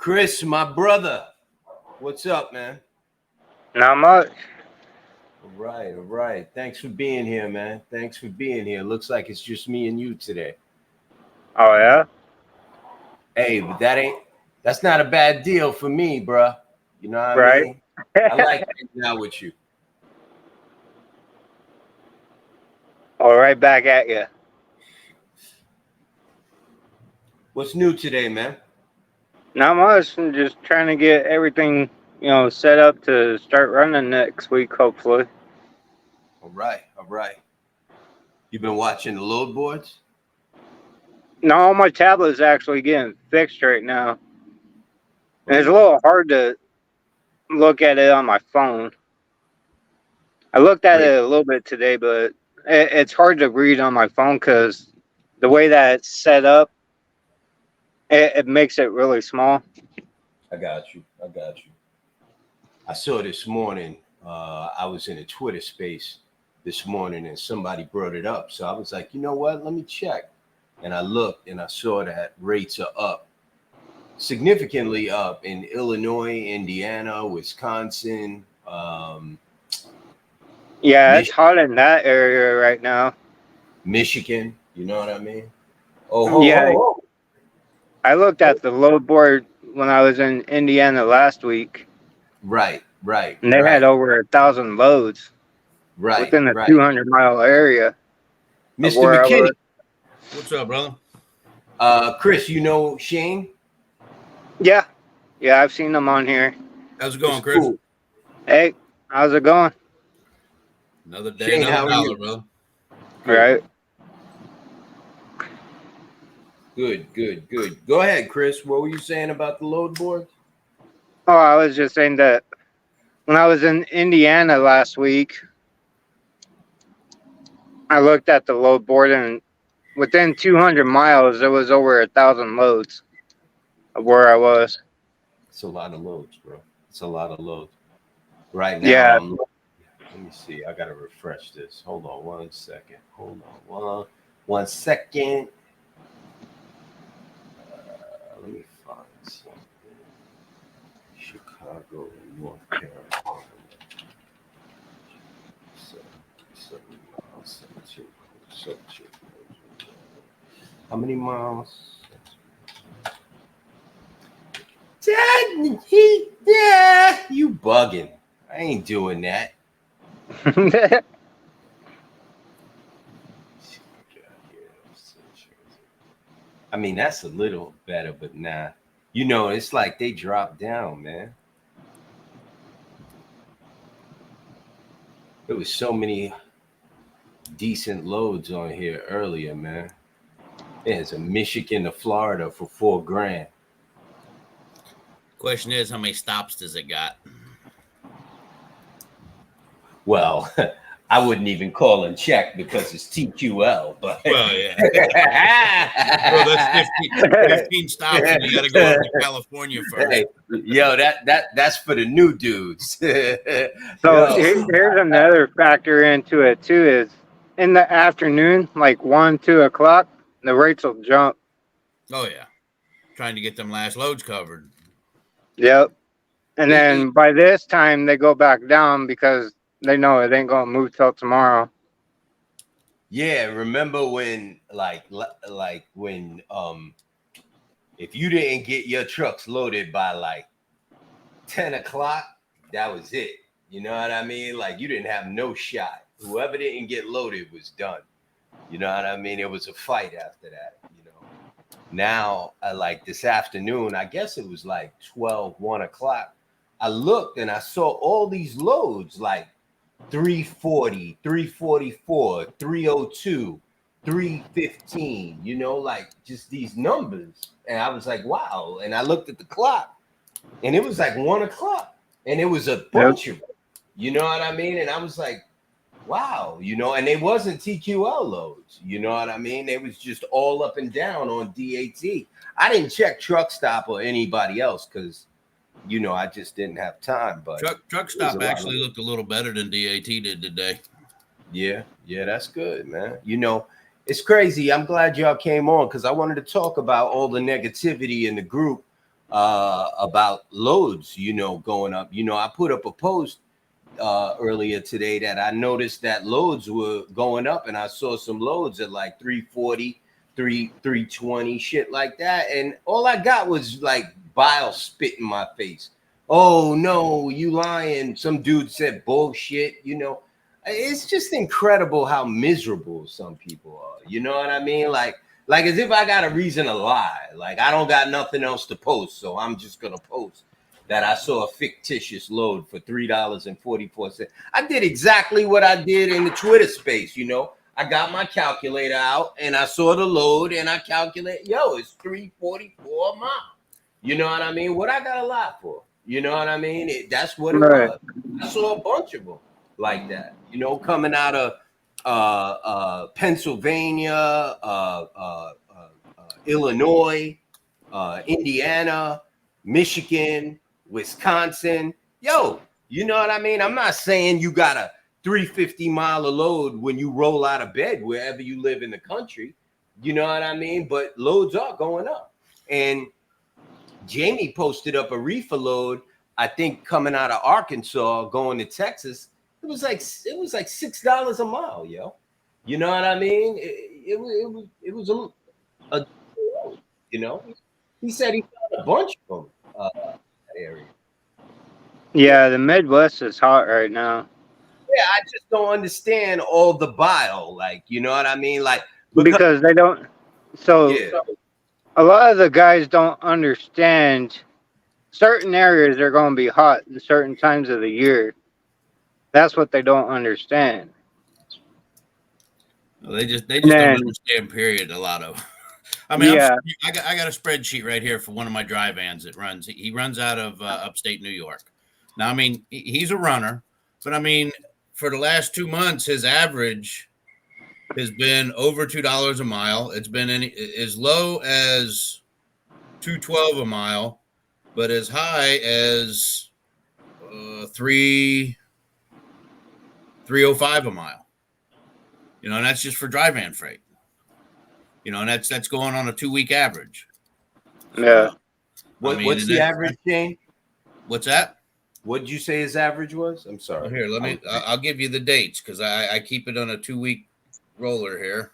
Chris, my brother, what's up, man? Not much. All right. Thanks for being here, man. Thanks for being here. Looks like it's just me and you today. Oh yeah. Hey, but that's not a bad deal for me, bruh. You know what I Right. mean? I like hanging out with you. All right, back at you. What's new today, man? Not much. I'm just trying to get everything, set up to start running next week, hopefully. All right. You been watching the load boards? No, my tablet's actually getting fixed right now. Oh, And it's a yeah. little hard to look at it on my phone. I looked at Wait, it a little bit today, but it's hard to read on my phone because the way that it's set up, it makes it really small. I got you. I saw this morning. I was in a Twitter space this morning and somebody brought it up. So I was like, you know what? Let me check. And I looked and I saw that rates are up, significantly up in Illinois, Indiana, Wisconsin, Yeah, it's Mich- hot in that area right now. Michigan. You know what I mean? Oh, Yeah, ho. I looked at the load board when I was in Indiana last week, Right. and they had over 1,000 loads within a Right. 200-mile area of Mr. where I McKinney. was. What's up, brother? Chris, you know Shane? Yeah, yeah, I've seen them on here. How's it It's going, Chris? cool. Hey, how's it going? Another day, Shane, another how are dollar, you? brother. Good. Right. Good. Go ahead, Chris. What were you saying about the load board? Oh, I was just saying that when I was in Indiana last week, I looked at the load board, and within 200 miles, there was over 1,000 loads of where I was. It's a lot of loads, bro. It's a lot of loads. Right now, Yeah, let me see. I gotta refresh this. Hold on 1 second. One second. Let me find something. Chicago, North Carolina. 17 miles. How many miles? Yeah, you bugging. I ain't doing that. I mean, that's a little better, but nah. You know, it's like they dropped down, man. There was so many decent loads on here earlier, man. There's a Michigan to Florida for $4,000. Question is, how many stops does it got? Well, I wouldn't even call and check because it's TQL, but Well, yeah. Well, that's 15 stops, and you got to go up to California first. Hey, yo, that's for the new dudes. So Yo, here's another factor into it too is in the afternoon, like 1, 2 o'clock, the rates will jump. Oh, yeah. Trying to get them last loads covered. Yep. And then by this time they go back down because they know it ain't gonna move till tomorrow. yeah, remember when like when if you didn't get your trucks loaded by like 10 o'clock, that was it. You know what I mean? Like you didn't have no shot. Whoever didn't get loaded was done. You know what I mean? It was a fight after that, you know. Now, like this afternoon, I guess it was like 1 o'clock. I looked and I saw all these loads like 340, 344, 302, 315, you know, like just these numbers. And I was like, wow. And I looked at the clock and it was like 1 o'clock and it was a bunch of them, you know what I mean? And I was like, wow, you know, and they wasn't TQL loads, you know what I mean? They was just all up and down on DAT. I didn't check Truck Stop or anybody else because, you know, I just didn't have time. But Truck Stop actually looked a little better than DAT did today. Yeah, that's good, man. You know, it's crazy. I'm glad y'all came on because I wanted to talk about all the negativity in the group about loads, going up. I put up a post earlier today that I noticed that loads were going up, and I saw some loads at like 340, 320, shit like that. And all I got was like bile spit in my face. Oh no, you lying. Some dude said bullshit, It's just incredible how miserable some people are. You know what I mean? Like as if I got a reason to lie. Like I don't got nothing else to post, so I'm just gonna post that I saw a fictitious load for $3.44. I did exactly what I did in the Twitter space. I got my calculator out and I saw the load and I calculate, it's 344 a mile. You know what I mean? What I got a lot for? You know what I mean? That's what it Right. was. I saw a bunch of them like that. Coming out of Pennsylvania, Illinois, Indiana, Michigan, Wisconsin. You know what I mean? I'm not saying you got a 350-mile load when you roll out of bed wherever you live in the country. You know what I mean? But loads are going up. And Jamie posted up a reefer load, I think coming out of Arkansas, going to Texas. It was like $6 a mile, yo. You know what I mean? It was a He said he found a bunch of them that area. Yeah, the Midwest is hot right now. Yeah, I just don't understand all the bile, you know what I mean? Because they don't. So yeah, a lot of the guys don't understand certain areas are going to be hot in certain times of the year. That's what they don't understand. They just And don't then, understand. Period. A lot of. I mean, yeah, I got a spreadsheet right here for one of my dry vans that runs. He runs out of upstate New York. Now, I mean, he's a runner, but I mean, for the last 2 months, his average has been over $2 a mile. It's been as low as $2.12 a mile, but as high as $3.05 a mile. And that's just for dry van freight. And that's going on a 2-week average. yeah. What's the average, Shane? What's that? What did you say his average was? I'm sorry. Here, I'll give you the dates because I keep it on a 2-week roller here.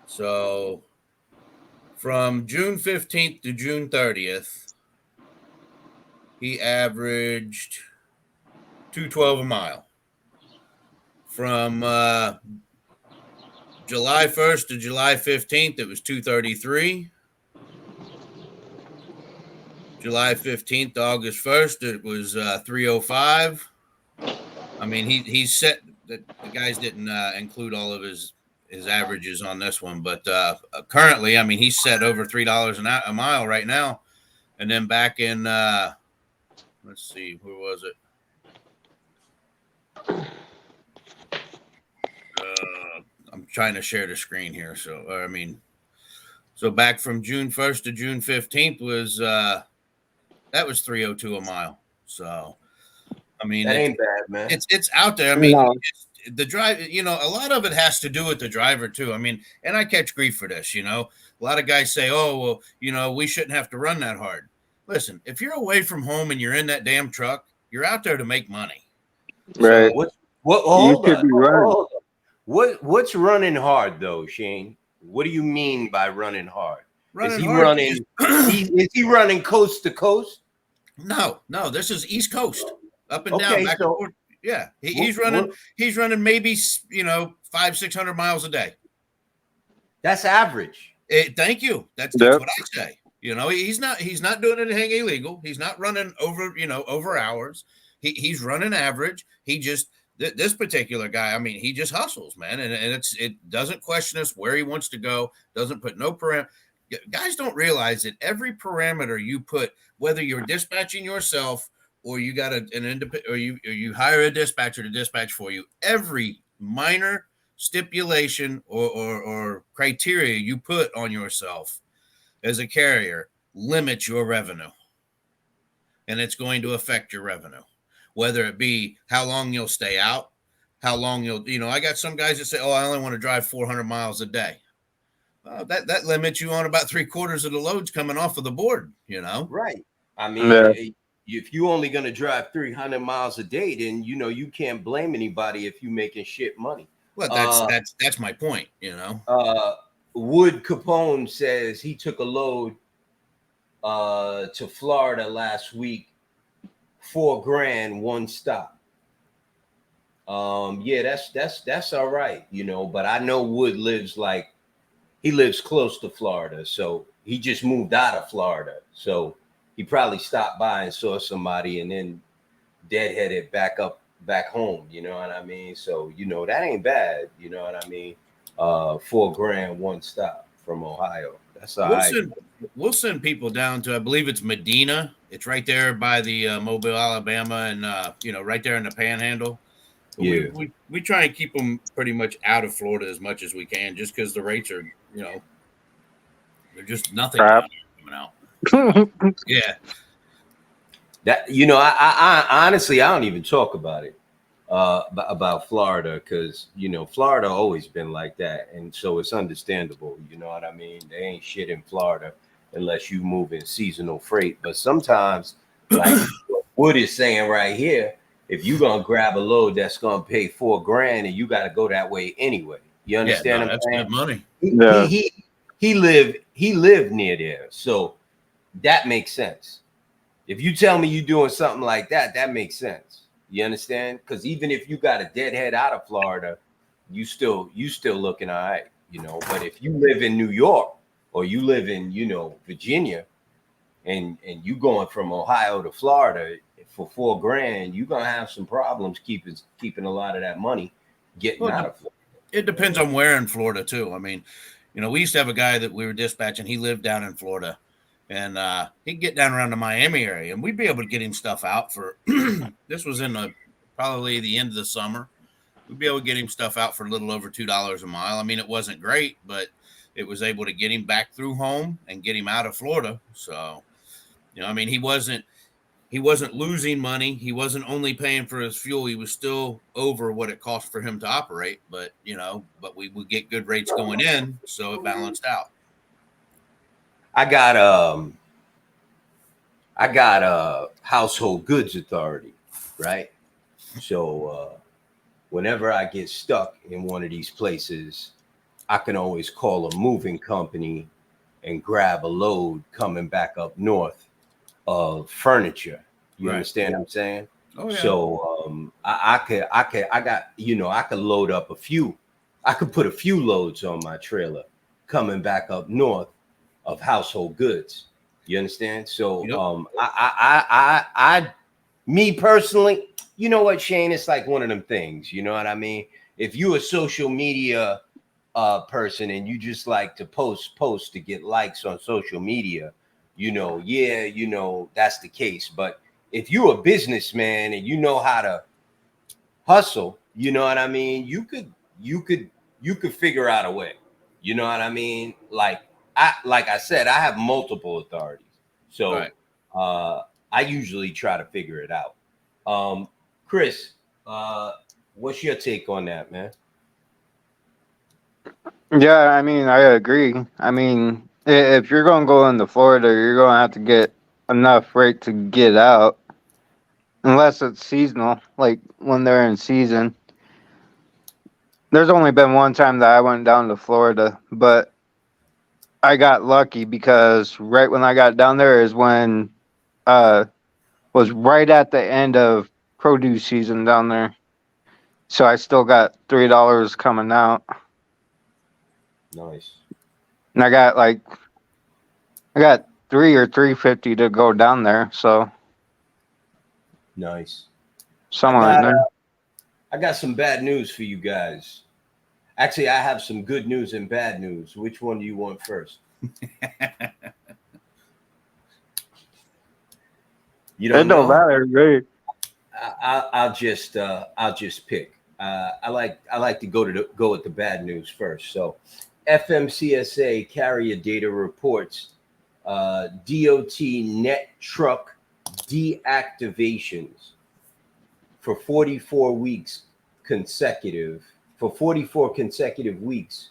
So from June 15th to June 30th, he averaged $2.12 a mile. From July 1st to July 15th, it was $2.33. July 15th to August 1st, it was $3.05. I mean, he's set. The guys didn't include all of his averages on this one, but currently, I mean, he's set over $3 a mile right now. And then back in, let's see, where was it? I'm trying to share the screen here. So back from June 1st to June 15th was that was 302 a mile. So, I mean, that ain't bad, man. It's out there. I mean, No. the drive, a lot of it has to do with the driver too. I mean, and I catch grief for this, a lot of guys say, oh, well, we shouldn't have to run that hard. Listen, if you're away from home and you're in that damn truck, you're out there to make money. Right. So hold You should be running. on. What's running hard though, Shane? What do you mean by running hard? Is he running coast to coast? No, this is East Coast, up and Okay, down, back and forth. Yeah, he's running maybe 500-600 miles a day. That's average. Thank you. That's Yep. what I say. He's not doing anything illegal. He's not running over hours. He's running average. He just this particular guy. I mean, he just hustles, man, and it doesn't question us where he wants to go. Doesn't put no parameter. Guys don't realize that every parameter you put, whether you're dispatching yourself or you got an independent, or you hire a dispatcher to dispatch for you, every minor stipulation or criteria you put on yourself as a carrier limits your revenue, and it's going to affect your revenue, whether it be how long you'll stay out, how long I got some guys that say, oh, I only want to drive 400 miles a day. That limits you on about 3/4 of the loads coming off of the board. Right. I mean, Yeah. if you only going to drive 300 miles a day, then you can't blame anybody if you making shit money. Well, Uh, that's my point. uh, Wood Capone says he took a load to Florida last week, $4,000 one stop. Yeah, that's all right, but I know Wood he lives close to Florida, so he just moved out of Florida. So he probably stopped by and saw somebody and then deadheaded back home, you know what I mean? So, that ain't bad, you know what I mean? $4,000 one stop from Ohio. That's all We'll right. send we'll send people down to, I believe it's Medina. It's right there by the Mobile, Alabama, and right there in the Panhandle. Yeah. We try and keep them pretty much out of Florida as much as we can, just because the rates are they're just nothing Crap. down here coming out. So, yeah. That I honestly I don't even talk about it about Florida because Florida always been like that, and so it's understandable. You know what I mean? They ain't shit in Florida unless you move in seasonal freight. But sometimes, like Wood is saying right here, if you're gonna grab a load that's gonna pay $4,000 and you got to go that way anyway, you Yeah, understand no, what I'm that's saying? good money. Yeah. He lived near there, so that makes sense. If you tell me you're doing something like that, that makes sense. You understand? Because even if you got a deadhead out of Florida, you still looking all right, But if you live in New York or you live in, Virginia, and you going from Ohio to Florida for $4,000, you're gonna have some problems keeping a lot of that money getting Well, out of Florida. it depends on where in Florida too. I mean, we used to have a guy that we were dispatching. He lived down in Florida, and he'd get down around the Miami area, and we'd be able to get him stuff out for. This was in probably the end of the summer. We'd be able to get him stuff out for a little over $2 a mile. I mean, it wasn't great, but it was able to get him back through home and get him out of Florida. So, I mean, he wasn't losing money. He wasn't only paying for his fuel. He was still over what it cost for him to operate. But we would get good rates going in, so it balanced out. I got a household goods authority, right? So whenever I get stuck in one of these places, I can always call a moving company and grab a load coming back up north of furniture. You Right. understand what I'm saying? Oh yeah. So I could load up I could put a few loads on my trailer coming back up north of household goods. You understand? So Yep. me personally, you know what, Shane? It's like one of them things. You know what I mean? If you a social media person and you just like to post to get likes on social media, that's the case. But if you're a businessman and you know how to hustle, you know what I mean? You could figure out a way. You know what I mean? Like I said, I have multiple authorities. So Right. I usually try to figure it out. Chris, what's your take on that, man? Yeah, I mean, I agree. I mean, if you're going to go into Florida, you're going to have to get enough freight to get out, unless it's seasonal, like when they're in season. There's only been one time that I went down to Florida, but I got lucky because right when I got down there is when uh was right at the end of produce season down there. So I still got $3 coming out. Nice. And I got 3 or 3.50 to go down there, so Nice. I somewhere in got there. I got some bad news for you guys. Actually, I have some good news and bad news. Which one do you want first? You It don't don't know? matter, great. I'll just pick. I like to go with the bad news first. So, FMCSA carrier data reports DOT net truck deactivations for 44 weeks consecutive. For 44 consecutive weeks,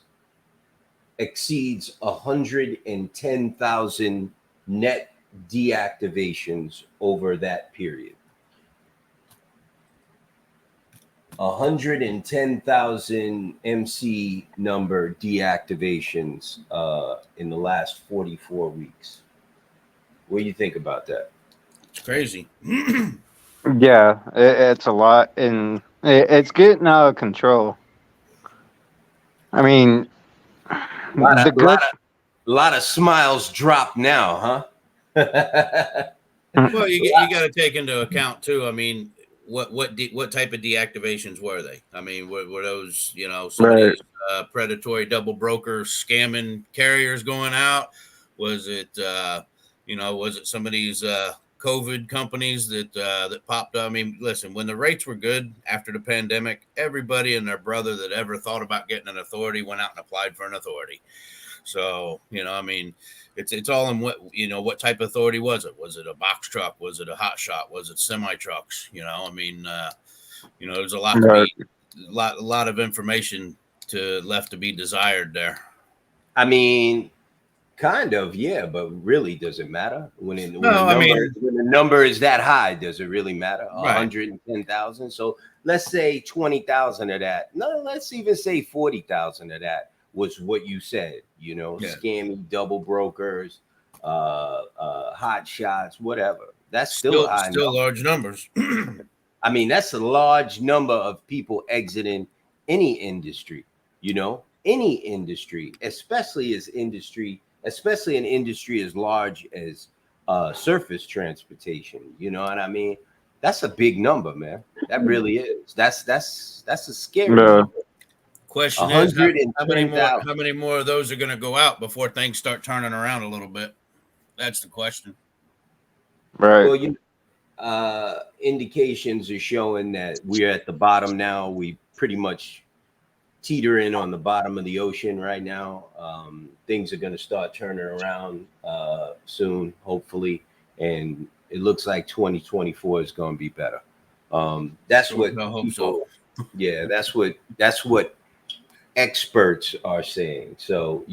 exceeds 110,000 net deactivations over that period. 110,000 MC number deactivations in the last 44 weeks. What do you think about that? It's crazy. Yeah, it's a lot, and it's getting out of control. I mean, A lot of, the good. lot of smiles drop now, huh? Well, you got to take into account too. I mean, what type of deactivations were they? I mean, were those some of Right. these predatory double broker scamming carriers going out? Was it was it some of these COVID companies that popped up? I mean, listen, when the rates were good after the pandemic, everybody and their brother that ever thought about getting an authority went out and applied for an authority. So, I mean, it's all in what type of authority was it? Was it a box truck? Was it a hot shot? Was it semi trucks? I mean, there's a lot to Right. be a lot of information left to be desired there. I mean, kind of, yeah, but really, does it matter No, I mean, when the number is that high? Does it really matter? right. 110,000. So let's say 20,000 of that. No, let's even say 40,000 of that was what you said. Yeah. Scammy double brokers, hot shots, whatever. That's still a high Still number. large numbers. I mean, that's a large number of people exiting any industry. Any industry, especially an industry as large as surface transportation. You know what I mean? That's a big number, man. That really is. That's a scary Yeah. number. Question is, how many more of those are going to go out before things start turning around a little bit? That's the question. Right. Well, indications are showing that we're at the bottom now. We pretty much teetering on the bottom of the ocean right now. Things are going to start turning around soon, hopefully, and it looks like 2024 is going to be better. That's what I hope people, so. yeah, that's what experts are saying. So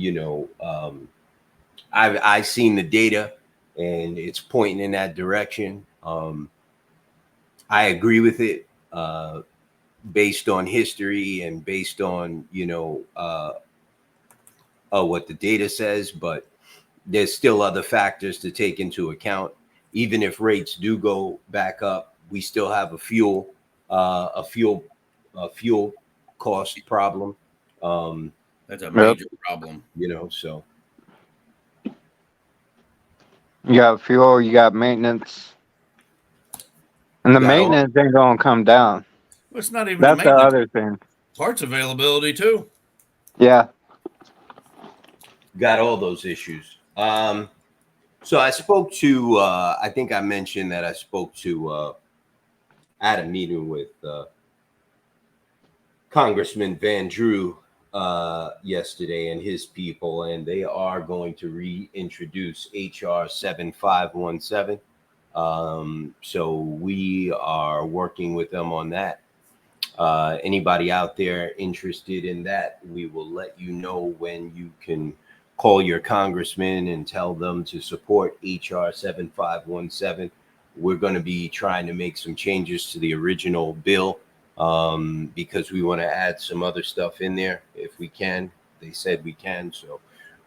I've seen the data, and it's pointing in that direction. I agree with it. Based on history and based on what the data says, but there's still other factors to take into account. Even if rates do go back up, we still have a fuel cost problem. That's a major problem. So You got fuel, you got maintenance, and the got all, maintenance ain't gonna come down. Well, it's not even That's the maintenance. other thing. Parts availability too. Yeah. got all those issues. So I spoke to, I think I mentioned that I spoke to, I had a meeting with Congressman Van Drew yesterday and his people, and they are going to reintroduce HR 7517. So we are working with them on that. Anybody out there interested in that, we will let you know when you can call your congressman and tell them to support HR 7517. We're going to be trying to make some changes to the original bill because we want to add some other stuff in there if we can. They said we can, so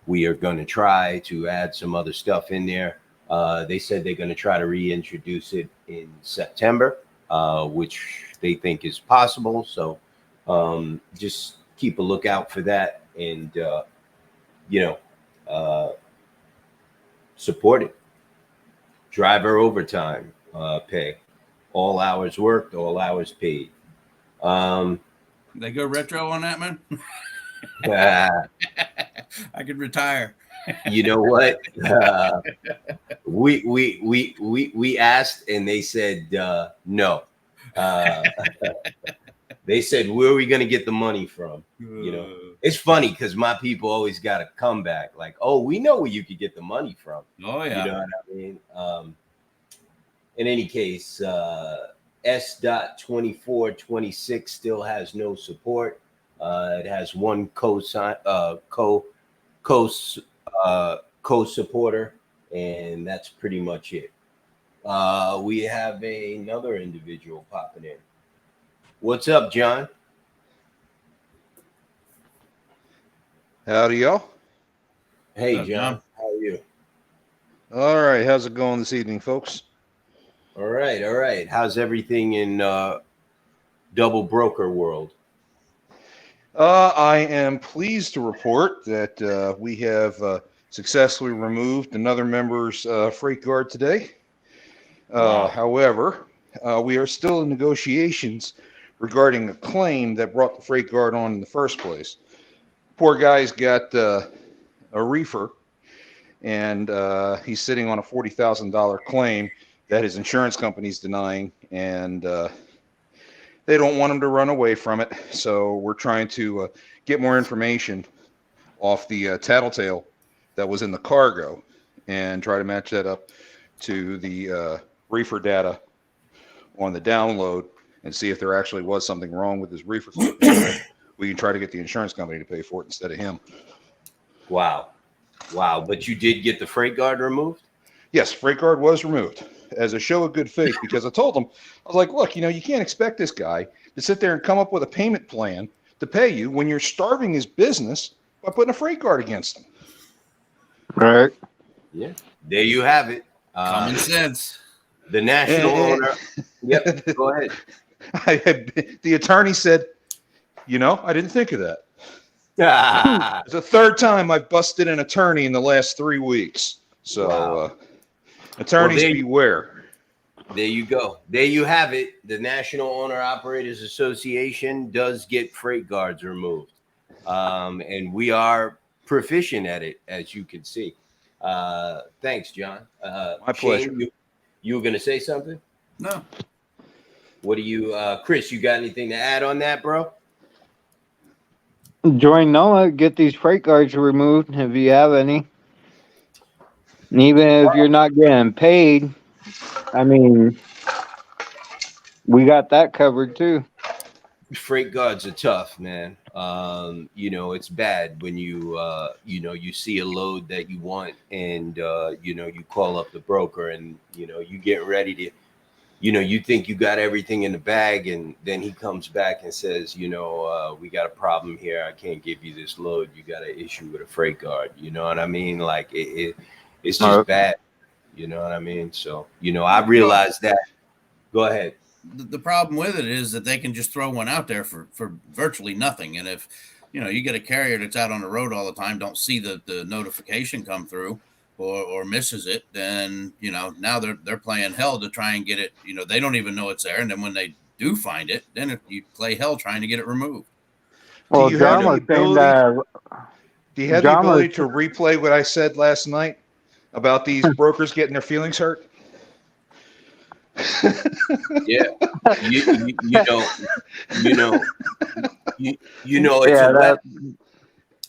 we are going to try to add some other stuff in there. They said they're going to try to reintroduce it in September, which they think is possible. So just keep a lookout for that, and support it. Driver overtime pay, all hours worked, all hours paid. They go retro on that, man. I could retire. You know what? We asked, and they said no. They said, where are we going to get the money from? It's funny because my people always got a comeback like, oh, we know where you could get the money from. Oh, yeah. You know what I mean? In any case, S.2426 still has no support. It has one co co co-supporter, and that's pretty much it. We have another individual popping in. What's up, John? Howdy, y'all. Hey, What's up, John. John? How are you? All right, how's it going this evening, folks? All right, all right. How's everything in double broker world? I am pleased to report that we have successfully removed another member's freight guard today. Wow. However, we are still in negotiations regarding a claim that brought the freight guard on in the first place. Poor guy's got a reefer, and he's sitting on a $40,000 claim that his insurance company's denying, and they don't want him to run away from it. So we're trying to get more information off the tattletale that was in the cargo and try to match that up to the reefer data on the download and see if there actually was something wrong with his reefer. We can try to get the insurance company to pay for it instead of him. Wow. Wow. But you did get the freight guard removed? Yes, freight guard was removed as a show of good faith because I told him, I was like, look, you can't expect this guy to sit there and come up with a payment plan to pay you when you're starving his business by putting a freight guard against him. Right. Yeah. There you have it. Common sense. The national owner. Yep. Go ahead. The attorney said, I didn't think of that. It's the third time I've busted an attorney in the last 3 weeks. So, Wow. Attorneys beware. There you go. There you have it. The National Owner Operators Association does get freight guards removed. And we are proficient at it, as you can see. Thanks, John. My pleasure. Shane, you were going to say something? No. What do you, Chris, you got anything to add on that, bro? Join NOAA, get these freight guards removed if you have any. And even if you're not getting paid, I mean, we got that covered too. Freight guards are tough, man. It's bad when you see a load that you want and, you call up the broker and, you get ready to, you think you got everything in the bag and then he comes back and says, we got a problem here. I can't give you this load. You got to issue with a freight guard. You know what I mean? Like it's just bad. You know what I mean? So, I realized that. Go ahead. The problem with it is that they can just throw one out there for virtually nothing. And if, you get a carrier that's out on the road all the time, don't see the notification come through or misses it, then, now they're playing hell to try and get it. They don't even know it's there. And then when they do find it, then you play hell trying to get it removed. Well, Do you have John was saying that. the ability to replay what I said last night about these brokers getting their feelings hurt? Yeah, it's Yeah, a weapon.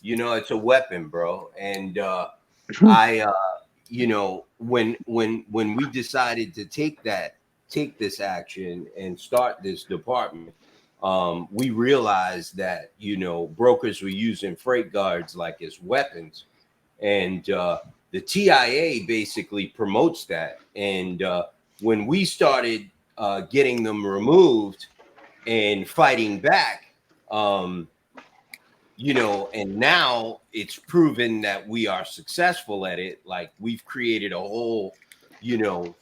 It's a weapon, bro. And when we decided to take this action and start this department, we realized that brokers were using freight guards like as weapons, and the TIA basically promotes that. And when we started getting them removed and fighting back, and now it's proven that we are successful at it. Like we've created a whole,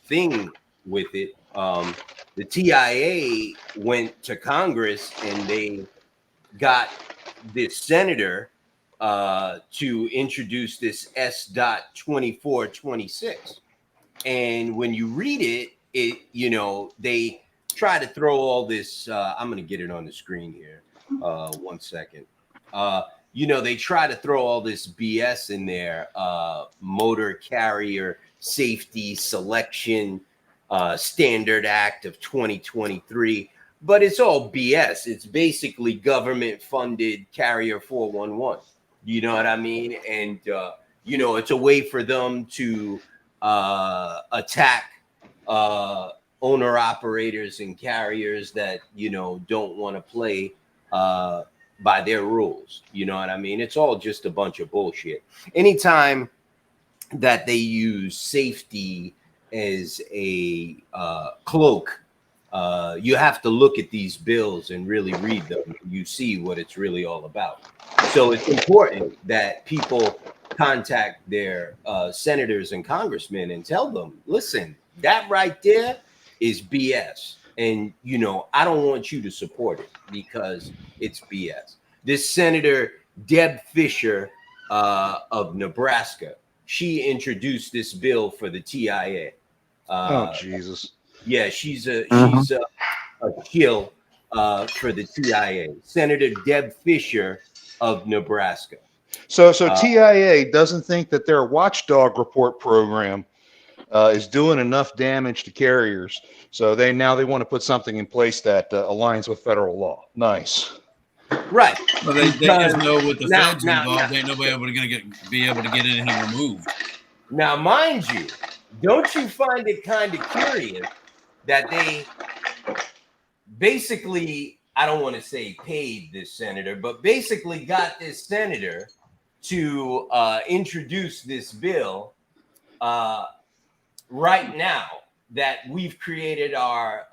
thing with it. The TIA went to Congress and they got this senator to introduce this S.2426. And when you read it, they try to throw all this. I'm going to get it on the screen here. 1 second. They try to throw all this BS in there. Motor Carrier Safety Selection Standard Act of 2023. But it's all BS. It's basically government funded Carrier 411. You know what I mean? And, it's a way for them to attack owner operators and carriers that don't want to play by their rules. You know what I mean? It's all just a bunch of bullshit. Anytime that they use safety as a cloak, you have to look at these bills and really read them. You see what it's really all about. So it's important that people contact their senators and congressmen and tell them, listen, that right there is BS. And, you know, I don't want you to support it because it's BS. This Senator Deb Fisher of Nebraska, she introduced this bill for the TIA. Oh, Jesus. Yeah, she's a Mhm. shill for the TIA. Senator Deb Fisher of Nebraska. So TIA doesn't think that their watchdog report program is doing enough damage to carriers. So they want to put something in place that aligns with federal law. Nice. Right. Well, they just know with the Now- feds now- involved, now- ain't nobody be able to get anything removed. Now, mind you, don't you find it kind of curious that they basically, I don't want to say paid this senator, but basically got this senator to introduce this bill right now that we've created our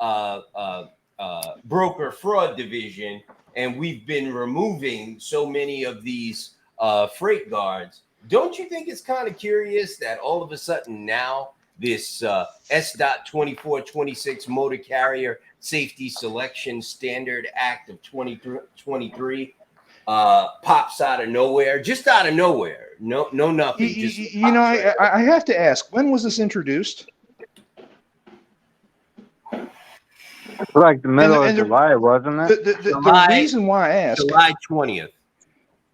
broker fraud division, and we've been removing so many of these freight guards. Don't you think it's kind of curious that all of a sudden now this S.2426 Motor Carrier Safety Selection Standard Act of 2023 pops out of nowhere, just out of nowhere, no nothing. You know, I have to ask, when was this introduced? Like the middle And of July, wasn't it? The reason why I ask, July 20th.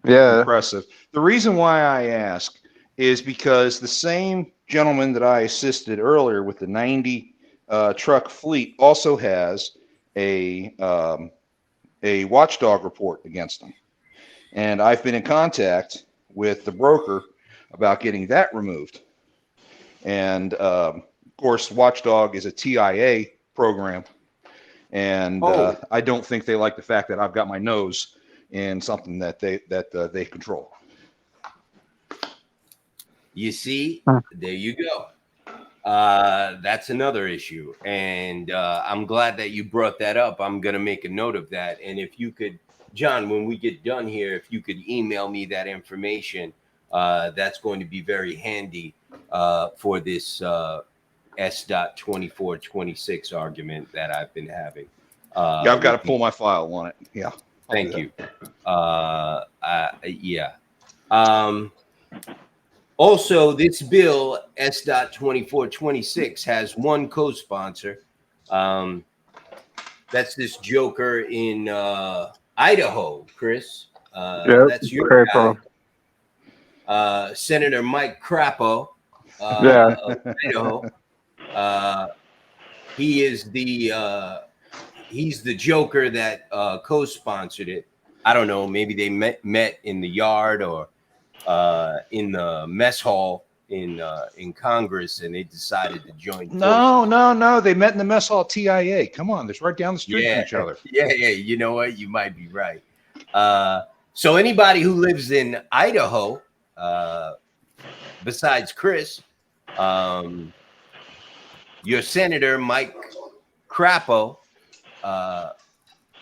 Yeah. impressive. The reason why I ask is because the same gentleman that I assisted earlier with the 90 truck fleet also has a watchdog report against them, and I've been in contact with the broker about getting that removed. And of course, Watchdog is a TIA program, and I don't think they like the fact that I've got my nose in something that they control. You see, there you go. That's another issue, and I'm glad that you brought that up. I'm gonna make a note of that, and if you could, John, when we get done here, if you could email me that information, that's going to be very handy for this S.2426 argument that I've been having. Yeah, I've got to pull my file on it. Yeah. Thank you. Yeah. Also, this bill, S.2426, has one co-sponsor. That's this joker in Idaho, Chris. That's your guy. Senator Mike Crapo of Idaho. He's the joker that co-sponsored it. I don't know, maybe they met in the yard or in the mess hall in Congress, and they decided to join. No. They met in the mess hall TIA. Come on, they're right down the street from each other. Yeah. You know what? You might be right. So anybody who lives in Idaho, besides Chris, your Senator Mike Crapo,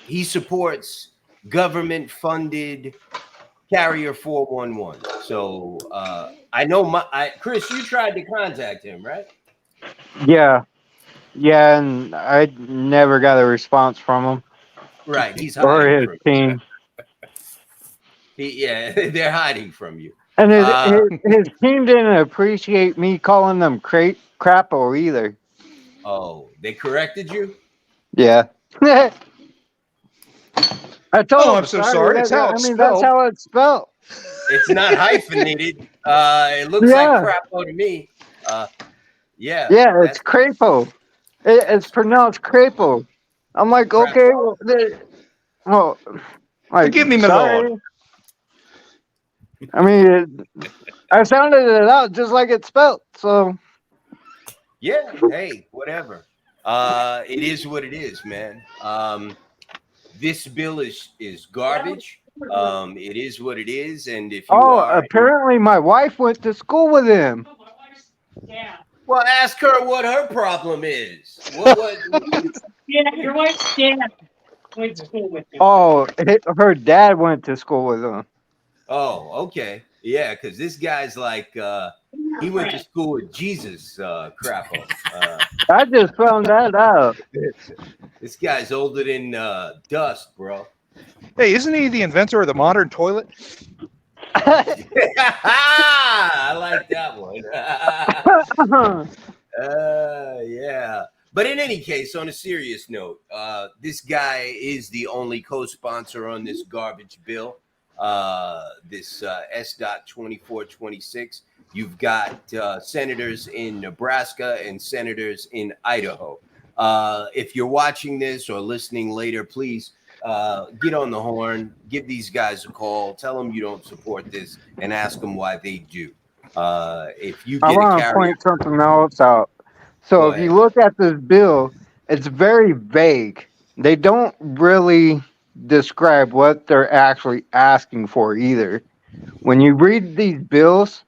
he supports government-funded Carrier 411. So I know Chris, you tried to contact him, right? Yeah, and I never got a response from him. Right, he's or hiding his from team. you. They're hiding from you. And his team didn't appreciate me calling them crapo either. Oh, they corrected you? Yeah. I told him. I'm so sorry. It's how it's spelled. That's how it's spelled. It's not hyphenated. It looks like crapo to me. Yeah. Yeah, it's crapo. It's pronounced crapo. I'm like, okay, well, forgive me, my lord. I mean, I sounded it out just like it's spelled. So, yeah, hey, whatever. It is what it is, man. This bill is garbage. It is what it is, and if you Oh, are, apparently my wife went to school with him. well, ask her what her problem is. What? Yeah, your wife's dad went to school with him. Oh, her dad went to school with him. Oh, okay, yeah, because this guy's like, he went to school with Jesus, crapo. I just found that out. This guy's older than dust, bro. Hey, isn't he the inventor of the modern toilet? I like that one. Yeah. But in any case, on a serious note, this guy is the only co-sponsor on this garbage bill. This S.2426. You've got senators in Nebraska and senators in Idaho. If you're watching this or listening later, please get on the horn, give these guys a call, tell them you don't support this, and ask them why they do. If you I get a want to carrier, point something else out. So go if ahead. you look at this bill, it's very vague. They don't really describe what they're actually asking for either. When you read these bills,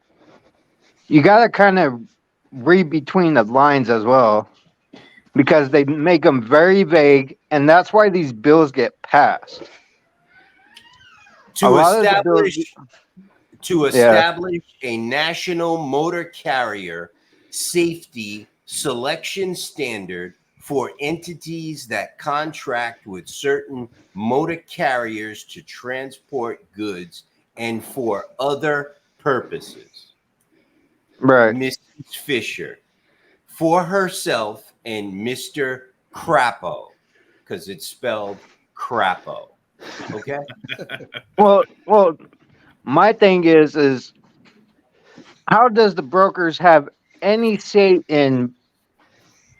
you got to kind of read between the lines as well because they make them very vague, and that's why these bills get passed. A to lot of the bills, yeah, establish a national motor carrier safety selection standard for entities that contract with certain motor carriers to transport goods and for other purposes. right. Mrs. Fisher, for herself and Mr. Crapo, because it's spelled Crapo. Okay? Well, my thing is how does the brokers have any say in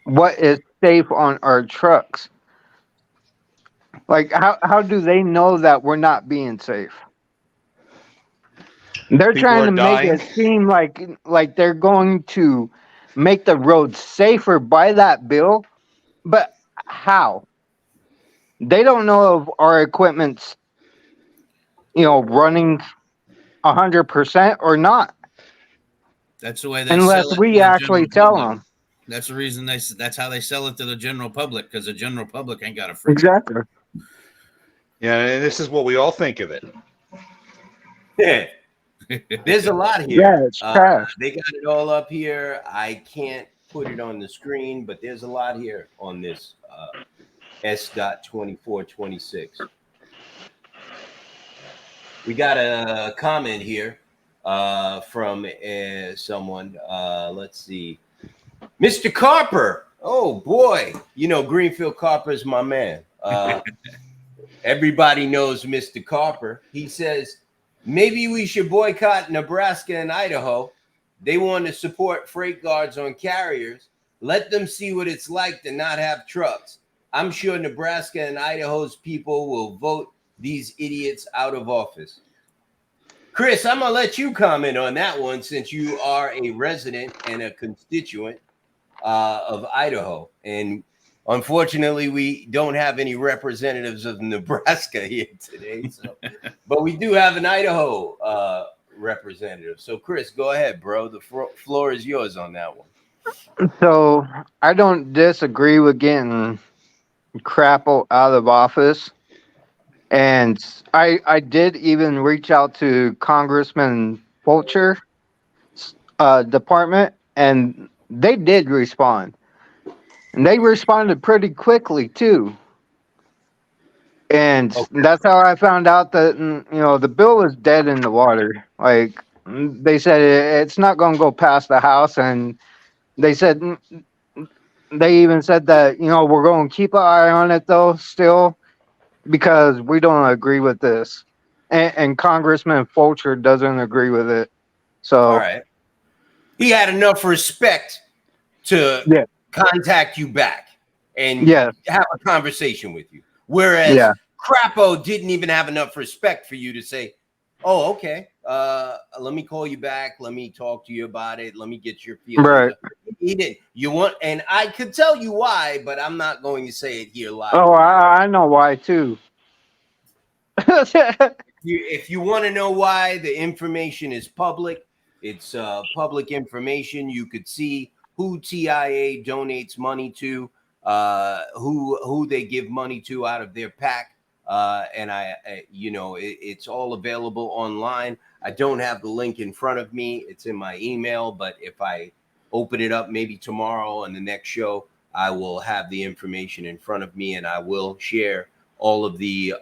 what is safe on our trucks? Like how do they know that we're not being safe? They're People trying are to make dying. it seem like they're going to make the roads safer by that bill, but how? They don't know if our equipment's running 100% or not, That's the way they unless sell it to we the actually general tell public. them. That's the reason that's how they sell it to the general public, because the general public ain't got a freaking. Exactly. Yeah, and this is what we all think of it. Yeah. There's a lot Yeah, here. it's trash. They got it all up here. I can't put it on the screen, but there's a lot here on this S.2426. We got a comment here from someone. Let's see. Mr. Carper. Oh, boy. Greenfield Carper is my man. Everybody knows Mr. Carper. He says, maybe we should boycott Nebraska and Idaho. They want to support freight guards on carriers. Let them see what it's like to not have trucks. I'm sure Nebraska and Idaho's people will vote these idiots out of office. Chris, I'm going to let you comment on that one since you are a resident and a constituent of Idaho. And unfortunately, we don't have any representatives of Nebraska here today. But we do have an Idaho representative. So, Chris, go ahead, bro. The floor is yours on that one. So I don't disagree with getting Crapo out of office. And I did even reach out to Congressman Fulcher's department, and they did respond. And they responded pretty quickly, too. And that's how I found out that, the bill is dead in the water. Like, they said it's not going to go past the House, and they even said that, we're going to keep an eye on it, though, still, because we don't agree with this. And Congressman Fulcher doesn't agree with it. So, all right. He had enough respect to contact you back and have a conversation with you. Whereas Crapo didn't even have enough respect for you to say, oh, okay, let me call you back. Let me talk to you about it. Let me get your feelings. Right. He didn't. And I could tell you why, but I'm not going to say it here live. Oh, I know why, too. if you want to know why, the information is public. It's public information. You could see who TIA donates money to, who they give money to out of their pack, and it's all available online. I don't have the link in front of me. It's in my email, but if I open it up maybe tomorrow on the next show, I will have the information in front of me, and I will share all of the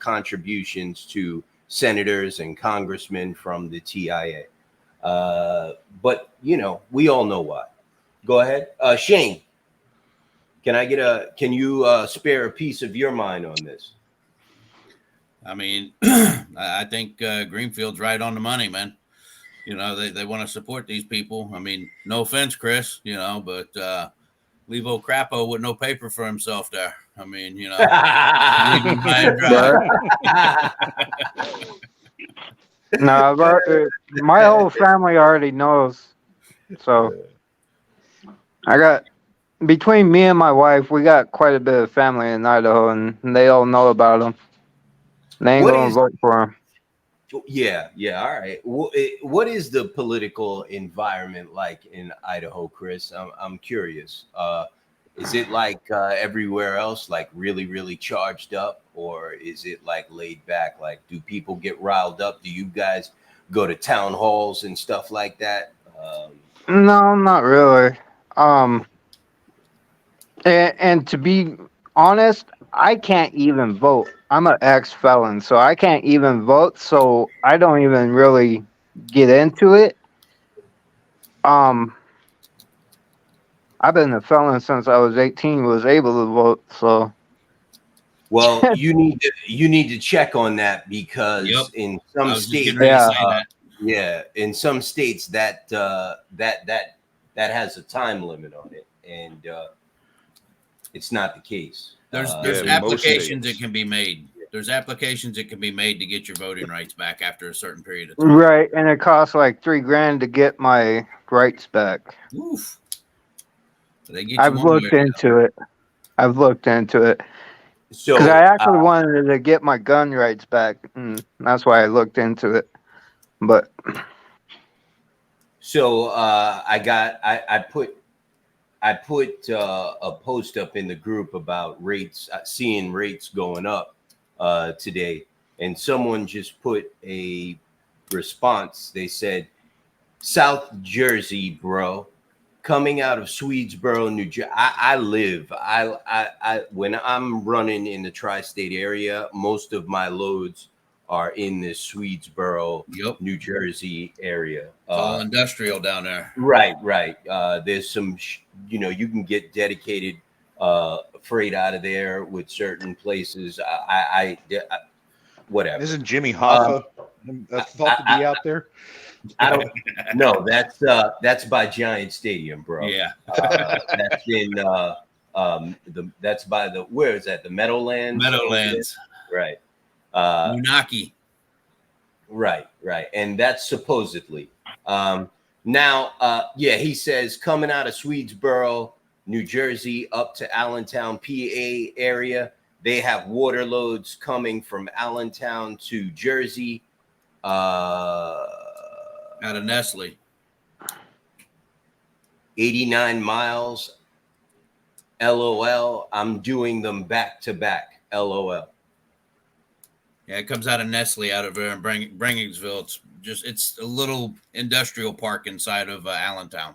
contributions to senators and congressmen from the TIA. But we all know why. Go ahead, Shane. Can you spare a piece of your mind on this? I mean, I think Greenfield's right on the money, man. They want to support these people. I mean, no offense, Chris, but leave old Crapo with no paper for himself there. I mean, leave him high and dry. No, but, my whole family already knows. So I got between me and my wife, we got quite a bit of family in Idaho, and they all know about him. They ain't gonna vote for him. Yeah, all right. What is the political environment like in Idaho, Chris? I'm curious. Is it like everywhere else, like really, really charged up, or is it like laid back? Like, do people get riled up? Do you guys go to town halls and stuff like that? No, not really. And to be honest, I can't even vote. I'm an ex-felon, so I can't even vote. So I don't even really get into it. I've been a felon since I was 18. Was able to vote. So, well, you need to check on that because Yep. in some states, in some states that has a time limit on it, and it's not the case. There's applications that can be made. There's applications that can be made to get your voting rights back after a certain period of time. Right, and it costs like $3,000 to get my rights back. Oof. I've looked into it. So because I actually wanted to get my gun rights back, and that's why I looked into it. But so I put a post up in the group about rates, seeing rates going up today, and someone just put a response. They said, South Jersey, bro, coming out of Swedesboro, New Jersey. I when I'm running in the tri-state area, most of my loads are in the Swedesboro, New Jersey area. All industrial down there. Right. There's some, you can get dedicated freight out of there with certain places. Whatever. Isn't Jimmy Hoffa thought to be out there? I don't know. That's by Giant Stadium, bro. Yeah. That's in that's by the, where is that? The Meadowlands. Right. Unaki. Right. And that's supposedly. Now, he says coming out of Swedesboro, New Jersey, up to Allentown, PA area. They have water loads coming from Allentown to Jersey. Out of Nestle. 89 miles. LOL. I'm doing them back to back. LOL. Yeah, it comes out of Nestle, out of Brangingsville. It's a little industrial park inside of Allentown.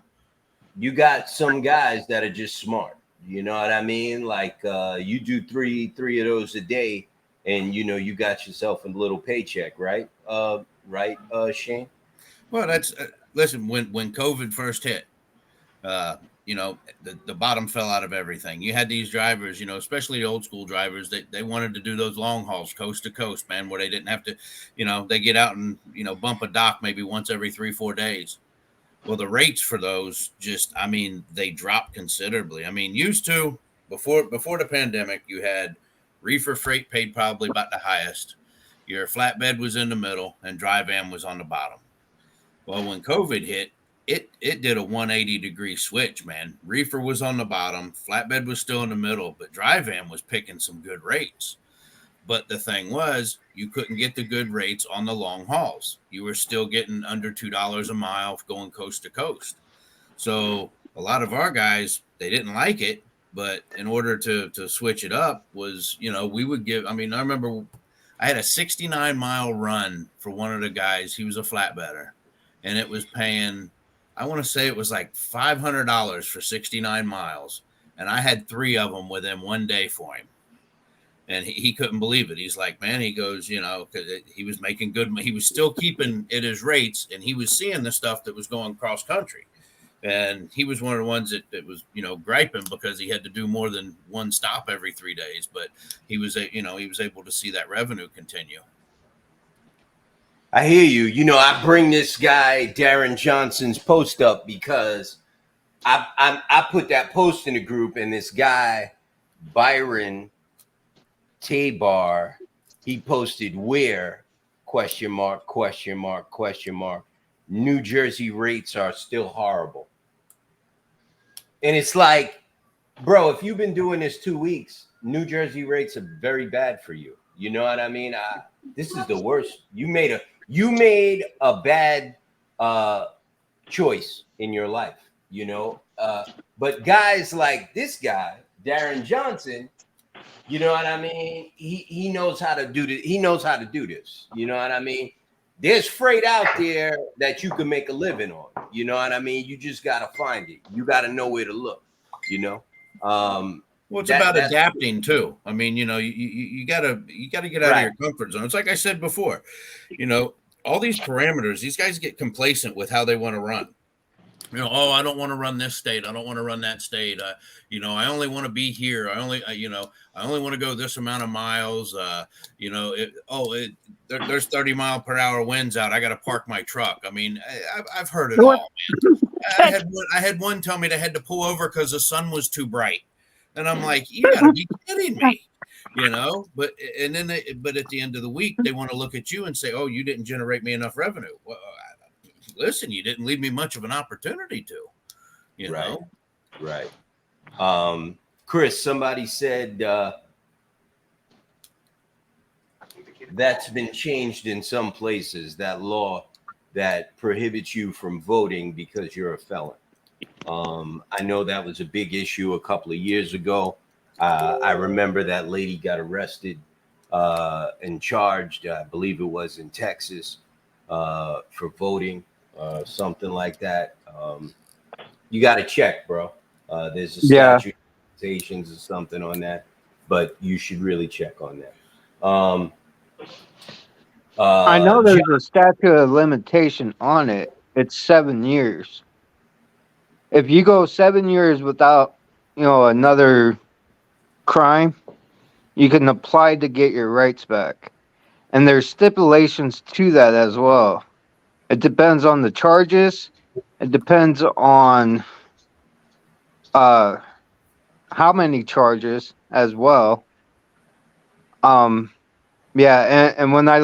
You got some guys that are just smart. You know what I mean? Like you do three of those a day, and you got yourself a little paycheck, right? Shane? Well, that's listen. When COVID first hit, the bottom fell out of everything. You had these drivers, especially the old school drivers, they wanted to do those long hauls coast to coast, man, where they didn't have to, they get out and, bump a dock maybe once every 3-4 days. Well, the rates for those they dropped considerably. I mean, used to before the pandemic, you had reefer freight paid probably about the highest. Your flatbed was in the middle and dry van was on the bottom. Well, when COVID hit, it did a 180-degree switch, man. Reefer was on the bottom, flatbed was still in the middle, but dry van was picking some good rates. But the thing was, you couldn't get the good rates on the long hauls. You were still getting under $2 a mile going coast to coast. So a lot of our guys, they didn't like it, but in order to switch it up was, we would give, I mean, I remember I had a 69-mile run for one of the guys. He was a flatbedder, and it was paying, I want to say it was like $500 for 69 miles. And I had 3 of them within one day for him. And he couldn't believe it. He's like, man, he goes, because he was making good. He was still keeping at his rates, and he was seeing the stuff that was going cross country. And he was one of the ones that was, griping because he had to do more than one stop every 3 days. But he was, he was able to see that revenue continue. I hear you. I bring this guy Darren Johnson's post up because I put that post in the group, and this guy Byron Tabar, he posted where ? New Jersey rates are still horrible. And it's like, bro, if you've been doing this 2 weeks, New Jersey rates are very bad for you. You know what I mean? This is the worst. You made a bad choice in your life, But guys like this guy, Darren Johnson, you know what I mean? He knows how to do this. He knows how to do this. You know what I mean? There's freight out there that you can make a living on. You know what I mean? You just got to find it. You got to know where to look, Well, it's about adapting too. I mean, you gotta get out of your comfort zone. It's like I said before, all these parameters, these guys get complacent with how they want to run. I don't want to run this state. I don't want to run that state. I only want to be here. I only want to go this amount of miles. There's 30-mile-per-hour winds out. I got to park my truck. I mean, I've heard it all, man. I had one tell me they had to pull over because the sun was too bright, and I'm like, you got to be kidding me, But at the end of the week, they want to look at you and say, oh, you didn't generate me enough revenue. Well, listen, you didn't leave me much of an opportunity to, know? Right. Chris, somebody said that's been changed in some places, that law that prohibits you from voting because you're a felon. I know that was a big issue a couple of years ago. I remember that lady got arrested and charged, I believe it was in Texas, for voting. Something like that. You got to check, bro. There's a statute of limitations or something on that, but you should really check on that. I know there's a statute of limitation on it. It's 7 years. If you go 7 years without, another crime, you can apply to get your rights back. And there's stipulations to that as well. It depends on the charges. It depends on how many charges as well. And when I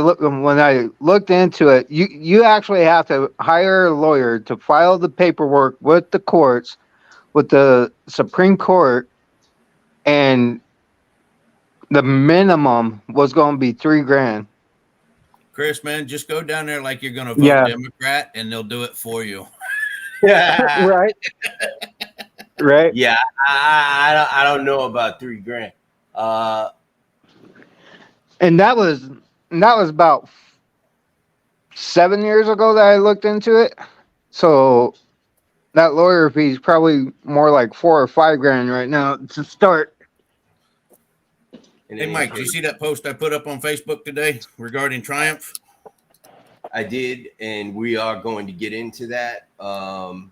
looked into it, you actually have to hire a lawyer to file the paperwork with the courts, with the Supreme Court, and the minimum was going to be $3,000. Chris, man, just go down there like you're going to vote Democrat, and they'll do it for you. Right. Yeah, I don't know about $3,000. And that was about 7 years ago that I looked into it. So that lawyer fee's probably more like $4,000 or $5,000 right now to start. Hey, Mike, did you see that post I put up on Facebook today regarding Triumph? I did, and we are going to get into that.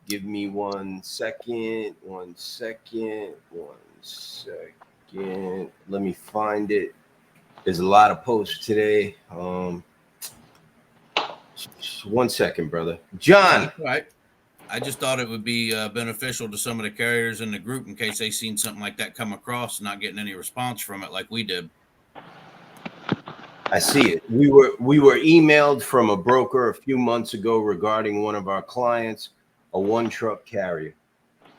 Give me 1 second. 1 second. 1 second. Let me find it. There's a lot of posts today. 1 second, brother. John. All right. I just thought it would be beneficial to some of the carriers in the group in case they seen something like that come across and not getting any response from it like we did. I see it. We were emailed from a broker a few months ago regarding one of our clients, a one truck carrier.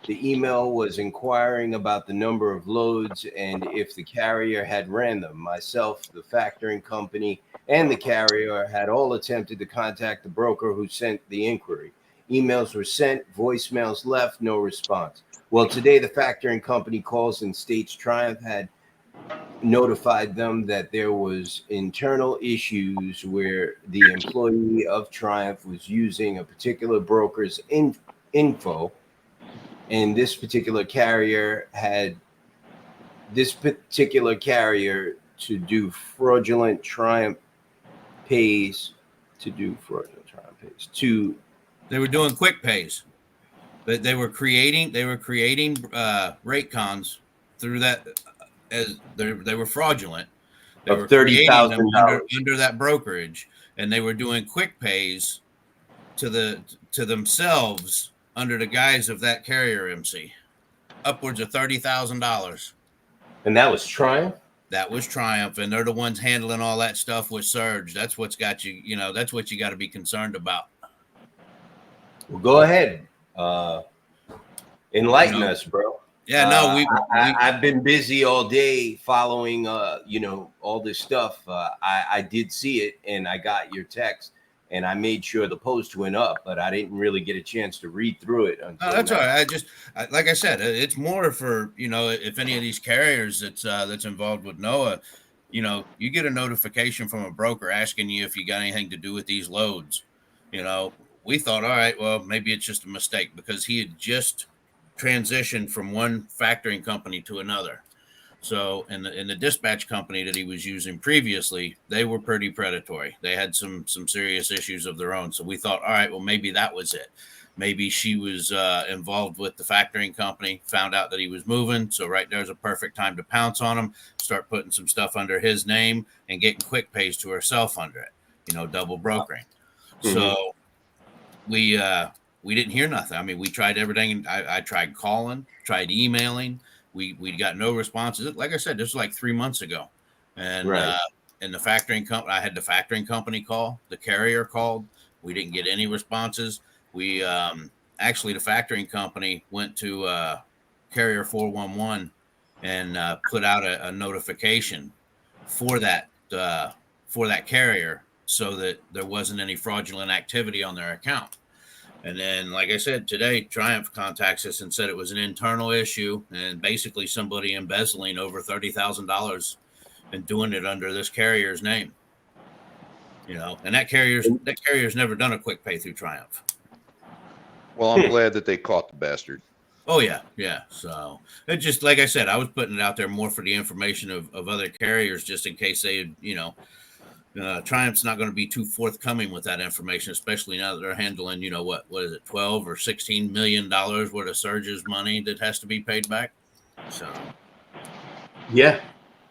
The email was inquiring about the number of loads and if the carrier had ran them. Myself, the factoring company, and the carrier had all attempted to contact the broker who sent the inquiry. Emails were sent, voicemails left, no response. Well, today the factoring company calls and states Triumph had notified them that there was internal issues where the employee of Triumph was using a particular broker's info, and this particular carrier to do fraudulent Triumph pays to They were doing quick pays. They were creating rate cons through that, as they were fraudulent. They were creating them under that brokerage, and they were doing quick pays to themselves under the guise of that carrier MC, upwards of $30,000. And that was Triumph. That was Triumph, and they're the ones handling all that stuff with Surge. That's what's got you. That's what you got to be concerned about. Well, go ahead. Enlighten us, bro. Yeah, no, I've been busy all day following, all this stuff. I did see it, and I got your text, and I made sure the post went up, but I didn't really get a chance to read through it. Until that's now. All right. Like I said, it's more for, if any of these carriers that's involved with NOAA, you get a notification from a broker asking you if you got anything to do with these loads. We thought, all right, well, maybe it's just a mistake, because he had just transitioned from one factoring company to another. So in the dispatch company that he was using previously, they were pretty predatory. They had some serious issues of their own. So we thought, all right, well, maybe that was it. Maybe she was involved with the factoring company, found out that he was moving. So right there's a perfect time to pounce on him, start putting some stuff under his name and getting quick pays to herself under it, double brokering. Mm-hmm. So we didn't hear nothing. I mean, we tried everything. I tried calling, tried emailing. We got no responses. Like I said, this was like 3 months ago. And right. And the factoring company, I had the factoring company call, the carrier called. We didn't get any responses. We actually, the factoring company went to carrier 411 and put out a notification for that carrier, so that there wasn't any fraudulent activity on their account. And then, like I said, today, Triumph contacts us and said it was an internal issue, and basically somebody embezzling over $30,000 and doing it under this carrier's name. And that carrier's never done a quick pay through Triumph. Well, I'm glad that they caught the bastard. Oh yeah. So it just, like I said, I was putting it out there more for the information of other carriers, just in case they, Triumph's not going to be too forthcoming with that information, especially now that they're handling, what is it, 12 or 16 million dollars worth of Surge's money that has to be paid back. So, yeah,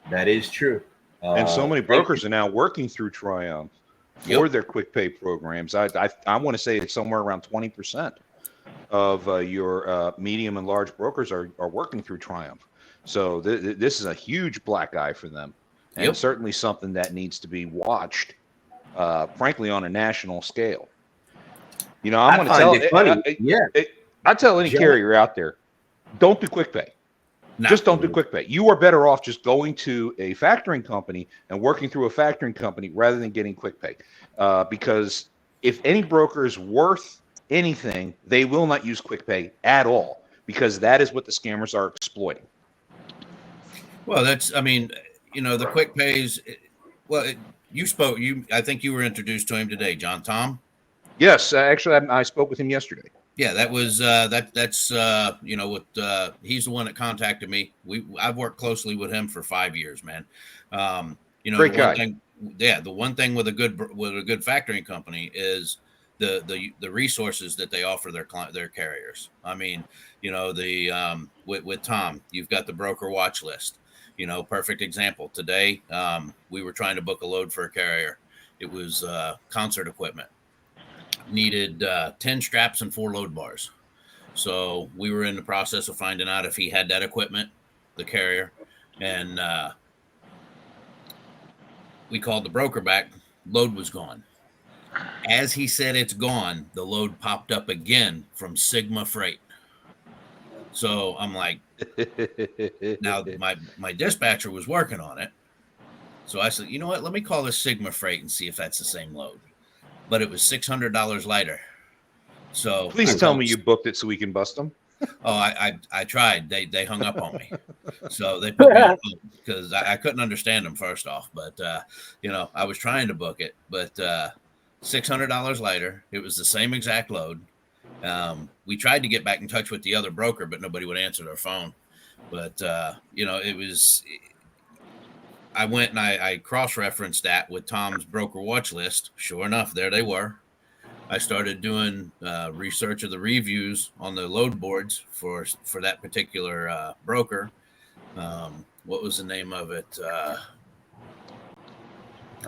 that is true. And so many brokers are now working through Triumph for their quick pay programs. I want to say it's somewhere around 20% of your medium and large brokers are working through Triumph. So this is a huge black eye for them. And certainly something that needs to be watched, frankly, on a national scale. I'm going to tell it funny. I tell any carrier out there, don't do quick pay. No. Just don't do quick pay. You are better off just going to a factoring company and working through a factoring company rather than getting quick pay. Because if any broker is worth anything, they will not use quick pay at all, because that is what the scammers are exploiting. Well, the quick pays. Well, I think you were introduced to him today, John Tom. Yes, actually, I spoke with him yesterday. Yeah, that was that's he's the one that contacted me. I've worked closely with him for 5 years, man. Great guy. The one thing with a good factoring company is the resources that they offer their carriers. I mean, with Tom, you've got the broker watch list. Perfect example. Today, we were trying to book a load for a carrier. It was concert equipment. Needed 10 straps and 4 load bars. So we were in the process of finding out if he had that equipment, the carrier, and we called the broker back. Load was gone. As he said it's gone, the load popped up again from Sigma Freight. So I'm like, now my dispatcher was working on it. So I said, you know what? Let me call this Sigma Freight and see if that's the same load. But it was $600 lighter. So Please tell me you booked it so we can bust them. Oh, I tried. They hung up on me. So they put me on hold because I couldn't understand them first off. But I was trying to book it, but $600 later, it was the same exact load. We tried to get back in touch with the other broker, but nobody would answer their phone. But it was. I went and I cross-referenced that with Tom's broker watch list. Sure enough, there they were. I started doing research of the reviews on the load boards for that particular broker. What was the name of it?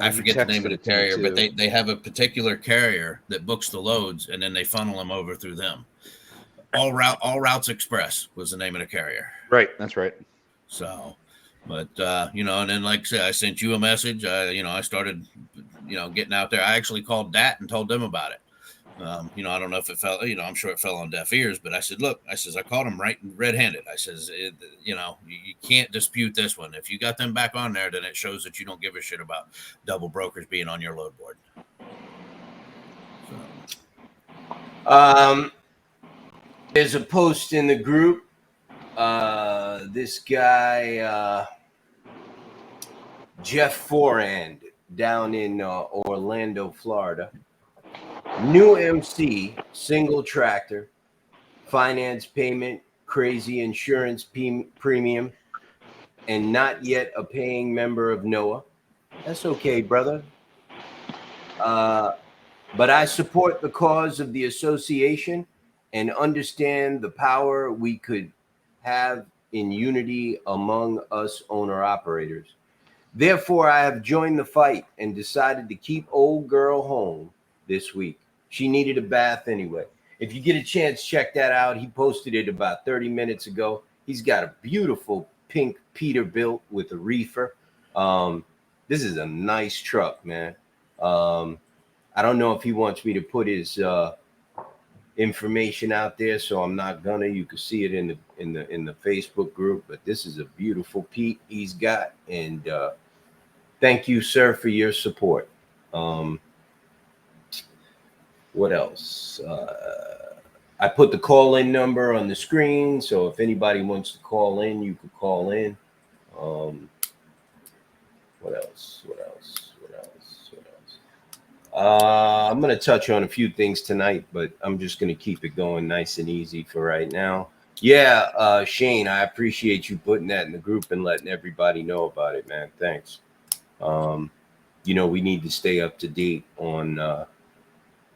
I forget the name of the carrier, but they have a particular carrier that books the loads, and then they funnel them over through them. All Routes Express was the name of the carrier. Right, that's right. So, but and then like I said, I sent you a message. I started, getting out there. I actually called DAT and told them about it. I don't know if it fell, I'm sure it fell on deaf ears, but I said, look, I caught him red-handed. I says, you can't dispute this one. If you got them back on there, then it shows that you don't give a shit about double brokers being on your load board. So. There's a post in the group. This guy, Jeff Forand, down in Orlando, Florida. New MC, single tractor, finance payment, crazy insurance premium, and not yet a paying member of NOAA. That's okay, brother. But I support the cause of the association and understand the power we could have in unity among us owner-operators. Therefore, I have joined the fight and decided to keep old girl home this week. She needed a bath anyway. If you get a chance, check that out. He posted it about 30 minutes ago. He's got a beautiful pink Peterbilt with a reefer. This is a nice truck, man. I don't know if he wants me to put his information out there, so I'm not gonna. You can see it in the Facebook group, but this is a beautiful Pete he's got, and thank you, sir, for your support. What else? I put the call-in number on the screen, so if anybody wants to call in, you could call in. What else? I'm going to touch on a few things tonight, but I'm just going to keep it going nice and easy for right now. Yeah, Shane, I appreciate you putting that in the group and letting everybody know about it, man. Thanks. We need to stay up to date on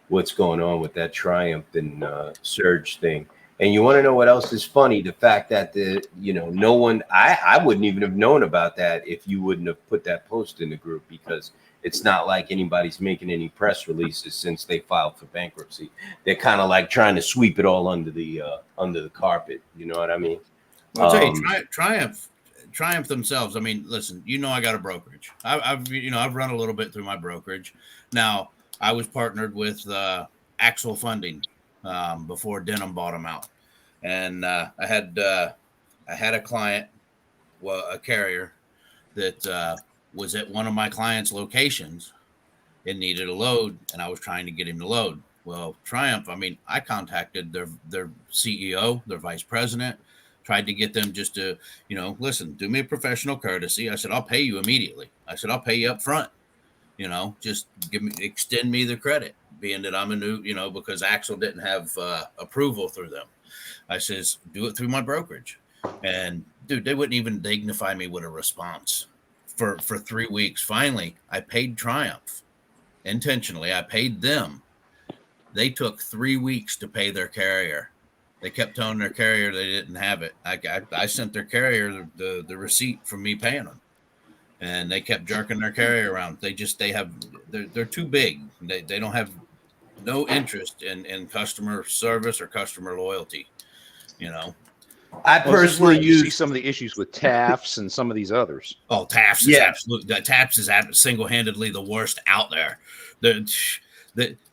what's going on with that Triumph and Surge thing. And you want to know what else is funny? The fact that no one, I wouldn't even have known about that if you wouldn't have put that post in the group, because it's not like anybody's making any press releases since they filed for bankruptcy. They're kind of like trying to sweep it all under the carpet. You know what I mean? Well, I'll tell you, Triumph themselves. I mean, listen, I got a brokerage. I've run a little bit through my brokerage. Now, I was partnered with Axle Funding before Denham bought them out, and I had a client, a carrier that was at one of my clients' locations and needed a load, and I was trying to get him to load. Well, Triumph, I mean, I contacted their CEO, their vice president, tried to get them just to, listen, do me a professional courtesy. I said, I'll pay you immediately. I said, I'll pay you up front. Just extend me the credit, being that I'm a new, because Axel didn't have approval through them. I says, do it through my brokerage. And dude, they wouldn't even dignify me with a response for 3 weeks. Finally, I paid Triumph intentionally. I paid them. They took 3 weeks to pay their carrier. They kept telling their carrier they didn't have it. I sent their carrier the receipt from me paying them. And they kept jerking their carrier around. They're too big. They don't have no interest in customer service or customer loyalty. I personally see some of the issues with TAFs and some of these others. Oh, TAFs is absolutely. TAFs is single-handedly the worst out there.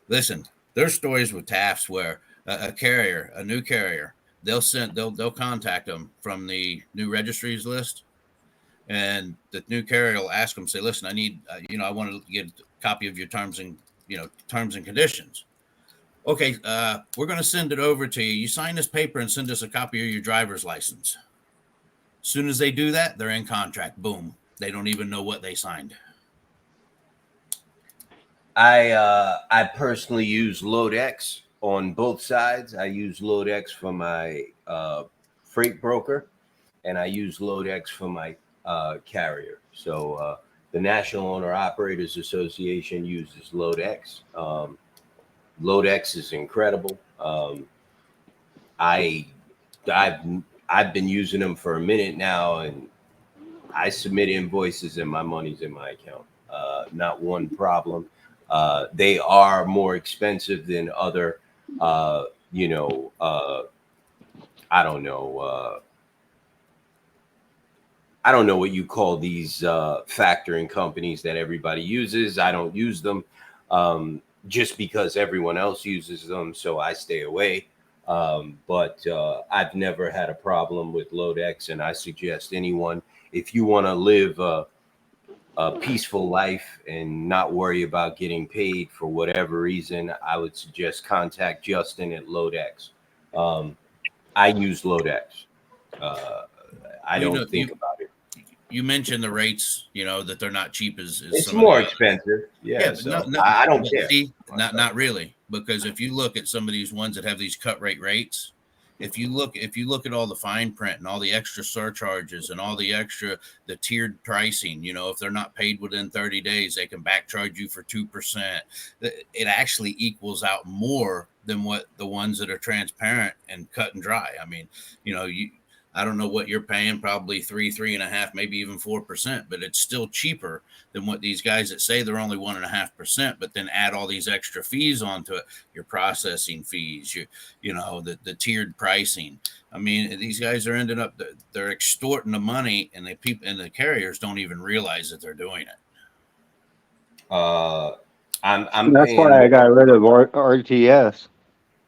Listen, there's stories with TAFs where a new carrier, they'll contact them from the new registries list, and the new carrier will ask them, say, listen, I need, I want to get a copy of your terms and conditions. Okay, we're going to send it over to you. You sign this paper and send us a copy of your driver's license. As soon as they do that, they're in contract. Boom. They don't even know what they signed. I personally use LoadX on both sides. I use LoadX for my freight broker, and I use LoadX for my carrier. So the National Owner Operators Association uses LoadX. LoadX is incredible. I've been using them for a minute now, and I submit invoices and my money's in my account. Not one problem. They are more expensive than other, I don't know. I don't know what you call these factoring companies that everybody uses. I don't use them just because everyone else uses them, so I stay away. But I've never had a problem with LoadX, and I suggest anyone, if you want to live a peaceful life and not worry about getting paid for whatever reason, I would suggest contact Justin at LoadX. I use LoadX. I don't think about it. You mentioned the rates, that they're not cheap as it's some more of the expensive. Yeah, so no, I don't care. See, not really, because if you look at some of these ones that have these cut rate rates, if you look at all the fine print and all the extra surcharges and all the tiered pricing, if they're not paid within 30 days, they can back charge you for 2%. It actually equals out more than what the ones that are transparent and cut and dry. I mean, I don't know what you're paying, probably 3.5, maybe even 4%, but it's still cheaper than what these guys that say they're only 1.5%, but then add all these extra fees onto it, your processing fees, the tiered pricing. I mean, these guys are ending up, they're extorting the money, and the carriers don't even realize that they're doing it. That's why I got rid of RTS.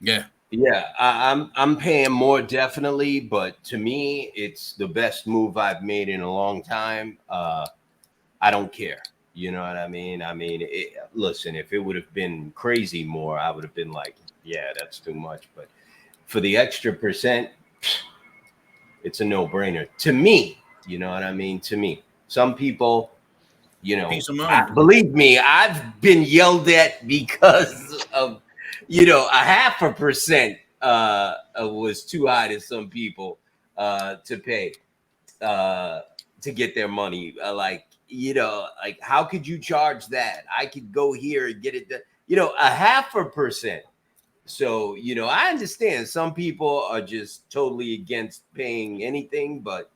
Yeah. Yeah, I'm paying more, definitely, but to me, it's the best move I've made in a long time. I don't care. You know what I mean? Listen, if it would have been crazy more, I would have been like, yeah, that's too much. But for the extra percent, it's a no-brainer to me. You know what I mean? To me, some people, Peace of mind. believe me, I've been yelled at because of. 0.5% was too high to some people to pay to get their money. Like how could you charge that? I could go here and get it done. 0.5%. So, I understand some people are just totally against paying anything, but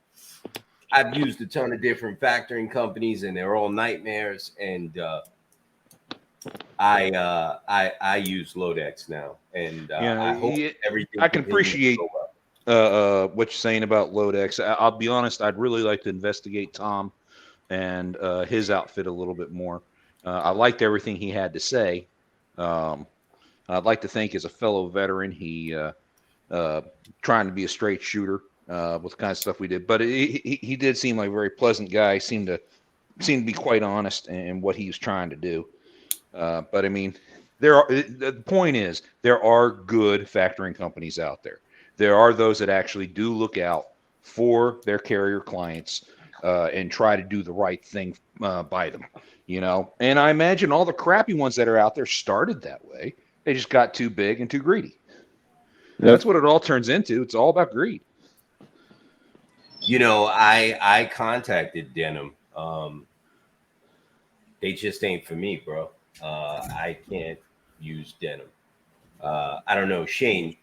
I've used a ton of different factoring companies and they're all nightmares. And I use LoadX now, and I hope everything. I can appreciate what you're saying about LoadX. I'll be honest; I'd really like to investigate Tom and his outfit a little bit more. I liked everything he had to say. I'd like to think, as a fellow veteran, he trying to be a straight shooter with the kind of stuff we did. But he did seem like a very pleasant guy. Seemed to be quite honest in what he was trying to do. But I mean, the point is, there are good factoring companies out there. There are those that actually do look out for their carrier clients and try to do the right thing by them, And I imagine all the crappy ones that are out there started that way. They just got too big and too greedy. Yep. That's what it all turns into. It's all about greed. I contacted Denim. They just ain't for me, bro. I can't use Denim. I don't know, Shane.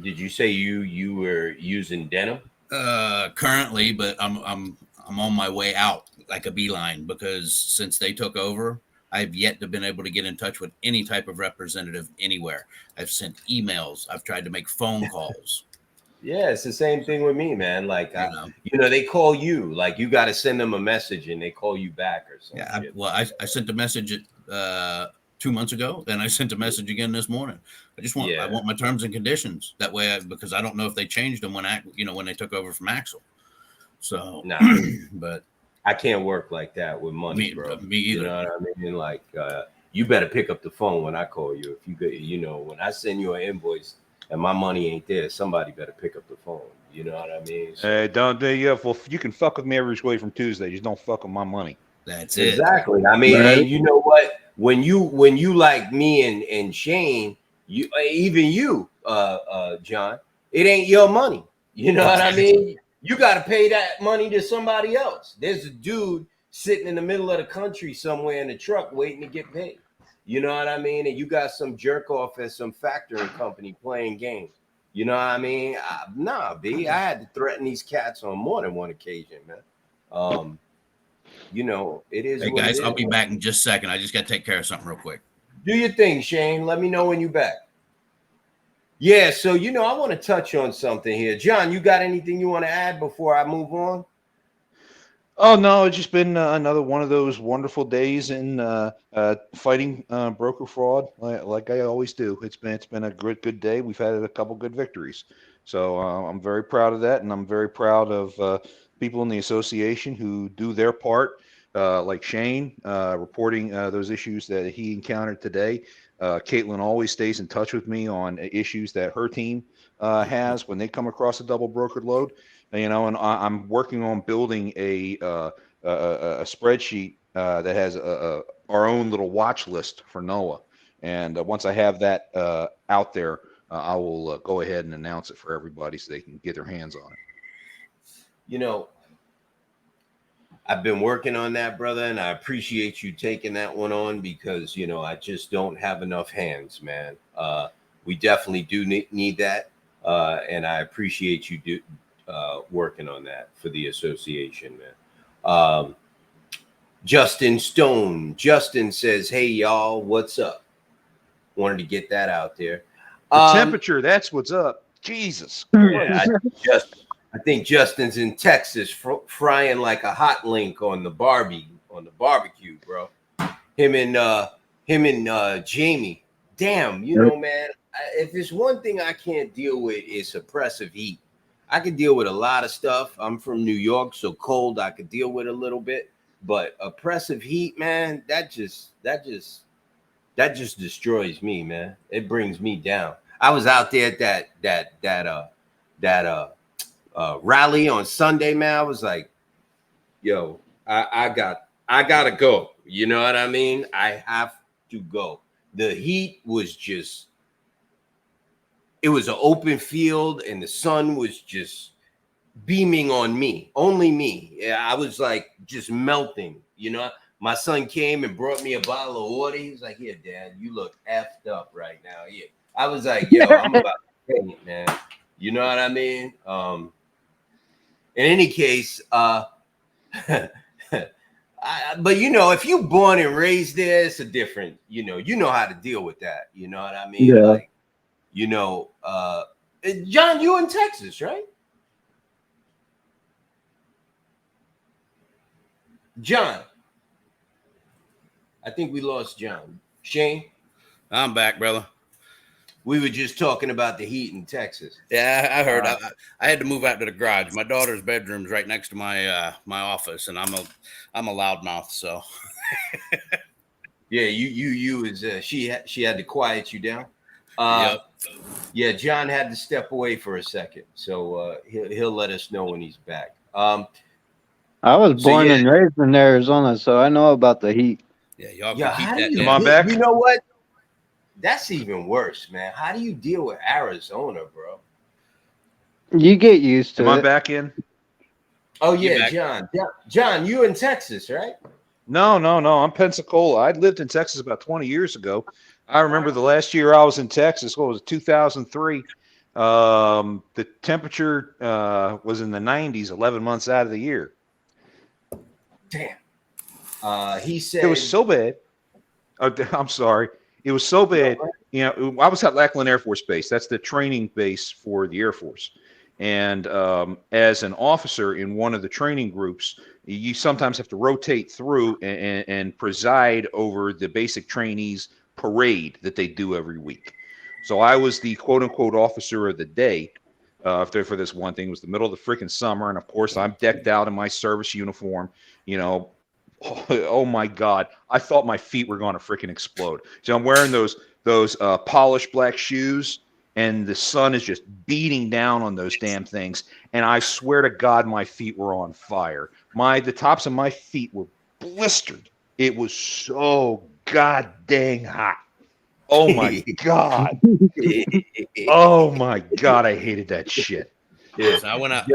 Did you say you were using Denim? Currently, but I'm on my way out like a beeline, because since they took over, I've yet to been able to get in touch with any type of representative anywhere. I've sent emails. I've tried to make phone calls. Yeah, it's the same thing with me, man. Like, they call you. Like, you got to send them a message, and they call you back or something. Yeah, I sent a message to 2 months ago, and I sent a message again this morning. I want my terms and conditions. That way, because I don't know if they changed them when they took over from Axel. So, Nah, but I can't work like that with money, bro. Me either. You know what I mean? Like, you better pick up the phone when I call you. If you get, when I send you an invoice and my money ain't there, somebody better pick up the phone. You know what I mean? So, Don't do you? Well, you can fuck with me every which way from Tuesday. Just don't fuck with my money. That's it. Exactly. I mean, and you know what? When you like me and Shane, even you, John, it ain't your money. You know what I mean? You got to pay that money to somebody else. There's a dude sitting in the middle of the country somewhere in the truck waiting to get paid. You know what I mean? And you got some jerk off at some factoring company playing games. You know what I mean? Nah, B, I had to threaten these cats on more than one occasion, man. It is. Hey what guys, it I'll is. be back in just a second. I just got to take care of something real quick. Do your thing, Shane. Let me know when you're back. Yeah, so I want to touch on something here. John, you got anything you want to add before I move on? Oh no, it's just been another one of those wonderful days in fighting broker fraud, like I always do. It's been a good day. We've had a couple good victories, so I'm very proud of that, and I'm very proud of people in the association who do their part, like Shane reporting those issues that he encountered today. Caitlin always stays in touch with me on issues that her team has when they come across a double brokered load. And I'm working on building a spreadsheet that has our own little watch list for NOAA. And once I have that out there, I will go ahead and announce it for everybody so they can get their hands on it. I've been working on that, brother, and I appreciate you taking that one on because, I just don't have enough hands, man. We definitely do need that. And I appreciate you working on that for the association, man. Justin says, hey, y'all, what's up? Wanted to get that out there. The temperature, that's what's up. Jesus. Yeah, I think Justin's in Texas frying like a hot link on the barbecue, bro. Him and Jamie. Damn, man, if there's one thing I can't deal with is oppressive heat. I can deal with a lot of stuff. I'm from New York, so cold I could deal with a little bit, but oppressive heat, man, that just destroys me, man. It brings me down. I was out there at that rally on Sunday, man. I was like, yo, I gotta go. You know what I mean? I have to go. The heat was it was an open field and the sun was just beaming on me, only me. Yeah, I was like just melting, My son came and brought me a bottle of water. He was like, here, Dad, you look effed up right now. Yeah. I was like, yo, I'm about to take it, man. You know what I mean? In any case, but if you born and raised there, it's a different, you know how to deal with that. You know what I mean? Yeah. Like, John, you in Texas, right? John, I think we lost John. Shane, I'm back, brother. we were just talking about the heat in Texas. Yeah, I heard. I had to move out to the garage. My daughter's bedroom's right next to my my office, and I'm a loudmouth. So Yeah, you is she had to quiet you down. yep. Yeah, John had to step away for a second, so he'll let us know when he's back. I was born and raised in Arizona, so I know about the heat. Yeah, y'all Yeah, can keep how that. do you Come on back. You know what? That's even worse, man. How do you deal with Arizona, bro? You get used to Am I it. back in? Oh You yeah, back. John, you in Texas, right? No. I'm Pensacola. I lived in Texas about 20 years ago. I remember the last year I was in Texas. What was it, 2003? The temperature was in the 90s 11 months out of the year. Damn. He said It was so bad. Oh, I'm sorry. It was so bad. I was at Lackland Air Force Base. That's the training base for the Air Force. And as an officer in one of the training groups, you sometimes have to rotate through and preside over the basic trainees parade that they do every week. So I was the quote unquote officer of the day for this one thing. It was the middle of the freaking summer. And of course, I'm decked out in my service uniform, you know. Oh my God. I thought my feet were going to freaking explode. So I'm wearing those polished black shoes, and the sun is just beating down on those damn things. And I swear to God, my feet were on fire. The tops of my feet were blistered. It was so god dang hot. Oh my God. Oh my God. I hated that shit. Yeah. So I went out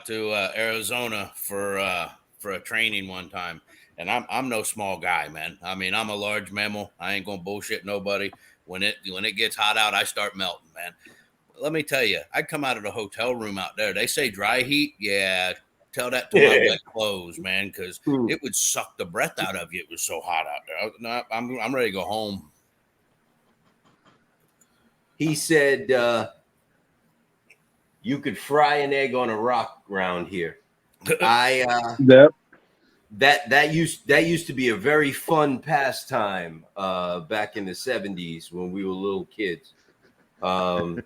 to Arizona for a training one time, and I'm no small guy, man. I mean, I'm a large mammal. I ain't gonna bullshit nobody. When it gets hot out, I start melting, man. Let me tell you, I come out of the hotel room out there. They say dry heat. Yeah, tell that to my wet clothes, man, because it would suck the breath out of you. It was so hot out there. No, I'm ready to go home. He said you could fry an egg on a rock around here. Yep. That used to be a very fun pastime back in the 70s when we were little kids. In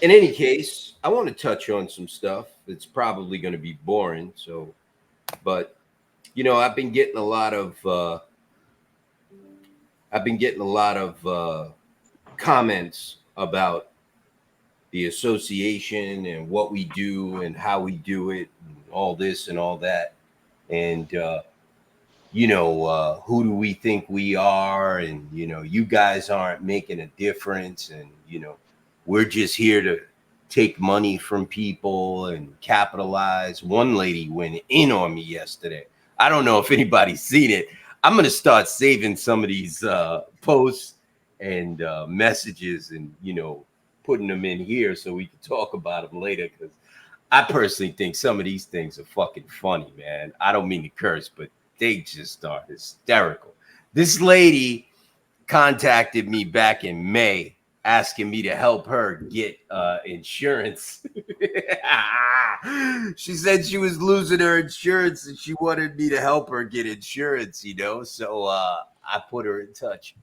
any case, I want to touch on some stuff. It's probably going to be boring, but you know, I've been getting a lot of comments about the association and what we do and how we do it, and all this and all that. And, who do we think we are? And, you guys aren't making a difference. And, we're just here to take money from people and capitalize. One lady went in on me yesterday. I don't know if anybody's seen it. I'm going to start saving some of these posts and messages and, putting them in here so we can talk about them later, because I personally think some of these things are fucking funny, man. I don't mean to curse, but they just are hysterical. This lady contacted me back in May asking me to help her get insurance. She said she was losing her insurance and she wanted me to help her get insurance, So I put her in touch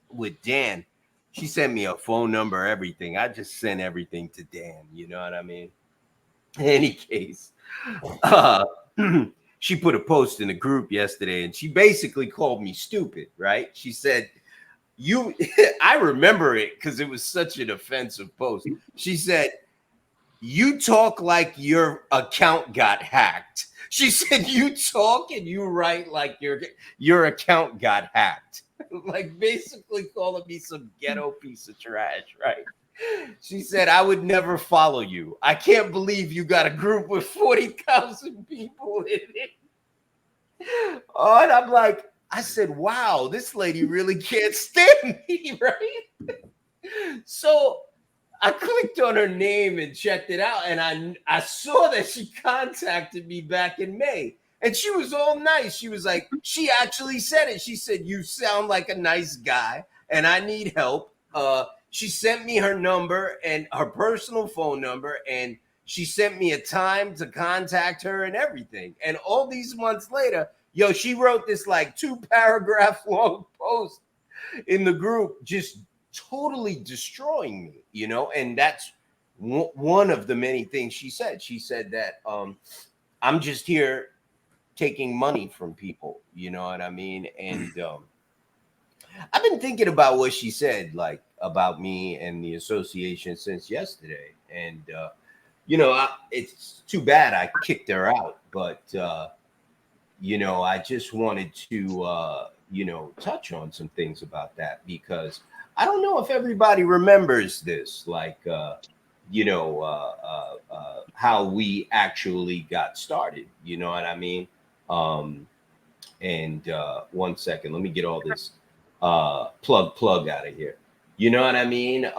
with Dan. She sent me a phone number, everything. I just sent everything to Dan. You know what I mean? In any case, she put a post in the group yesterday and she basically called me stupid, right? She said, I remember it because it was such an offensive post. She said, you talk like your account got hacked. She said, you talk and you write like your account got hacked. Like basically calling me some ghetto piece of trash, right? She said, I would never follow you. I can't believe you got a group with 40,000 people in it. Oh, and I'm like, I said, wow, this lady really can't stand me, right? So I clicked on her name and checked it out, and I saw that she contacted me back in May. And she was all nice. She was like, she actually said it. She said, you sound like a nice guy, and I need help. She sent me her number and her personal phone number, and she sent me a time to contact her and everything. And all these months later, she wrote this like 2-paragraph long post in the group, just totally destroying me, and that's one of the many things she said. She said that I'm just here taking money from people, you know what I mean? And I've been thinking about what she said, like about me and the association since yesterday. And, it's too bad I kicked her out, but, I just wanted to, touch on some things about that, because I don't know if everybody remembers this, like, how we actually got started, you know what I mean? And 1 second, let me get all this plug out of here. You know what I mean?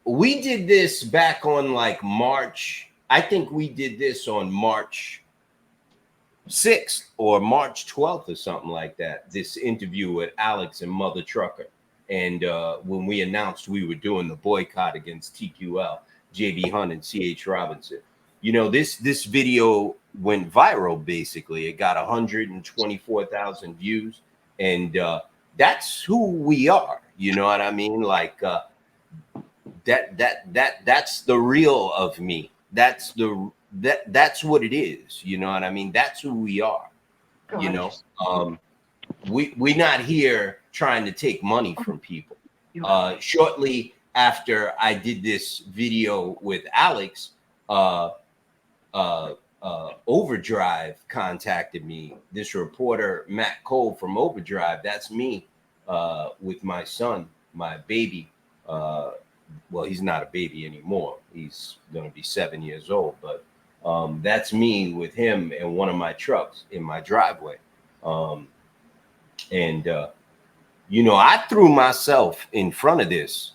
We did this back on like March. I think we did this on March 6th or March 12th or something like that. This interview with Alex and Mother Trucker. And when we announced we were doing the boycott against TQL, JB Hunt and CH Robinson. This video went viral. Basically, it got 124,000 views, and that's who we are. You know what I mean? Like that's the real of me. That's what it is. You know what I mean? That's who we are. You know, we not here trying to take money from people. Shortly after I did this video with Alex, Overdrive contacted me. This reporter, Matt Cole from Overdrive, that's me with my son, my baby. Well, he's not a baby anymore. He's going to be 7 years old, but that's me with him and one of my trucks in my driveway. And I threw myself in front of this,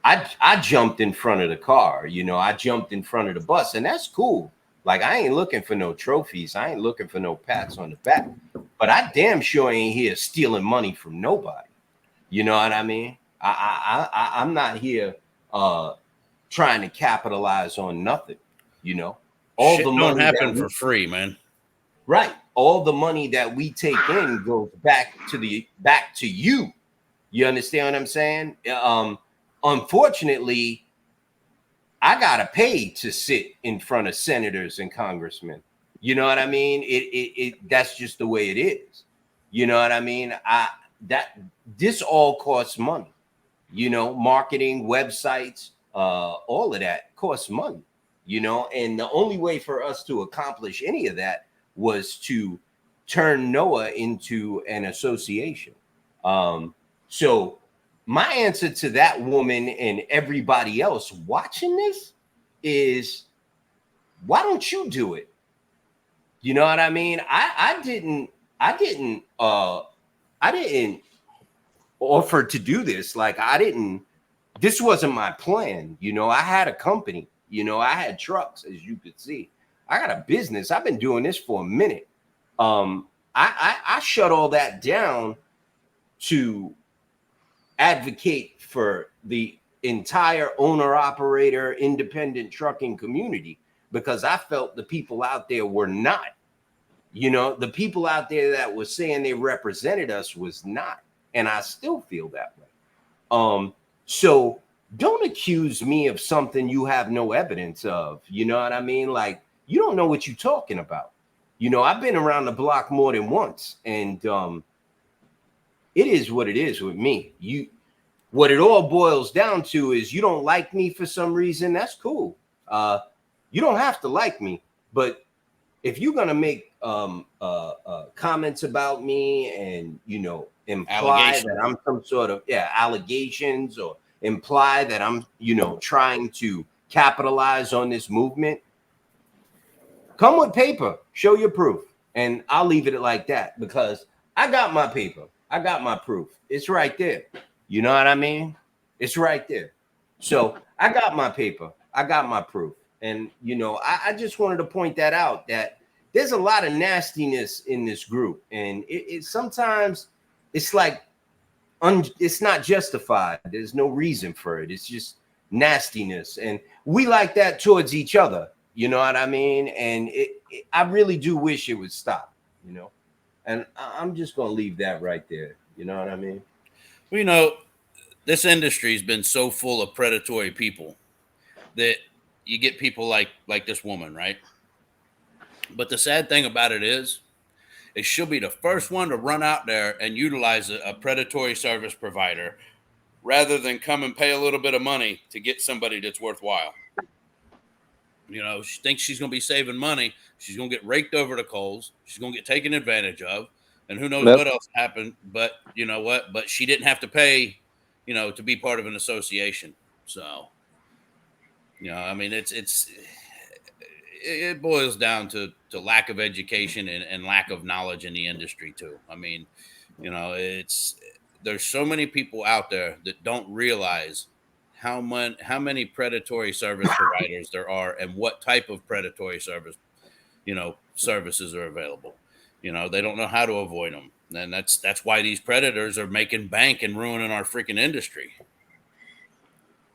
I jumped in front of the car, I jumped in front of the bus, and that's cool. Like, I ain't looking for no trophies. I ain't looking for no pats on the back, but I damn sure ain't here stealing money from nobody. You know what I mean? I'm not here trying to capitalize on nothing. All Shit the don't money happen for free, man. Right. All the money that we take in goes back to you. You understand what I'm saying? Unfortunately, I gotta pay to sit in front of senators and congressmen. You know what I mean? That's just the way it is. You know what I mean? This all costs money. Marketing, websites, all of that costs money. And the only way for us to accomplish any of that was to turn NOAA into an association. So my answer to that woman and everybody else watching this is, why don't you do it? You know what I mean? I didn't offer to do this. Like, this wasn't my plan. I had a company, I had trucks, as you could see. I got a business. I've been doing this for a minute. I shut all that down to advocate for the entire owner-operator independent trucking community, because I felt the people out there were not. The people out there that were saying they represented us was not. And I still feel that way. So don't accuse me of something you have no evidence of. You know what I mean? Like, you don't know what you're talking about. I've been around the block more than once, and it is what it is with me. What it all boils down to is, you don't like me for some reason. That's cool. You don't have to like me, but if you're gonna make comments about me and imply that I'm some sort of allegations, or imply that I'm trying to capitalize on this movement, come with paper, show your proof, and I'll leave it like that, because I got my paper, I got my proof. It's right there. You know what I mean? It's right there. So I got my paper, I got my proof, and I just wanted to point that out, that there's a lot of nastiness in this group, and it sometimes it's like it's not justified. There's no reason for it. It's just nastiness, and we like that towards each other. You know what I mean? And I really do wish it would stop. And I'm just gonna leave that right there. You know what I mean? Well, this industry's been so full of predatory people that you get people like this woman, right? But the sad thing about it is she'll be the first one to run out there and utilize a predatory service provider, rather than come and pay a little bit of money to get somebody that's worthwhile. She thinks she's going to be saving money. She's going to get raked over the coals. She's going to get taken advantage of. And who knows what else happened. But you know what? But she didn't have to pay, to be part of an association. So, I mean, it boils down to lack of education and lack of knowledge in the industry too. I mean, there's so many people out there that don't realize how many predatory service providers there are, and what type of predatory services are available. They don't know how to avoid them. And that's why these predators are making bank and ruining our freaking industry.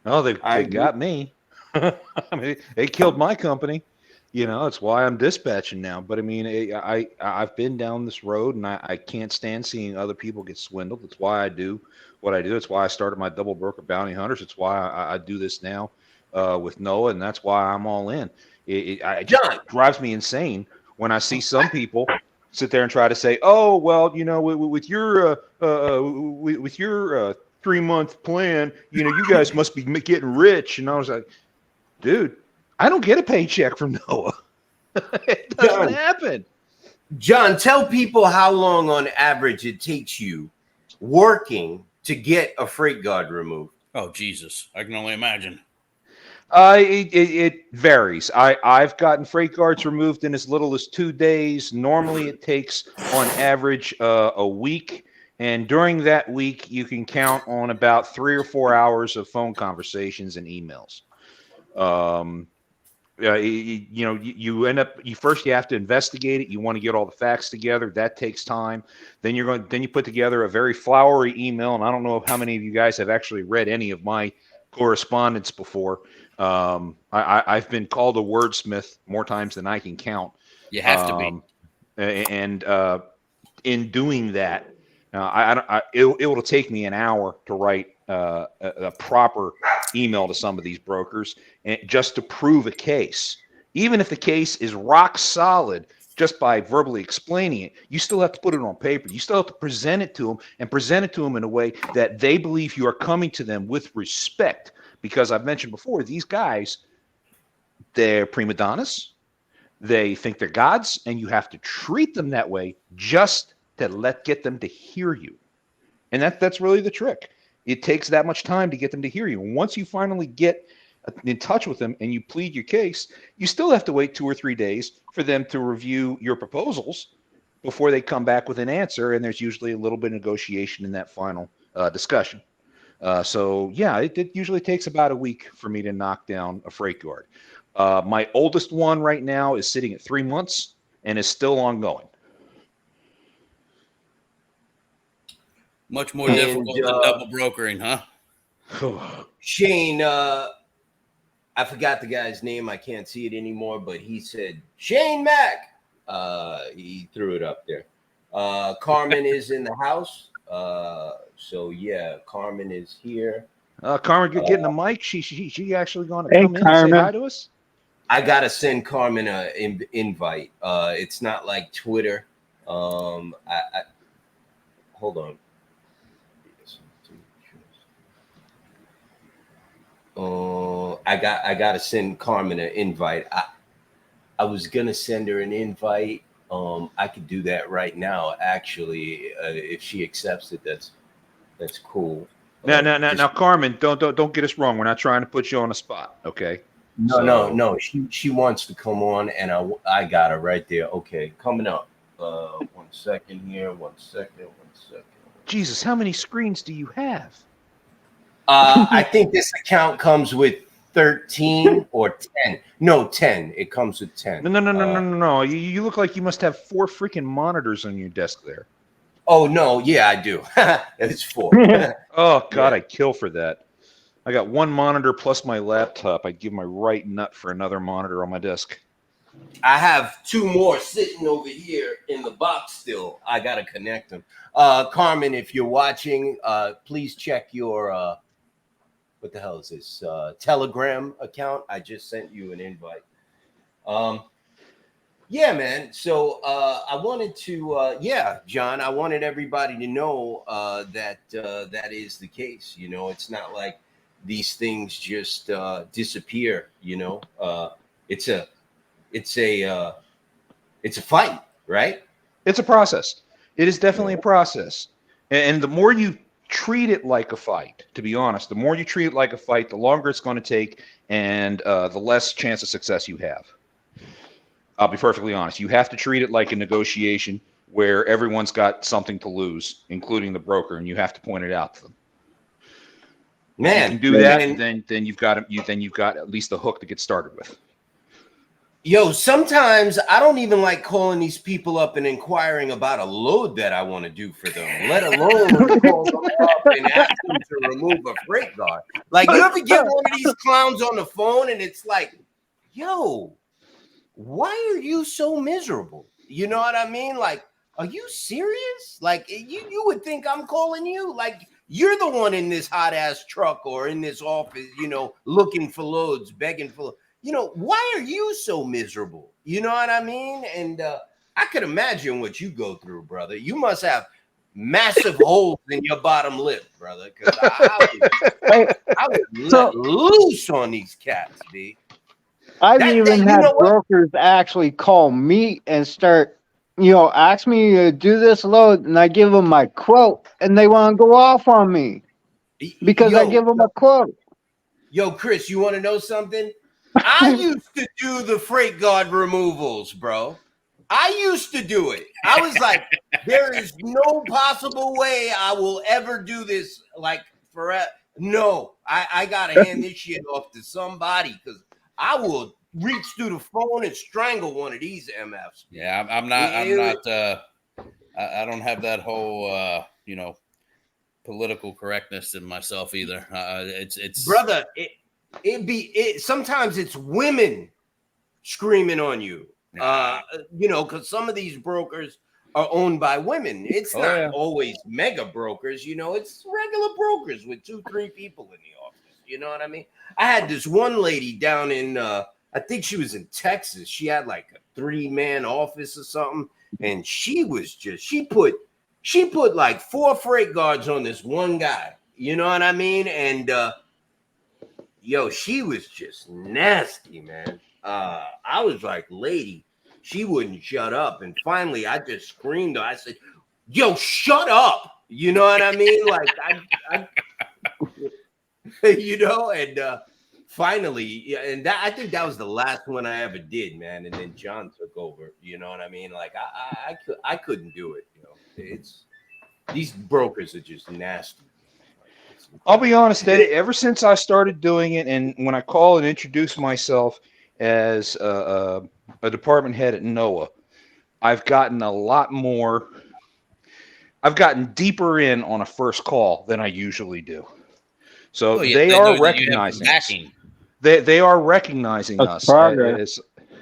Oh, they got me. I mean, they killed my company. You know, it's why I'm dispatching now. But I mean, I've been down this road, and I can't stand seeing other people get swindled. That's why I do what I do. It's why I started my double broker bounty hunters. It's why I do this now with NOAA, and that's why I'm all in. It just John, drives me insane when I see some people sit there and try to say, "Oh, well, you know, with your 3-month plan, you know, you guys must be getting rich." And I was like, dude, I don't get a paycheck from NOAA. It doesn't happen. John, tell people how long on average it takes you working to get a freight guard removed. Oh, Jesus. I can only imagine. It varies. I've gotten freight guards removed in as little as 2 days. Normally, it takes on average a week. And during that week, you can count on about 3 or 4 hours of phone conversations and emails. You know, you end up, you have to investigate it. You want to get all the facts together. That takes time. Then you put together a very flowery email. And I don't know how many of you guys have actually read any of my correspondence before. I've been called a wordsmith more times than I can count. You have to be. And in doing that, it will take me an hour to write a proper email to some of these brokers, and just to prove a case. Even if the case is rock solid, just by verbally explaining it, you still have to put it on paper. You still have to present it to them, and present it to them in a way that they believe you are coming to them with respect. Because I've mentioned before, these guys, they're prima donnas. They think they're gods, and you have to treat them that way just to get them to hear you. And that's really the trick. It takes that much time to get them to hear you. And once you finally get in touch with them and you plead your case, you still have to wait 2 or 3 days for them to review your proposals before they come back with an answer. And there's usually a little bit of negotiation in that final discussion. So yeah, it usually takes about a week for me to knock down a freight guard. My oldest one right now is sitting at 3 months and is still ongoing. Much more difficult than double brokering, huh? Shane, I forgot the guy's name. I can't see it anymore, but he said, Shane Mack. He threw it up there. Carmen is in the house. So yeah, Carmen is here. Carmen, you're getting the mic. She actually going to come in and say hi to us? I gotta send Carmen an invite. It's not like Twitter. Hold on. I gotta send Carmen an invite. I was gonna send her an invite. I could do that right now, actually. If she accepts it, that's cool. Now, Carmen, don't get us wrong. We're not trying to put you on the spot, okay? No. She wants to come on, and I got her right there. Okay, coming up. 1 second here. 1 second. Jesus, how many screens do you have? I think this account comes with 13 or 10. No, 10. It comes with 10. No. You look like you must have 4 freaking monitors on your desk there. Oh, no. Yeah, I do. It's 4. Oh, God, yeah. I'd kill for that. I got 1 monitor plus my laptop. I'd give my right nut for another monitor on my desk. I have 2 more sitting over here in the box still. I got to connect them. Carmen, if you're watching, please check your... what the hell is this? Telegram account. I just sent you an invite. Yeah, man. So I wanted to, John, I wanted everybody to know that that is the case. You know, it's not like these things just disappear. You know, it's a fight, right? It's a process. It is definitely a process, and the more you treat it like a fight, to be honest, the more you treat it like a fight, the longer it's going to take, and the less chance of success you have. I'll be perfectly honest. You have to treat it like a negotiation where everyone's got something to lose, including the broker, and you have to point it out to them. Man, you can do that, then you've got at least a hook to get started with. Yo, sometimes I don't even like calling these people up and inquiring about a load that I want to do for them, let alone call them up and ask them to remove a freight guard. Like, you ever get one of these clowns on the phone and it's like, yo, why are you so miserable? You know what I mean? Like, are you serious? Like, you would think I'm calling you. Like, you're the one in this hot ass truck or in this office, you know, looking for loads, begging for, you know, why are you so miserable? You know what I mean? And I could imagine what you go through, brother. You must have massive holes in your bottom lip, brother, because Hey, I would let so loose on these cats, B. I've That even you know had what? brokers actually call me and start, ask me to do this load, and I give them my quote, and they want to go off on me because I Yo, give them a quote. yo, Chris, you want to know something? I used to do the freight guard removals, bro. I used to do it. I was like, there is no possible way I will ever do this like forever. No, I gotta hand this shit off to somebody because I will reach through the phone and strangle one of these MFs. Yeah, I'm not. I'm not. I don't have that whole, political correctness in myself either. It's Brother, sometimes it's women screaming on you. Because some of these brokers are owned by women. It's not always mega brokers, it's regular brokers with 2-3 people in the office. You know what I mean? I had this one lady down in I think she was in Texas. She had like a 3-man office or something, and she put like 4 freight guards on this one guy. You know what I mean? And she was just nasty, man. I was like, lady, she wouldn't shut up. And finally, I just screamed. I said, yo, shut up. You know what I mean? Like, I and finally, yeah, and that I think that was the last one I ever did, man. And then John took over. You know what I mean? Like, I couldn't do it. It's these brokers are just nasty. I'll be honest, Eddie, ever since I started doing it, and when I call and introduce myself as a department head at NOAA, I've gotten deeper in on a first call than I usually do. So they are recognizing us. They are recognizing us.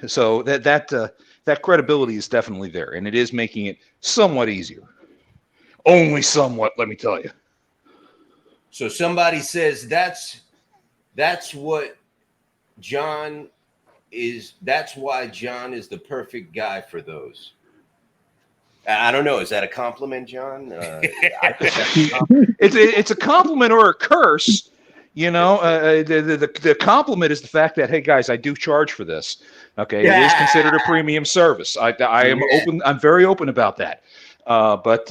So that credibility is definitely there, and it is making it somewhat easier. Only somewhat, let me tell you. So somebody says that's what John is. That's why John is the perfect guy for those. I don't know. Is that a compliment, John? I think that's a compliment. It's a compliment or a curse. The compliment is the fact that, hey guys, I do charge for this. Okay, it is considered a premium service. I am open. I'm very open about that. But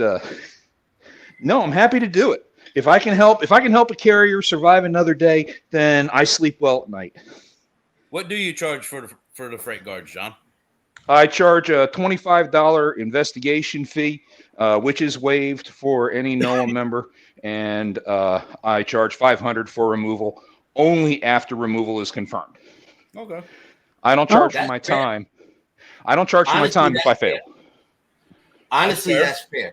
no, I'm happy to do it. If I can help a carrier survive another day, then I sleep well at night. What do you charge for the freight guards, John? I charge a $25 investigation fee, which is waived for any NOAA member, and I charge $500 for removal only after removal is confirmed. Okay. I don't charge for my time. I don't charge for my time if I fail. Honestly, that's fair.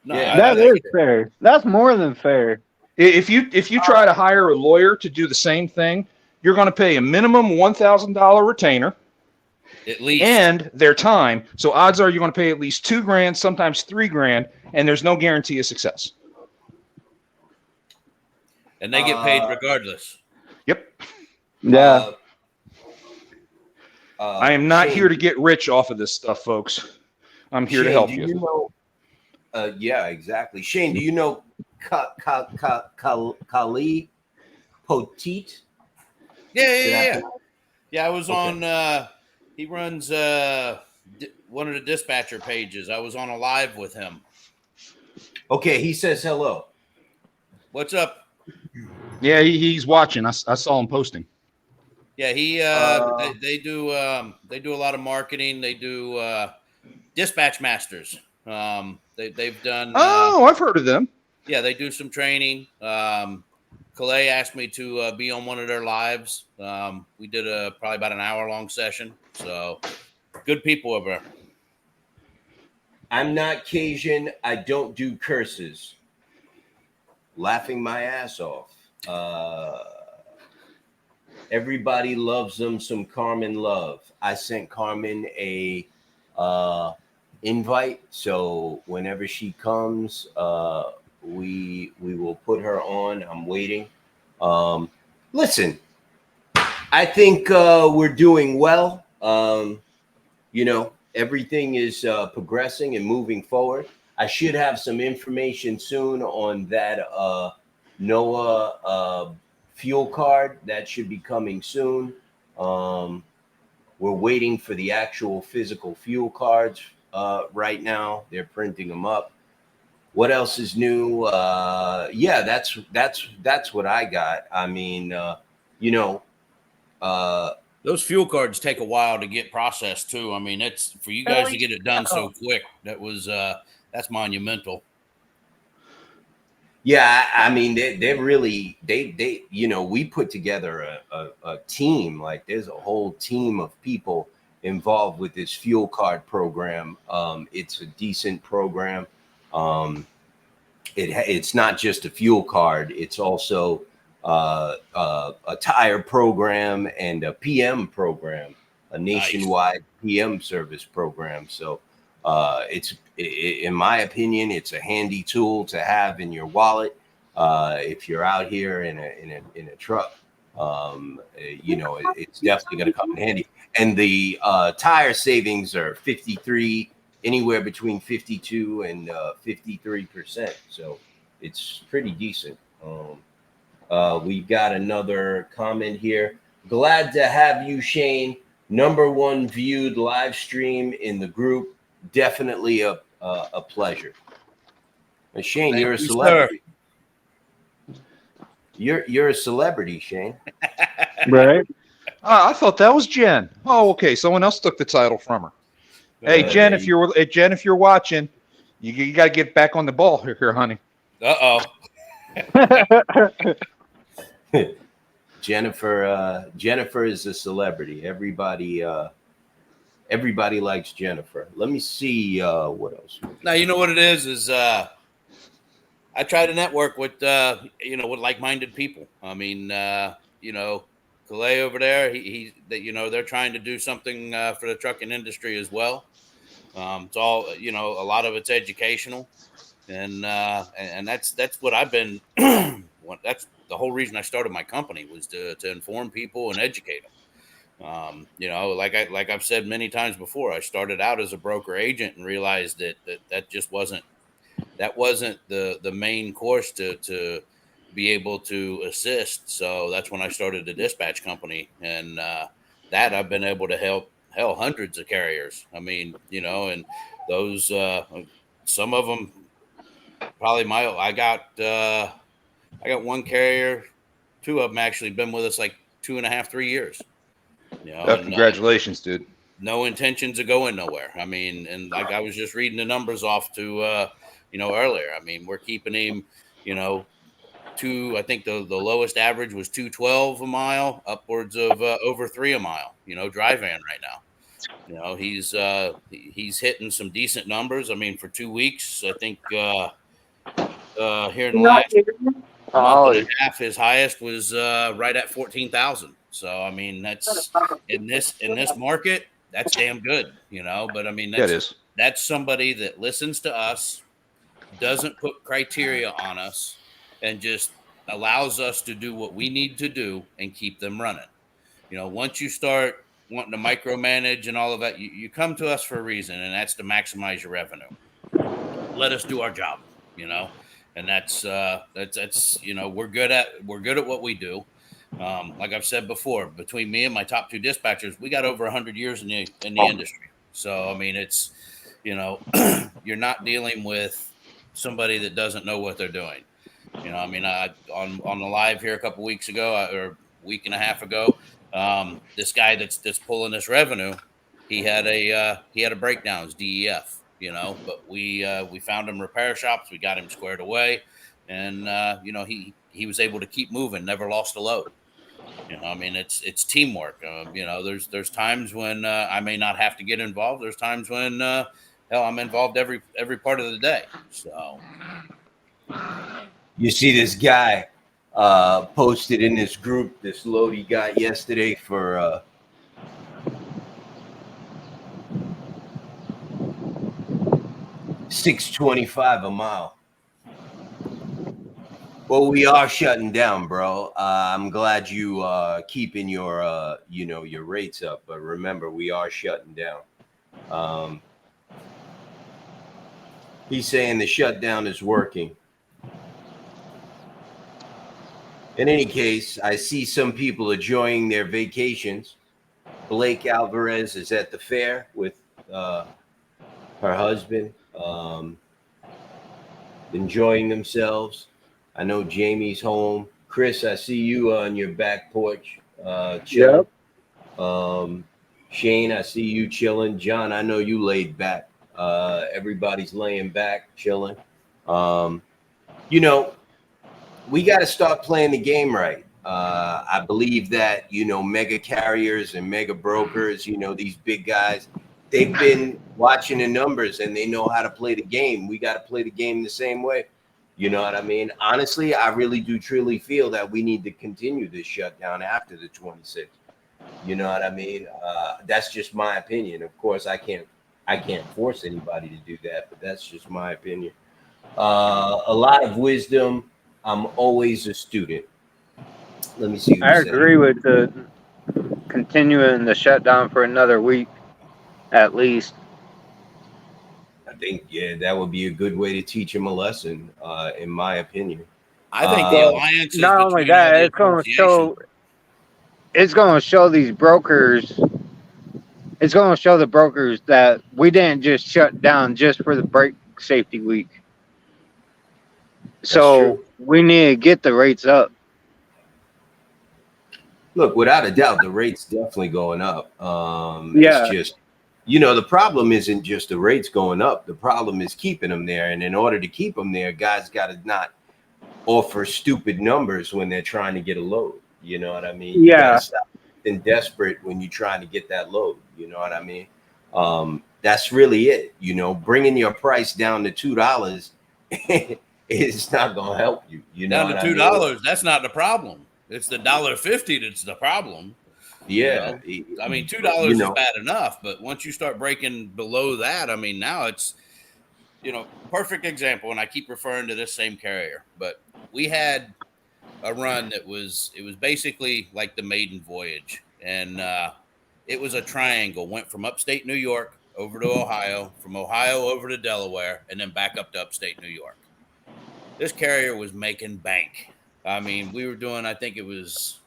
No, that is fair. That's more than fair. If you try to hire a lawyer to do the same thing, you're going to pay a minimum $1,000 retainer. At least. And their time. So odds are you're going to pay at least $2,000, sometimes $3,000, and there's no guarantee of success. And they get paid regardless. Yep. Yeah. I am not here to get rich off of this stuff, folks. I'm here to help you. Do you know? Yeah, exactly. Shane, do you know Khalid Poteet? Yeah. I was on. He runs one of the dispatcher pages. I was on a live with him. Okay, he says hello. What's up? Yeah, he's watching. I saw him posting. Yeah, they do a lot of marketing. They do dispatch masters. They've done. I've heard of them. Yeah, they do some training. Calais asked me to be on one of their lives. We did probably about an hour-long session. So, good people over there. I'm not Cajun. I don't do curses. Laughing my ass off. Everybody loves them some Carmen love. I sent Carmen a invite, so whenever she comes, we will put her on. I'm waiting. Listen, I think we're doing well. Everything is progressing and moving forward. I should have some information soon on that NOAA fuel card that should be coming soon. We're waiting for the actual physical fuel cards right now. They're printing them up. What else is new? Yeah, that's what I got. I mean, you know, uh, Those fuel cards take a while to get processed too. I mean, it's for you guys to get it done so quick. That's monumental. Yeah, I mean they're really we put together a team. Like there's a whole team of people involved with this fuel card program. It's a decent program. Um, it's not just a fuel card. It's also a tire program and a PM program, a nationwide PM service program. So in my opinion, it's a handy tool to have in your wallet if you're out here in a truck. It's definitely going to come in handy. And the tire savings are 53, anywhere between 52 and 53%. So it's pretty decent. We've got another comment here. Glad to have you, Shane. #1 viewed live stream in the group. Definitely a pleasure. And Shane, Thank you're a you, celebrity. You're a celebrity, Shane. Right? I thought that was Jen. Oh, okay. Someone else took the title from her. Hey, Jen, if you're watching, you got to get back on the ball here, honey. Uh-oh. Jennifer is a celebrity. Everybody likes Jennifer. Let me see what else. Now you know what it is I try to network with with like-minded people. I mean, Calais over there, they're trying to do something for the trucking industry as well. It's all a lot of it's educational, and that's what I've been. That's the whole reason I started my company, was to inform people and educate them. Like I've said many times before, I started out as a broker agent and realized that just wasn't the main course to be able to assist. So that's when I started the dispatch company, and that I've been able to help hundreds of carriers. I mean, and those some of them probably I got one carrier, two of them actually been with us like 2.5, 3 years. Congratulations, dude. No intentions of going nowhere. I mean, and like I was just reading the numbers off to earlier. I mean, we're keeping him, I think the lowest average was 212 a mile, upwards of over 3 a mile, dry van right now. He's hitting some decent numbers. I mean, for 2 weeks, I think here in the last month and a half, his highest was right at 14,000. So I mean, that's in this market, that's damn good, But I mean, that's somebody that listens to us, doesn't put criteria on us, and just allows us to do what we need to do and keep them running. Once you start wanting to micromanage and all of that, you come to us for a reason, and that's to maximize your revenue. Let us do our job, and that's we're good at what we do. Like I've said before, between me and my top 2 dispatchers, we got over 100 years in the industry. So I mean, it's you're not dealing with somebody that doesn't know what they're doing. I mean, on the live here a couple weeks ago, or week and a half ago, this guy that's pulling this revenue, he had a breakdown, it's DEF, but we found him repair shops, we got him squared away, and he was able to keep moving, never lost a load. I mean, it's teamwork. There's times when I may not have to get involved. There's times when I'm involved every part of the day. So you see this guy, posted in this group this load he got yesterday for $6.25 a mile. Well, we are shutting down, bro. I'm glad you keeping your your rates up, but remember we are shutting down. He's saying the shutdown is working. In any case, I see some people enjoying their vacations. Blake Alvarez is at the fair with her husband, enjoying themselves. I know Jamie's home. Chris, I see you on your back porch, chilling. Shane, I see you chilling. John, I know you laid back. Everybody's laying back, chilling. We got to start playing the game right. I believe that, mega carriers and mega brokers, these big guys, they've been watching the numbers and they know how to play the game. We got to play the game the same way. You know what I mean? Honestly, I really do truly feel that we need to continue this shutdown after the 26th. You know what I mean? That's just my opinion. Of course, I can't force anybody to do that, but that's just my opinion. A lot of wisdom. I'm always a student. Let me see. I agree with the continuing the shutdown for another week, at least. I think, that would be a good way to teach him a lesson, in my opinion. I think the alliance is not only between all that, the it's going to associations. show these brokers. It's going to show the brokers that we didn't just shut down just for the brake safety week. So we need to get the rates up. Look, without a doubt, the rate's definitely going up. Yeah. It's just, the problem isn't just the rates going up. The problem is keeping them there. And in order to keep them there, guys got to not offer stupid numbers when they're trying to get a load. You know what I mean? You got to stop being desperate when you're trying to get that load. You know what I mean? That's really it. Bringing your price down to $2 is not going to help you. Down to $2, that's not the problem. It's the $1.50 that's the problem. Yeah. I mean, $2 is bad enough, but once you start breaking below that, I mean, now it's, perfect example. And I keep referring to this same carrier, but we had a run it was basically like the maiden voyage. And it was a triangle, went from upstate New York over to Ohio, from Ohio over to Delaware, and then back up to upstate New York. This carrier was making bank. I mean, we were doing, I think it was,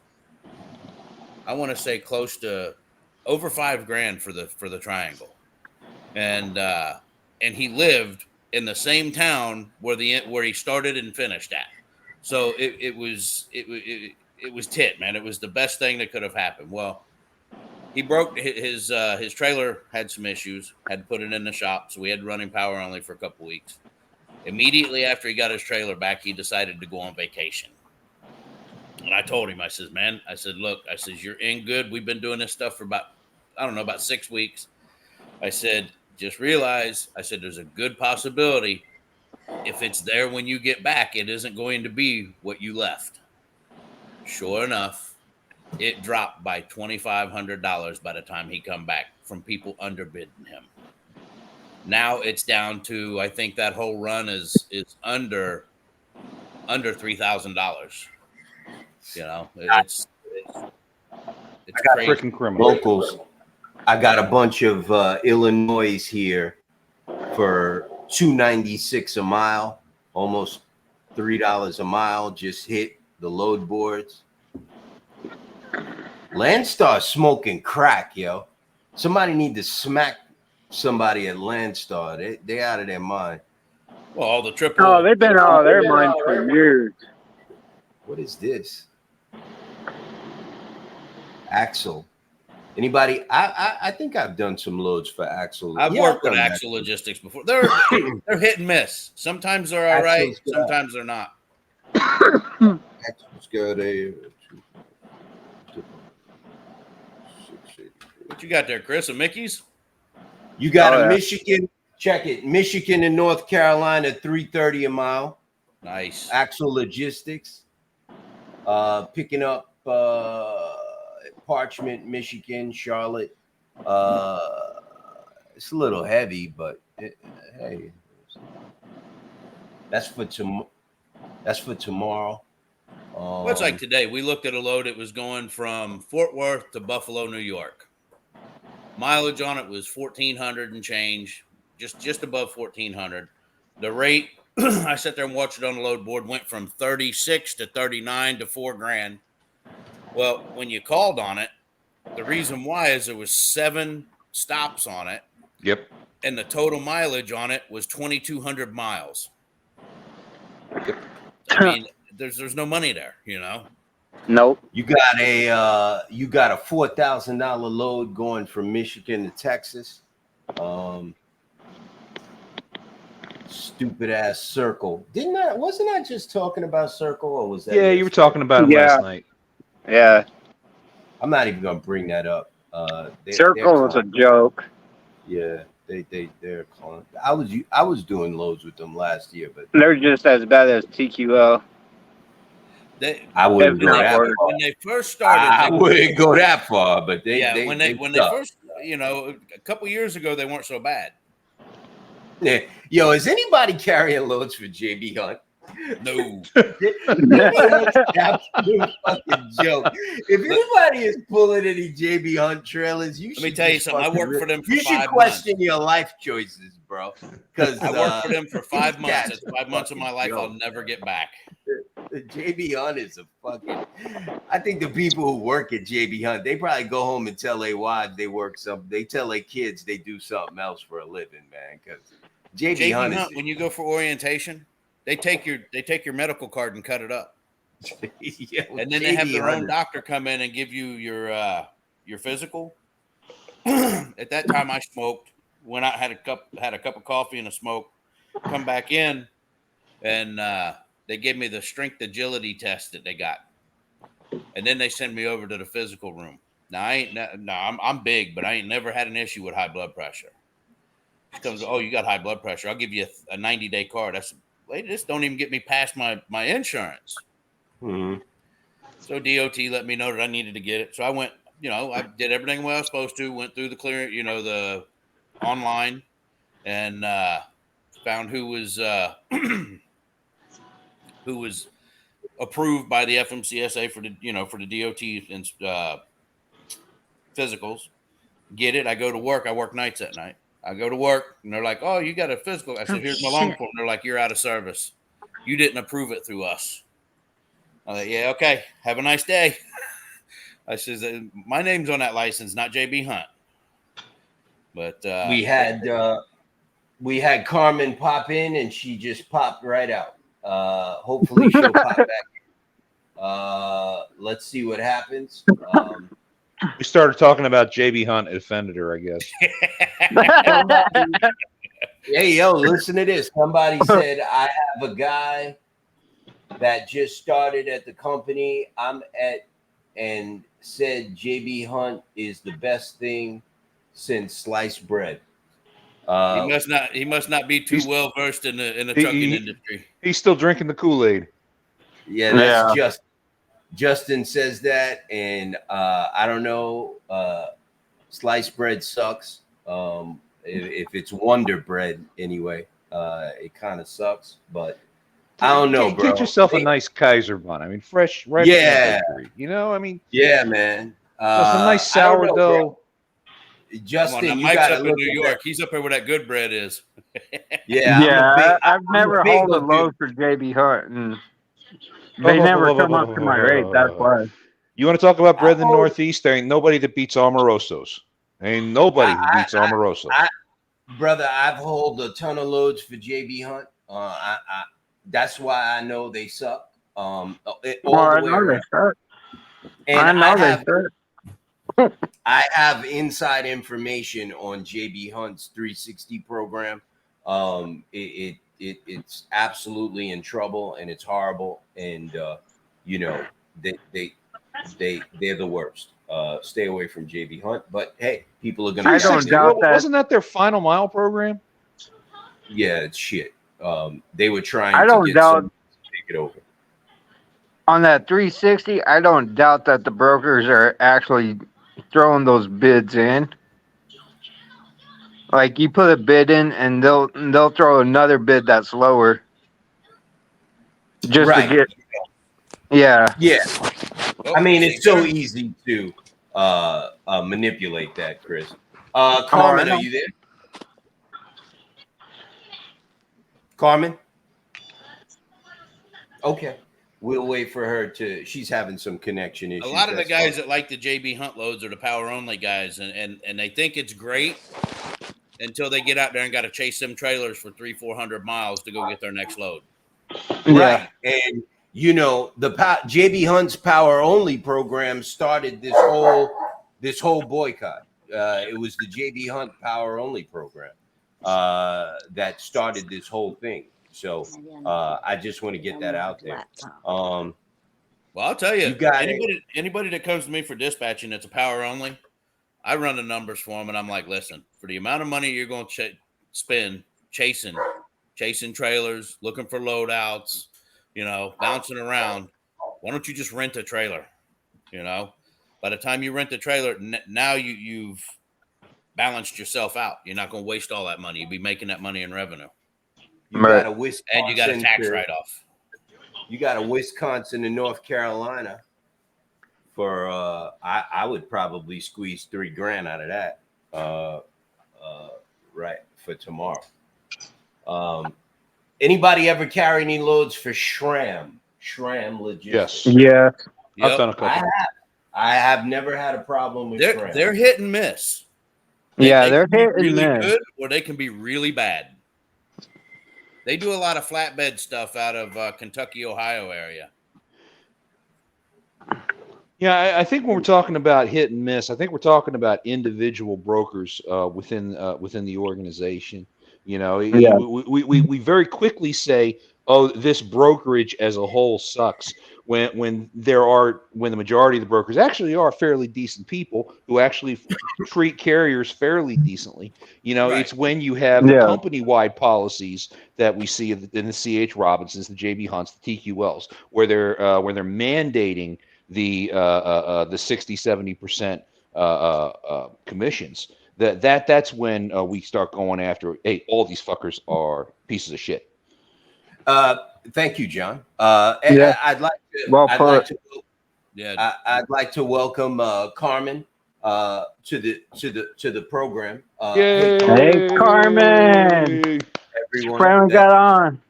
I want to say close to over $5,000 for the triangle. And he lived in the same town where he started and finished at. So it was tit, man. It was the best thing that could have happened. Well, he broke his trailer, had some issues, had to put it in the shop. So we had running power only for a couple weeks. Immediately after he got his trailer back, he decided to go on vacation. And I told him, I said, man, I said, look, I said, you're in good. We've been doing this stuff for about 6 weeks. I said, just realize, I said, there's a good possibility if it's there when you get back, it isn't going to be what you left. Sure enough, it dropped by $2,500 by the time he come back from people underbidding him. Now it's down to, I think that whole run is under $3,000. It's crazy. Freaking criminal. Locals. I got a bunch of Illinois here for $2.96 a mile, almost $3 a mile. Just hit the load boards. Landstar smoking crack, yo. Somebody need to smack somebody at Landstar. They out of their mind. Well, all the triple. Oh, they've been out of their mind for years. What is this? Axle. Anybody? I think I've done some loads for Axle. I've worked with Axle Logistics before. They're hit and miss. Sometimes they're all right. Sometimes they're not. Axle's got a. What you got there, Chris? A Mickey's? You got a Michigan. Check it. Michigan and North Carolina, $3.30 a mile. Nice. Axle Logistics. picking up Parchment, Michigan, Charlotte. It's a little heavy, but hey, that's for tomorrow. Well, it's like today. We looked at a load. It was going from Fort Worth to Buffalo, New York. Mileage on it was 1,400 and change, just above 1,400. The rate, I sat there and watched it on the load board, went from 36 to 39 to $4,000. Well, when you called on it, the reason why is there was 7 stops on it. Yep. And the total mileage on it was 2,200 miles. Yep. I mean, there's no money there, you know. Nope. You got a $4,000 load going from Michigan to Texas. Stupid ass Circle. Wasn't I just talking about Circle, or was that? Yeah, you were talking about him last night. Yeah. I'm not even gonna bring that up. Circle was a joke. Yeah, they're calling. I was doing loads with them last year, but They're just as bad as TQL. I wouldn't go that far. When they first started, I wouldn't go that far, but they first, you know, a couple years ago, they weren't so bad. Yeah. Yo, is anybody carrying loads for JB Hunt? No. Absolute fucking joke. If anybody is pulling any JB Hunt trailers, Let me tell you something. I worked for them for 5 months. You should question your life choices, bro. Because I worked for them for 5 months. That's 5 months of my life I'll never get back. JB Hunt is a fucking. I think the people who work at JB Hunt, they probably go home and tell their wives they work something. They tell their kids they do something else for a living, man. Because JB Hunt is, when you go for orientation, they take your medical card and cut it up. Yeah, and then they have their own doctor come in and give you your physical. At that time, I smoked. Went out, had a cup of coffee and a smoke. Come back in, and they gave me the strength agility test that they got, and then they send me over to the physical room. Now I'm big, but I ain't never had an issue with high blood pressure. She comes, oh, you got high blood pressure. I'll give you a 90-day card. I said, wait, this don't even get me past my insurance. Mm-hmm. So DOT let me know that I needed to get it. So I went, I did everything the way I was supposed to, went through the clearance, the online, and found who was approved by the FMCSA for the DOT and physicals. Get it. I go to work. I work nights that night. I go to work and they're like, oh, you got a physical. I said, here's my long form. They're like, you're out of service. You didn't approve it through us. I'm like, yeah, okay. Have a nice day. I said, my name's on that license, not JB Hunt. But we had Carmen pop in and she just popped right out. Hopefully she'll pop back. Let's see what happens. We started talking about JB Hunt and offended her, I guess. Hey, yo, listen to this. Somebody said, I have a guy that just started at the company I'm at and said JB Hunt is the best thing since sliced bread. He must not be too well versed in the trucking industry. He's still drinking the Kool-Aid. Yeah, that's just Justin says that, and I don't know. Sliced bread sucks. If it's Wonder Bread, anyway, it kind of sucks. But I don't know, bro. Get yourself a nice Kaiser bun. I mean, fresh, right? Yeah. I mean, yeah, man. Just a nice sourdough. Justin, Mike's up in New York. He's up there where that good bread is. Yeah, I've never hauled a load for JB Hunt, and they never come up to my rate. That's why. You want to talk about bread in the Northeast? There ain't nobody that beats Amoroso's. Ain't nobody who beats Amoroso's. Brother, I've hauled a ton of loads for JB Hunt. That's why I know they suck. I have inside information on JB Hunt's 360 program. It's absolutely in trouble and it's horrible. And they're the worst. Stay away from JB Hunt. But hey, people are gonna. I don't doubt that. Wasn't that their final mile program? Yeah, it's shit. They were trying to take it over. On that 360, I don't doubt that the brokers are actually throwing those bids in. Like you put a bid in, and they'll throw another bid that's lower just to Right. get. Yeah, Yeah. Oh, I mean, see it's so there? easy to manipulate that, Chris. Oh, I Carmen, are know. you there? Carmen? Okay. We'll wait for her to. She's having some connection A issues. lot of the That's guys fine. that like the JB Hunt loads are the power only guys, and they think it's great until they get out there and got to chase them trailers for 300-400 miles to go get their next load. Yeah, Right. And you know, the JB Hunt's power only program started this whole boycott. It was the JB Hunt power only program that started this whole thing. So I just want to get that out there. Well, I'll tell you, You got it. anybody that comes to me for dispatching that's a power only, I run the numbers for them, and I'm like, listen, for the amount of money you're going to spend chasing trailers, looking for loadouts, bouncing around, why don't you just rent a trailer? By the time you rent the trailer, now you've balanced yourself out. You're not going to waste all that money. You'll be making that money in revenue, You right. got a and you got a Wisconsin. tax write-off. You got a Wisconsin and North Carolina. For I would probably squeeze $3,000 out of that. Right for tomorrow. Anybody ever carry any loads for Shram? Shram Logistics. Yes, Yeah, I've done a Yep. couple. I have never had a problem with Shram. They're hit and miss. yeah, They they're can be hit and really miss. good, or they can be really bad. They do a lot of flatbed stuff out of Kentucky, Ohio area. Yeah, I think when we're talking about hit and miss, I think we're talking about individual brokers within the organization. Yeah, We very quickly say, "Oh, this brokerage as a whole sucks." When the majority of the brokers actually are fairly decent people who actually treat carriers fairly decently. Right. It's when you have the yeah, company-wide policies that we see in the C.H. Robinsons, the J.B. Hunts, the TQLs, where they're mandating the 60-70% commissions. That's when we start going after. Hey, all these fuckers are pieces of shit. Thank you, John. yeah. I'd like Well put. Yeah. I'd like to welcome Carmen to the program. Yay! Hey, Carmen, Hey, Carmen. She everyone. finally got on.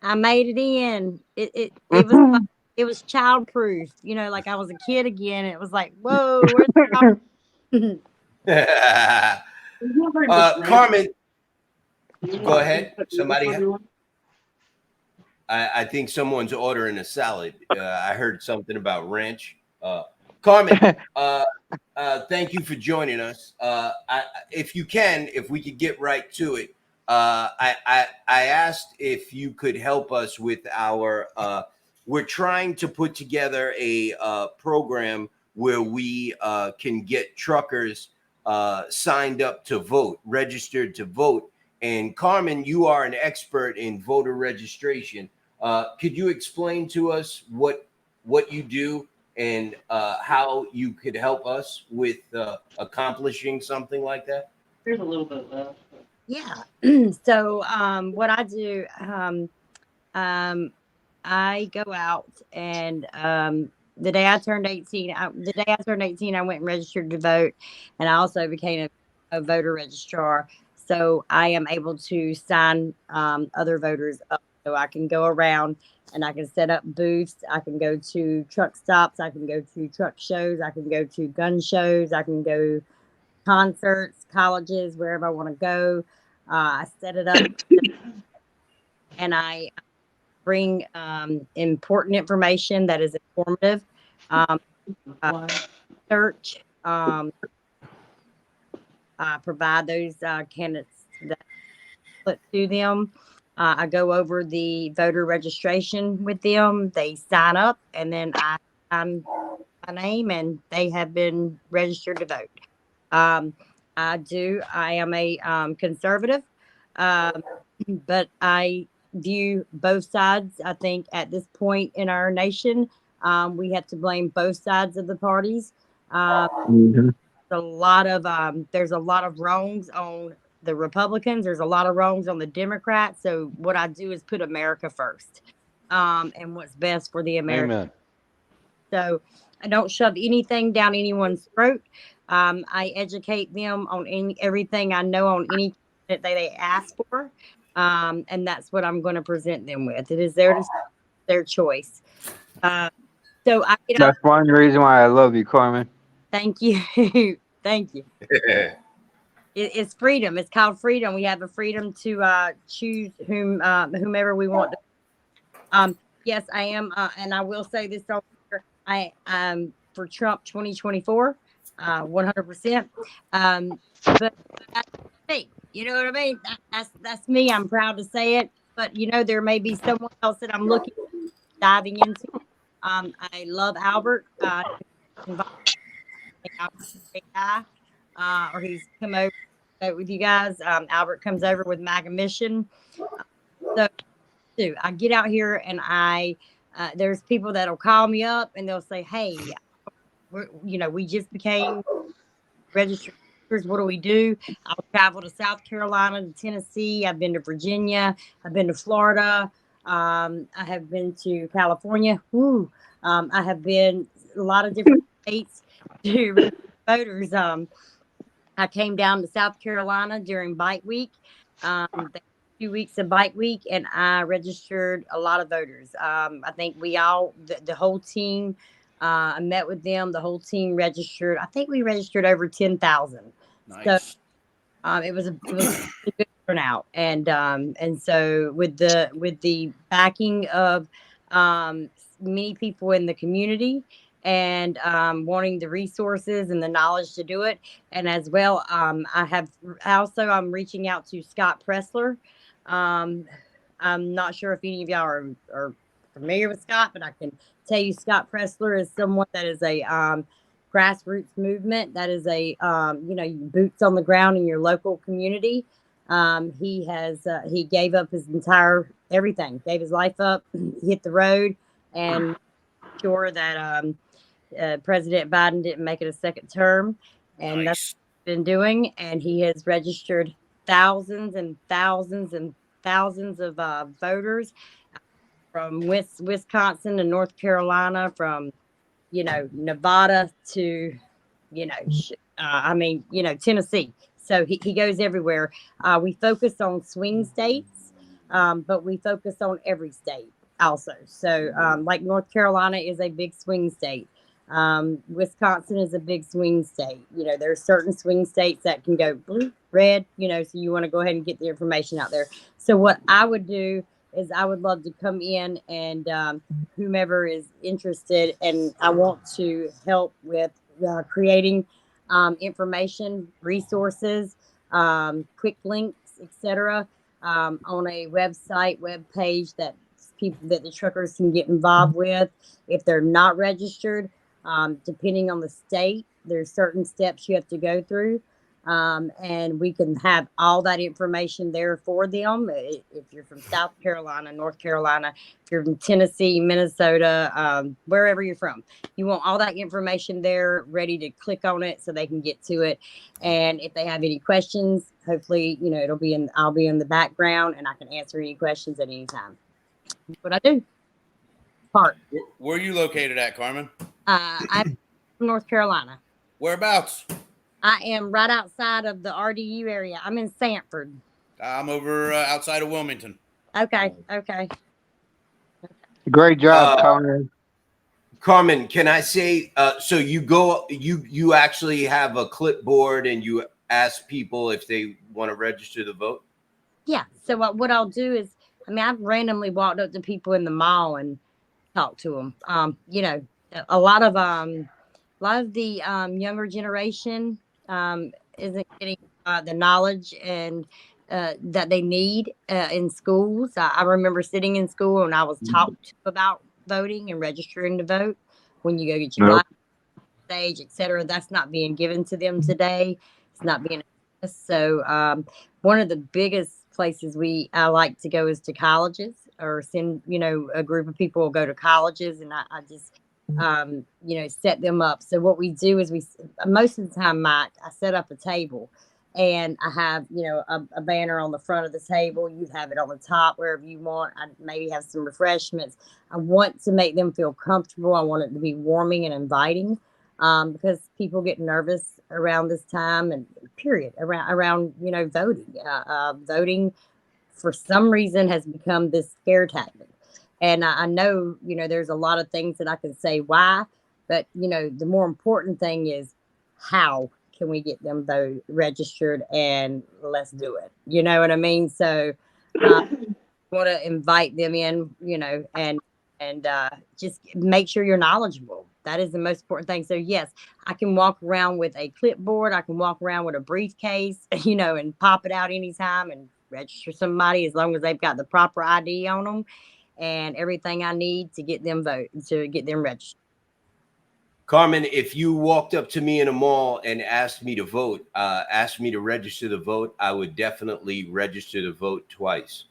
I made it in. It was Mhm. it was childproof. Like I was a kid again. It was like, whoa, where's the Carmen, go ahead. Somebody. I think someone's ordering a salad. I heard something about ranch. Carmen, thank you for joining us. If you can, if we could get right to it, I asked if you could help us with our. We're trying to put together a program where we can get truckers signed up to vote, registered to vote. And Carmen, you are an expert in voter registration. Could you explain to us what you do and how you could help us with accomplishing something like that? There's a little bit left. Yeah. So what I do, I go out and the day I turned 18, I went and registered to vote, and I also became a voter registrar. So I am able to sign other voters up. So I can go around and I can set up booths. I can go to truck stops. I can go to truck shows. I can go to gun shows. I can go concerts, colleges, wherever I want to go. I set it up and I bring important information that is informative. Um, Search. I provide those candidates that put to them. I go over the voter registration with them. They sign up, and then I sign my name, and they have been registered to vote. Um, I am a conservative, um, but I view both sides. I think at this point in our nation, We have to blame both sides of the parties. Um, Mhm. there's a lot of wrongs on the Republicans. There's a lot of wrongs on the Democrats. So what I do is put America first, and what's best for the American. Amen. So I don't shove anything down anyone's throat. I educate them on everything I know on any that they ask for, and that's what I'm going to present them with. It is their choice. Uh, so I get out. That's one reason why I love you, Carmen. Thank you, thank you. It's freedom. It's called freedom. We have a freedom to choose whomever we want to. Yes, I am, and I will say this on here. I for Trump 2024, 100%. But that's me. You know what I mean? That's me. I'm proud to say it. But there may be someone else that I'm looking diving into. I love Albert. Involved a guy, or he's come over with you guys. Albert comes over with MAGA Mission. So I get out here and there's people that'll call me up and they'll say, "Hey, we just became registered voters. What do we do?" I'll travel to South Carolina, to Tennessee. I've been to Virginia. I've been to Florida. I have been to California. Woo. I have been a lot of different states to register voters. I came down to South Carolina during Bike Week. They 2 weeks of Bike Week, and I registered a lot of voters. I think the whole team, I met with them. The whole team registered. I think we registered over 10,000. So Nice. it was a good turnout, and so with the backing of many people in the community and wanting the resources and the knowledge to do it, and as well, I'm reaching out to Scott Pressler. Um, I'm not sure if any of y'all are familiar with Scott, but I can tell you Scott Pressler is someone that is a grassroots movement. That is a boots on the ground in your local community. He gave up his entire everything, gave his life up, hit the road, and sure that President Biden didn't make it a second term, and that's Nice. what he's been doing. And he has registered thousands and thousands and thousands of voters from Wisconsin to North Carolina, from Nevada to Tennessee. So he goes everywhere. We focus on swing states, but we focus on every state also. So like North Carolina is a big swing state. Wisconsin is a big swing state. There are certain swing states that can go blue, red, so you want to go ahead and get the information out there. So what I would do is I would love to come in and whomever is interested, and I want to help with creating information, resources, quick links, etc., on a web page that the truckers can get involved with if they're not registered. Depending on the state, there's certain steps you have to go through. And we can have all that information there for them. If you're from South Carolina, North Carolina, if you're from Tennessee, Minnesota, wherever you're from, you want all that information there ready to click on it so they can get to it. And if they have any questions, hopefully, I'll be in the background and I can answer any questions at any time. That's what I do. Where are you located at, Carmen? I'm from North Carolina. Whereabouts? I am right outside of the RDU area. I'm in Sanford. I'm over outside of Wilmington. Okay. Great job, Carmen. Carmen, can I say, so you actually have a clipboard and you ask people if they want to register to vote? Yeah. So what I'll do is, I've randomly walked up to people in the mall and talked to them. A lot of the younger generation isn't getting the knowledge and that they need in schools. I remember sitting in school and I was talked to about voting and registering to vote when you go get your license, stage, etc. That's not being given to them today. It's not being. So one of the biggest places I like to go is to colleges, or send a group of people will go to colleges, and I just set them up. So what we do is most of the time, Mike, I set up a table and I have, a banner on the front of the table. You have it on the top, wherever you want. I maybe have some refreshments. I want to make them feel comfortable. I want it to be warming and inviting, because people get nervous around this time and period around voting. Voting for some reason has become this scare tactic. And I know, there's a lot of things that I can say why, but, the more important thing is how can we get them registered, and let's do it. You know what I mean? So want to invite them in, and just make sure you're knowledgeable. That is the most important thing. So yes, I can walk around with a clipboard. I can walk around with a briefcase, and pop it out anytime and register somebody as long as they've got the proper ID on them and everything I need to get them registered. Carmen, if you walked up to me in a mall and asked me to vote, asked me to register to vote, I would definitely register to vote twice.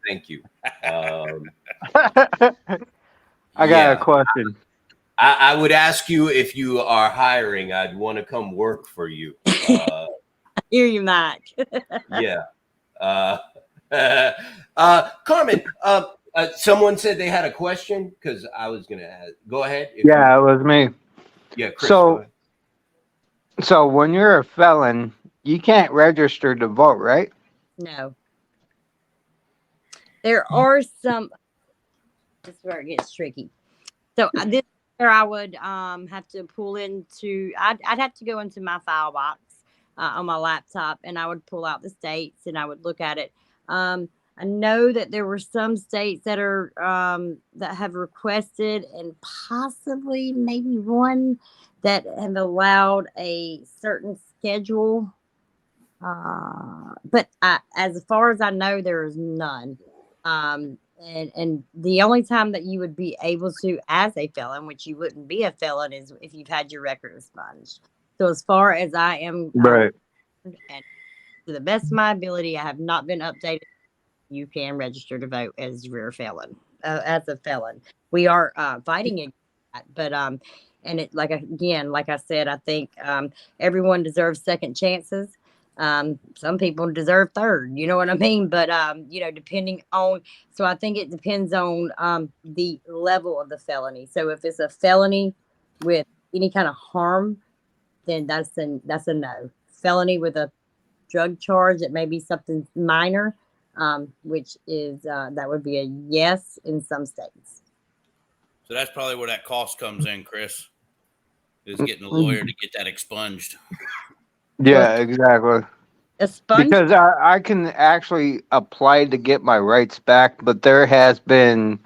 Thank you. I got a question. I would ask you if you are hiring. I'd want to come work for you. I hear you, Mike. Yeah. Carmen, someone said they had a question because I was going to ask. Go ahead. It was me. Yeah, Chris. So when you're a felon, you can't register to vote, right? No. There are some. This is where it gets tricky. So this is where I would have to pull into. I'd have to go into my file box on my laptop, and I would pull out the states and I would look at it. I know that there were some states that are that have requested, and possibly maybe one that have allowed a certain schedule. But as far as I know, there is none. And the only time that you would be able to, as a felon, which you wouldn't be a felon, is if you've had your record expunged. So as far as I am, right, and to the best of my ability, I have not been updated. You can register to vote as a felon. We are fighting against that, but and it like I said, I think everyone deserves second chances. Some people deserve third, you know what I mean? But depending on, so I think it depends on the level of the felony. So if it's a felony with any kind of harm, then that's a no. Felony with a drug charge, that may be something minor, which is that would be a yes in some states. So that's probably where that cost comes in, Chris, is getting a lawyer to get that expunged. Yeah, exactly. Because I can actually apply to get my rights back, but there has been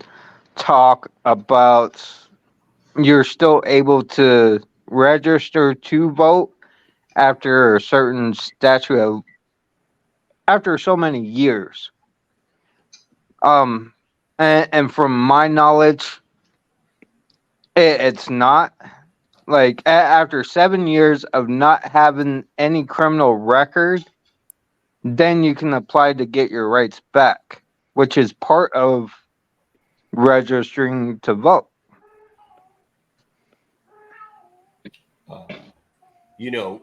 talk about you're still able to register to vote after a certain statute of, after so many years. And from my knowledge, it's not. Like, after 7 years of not having any criminal record, then you can apply to get your rights back, which is part of registering to vote.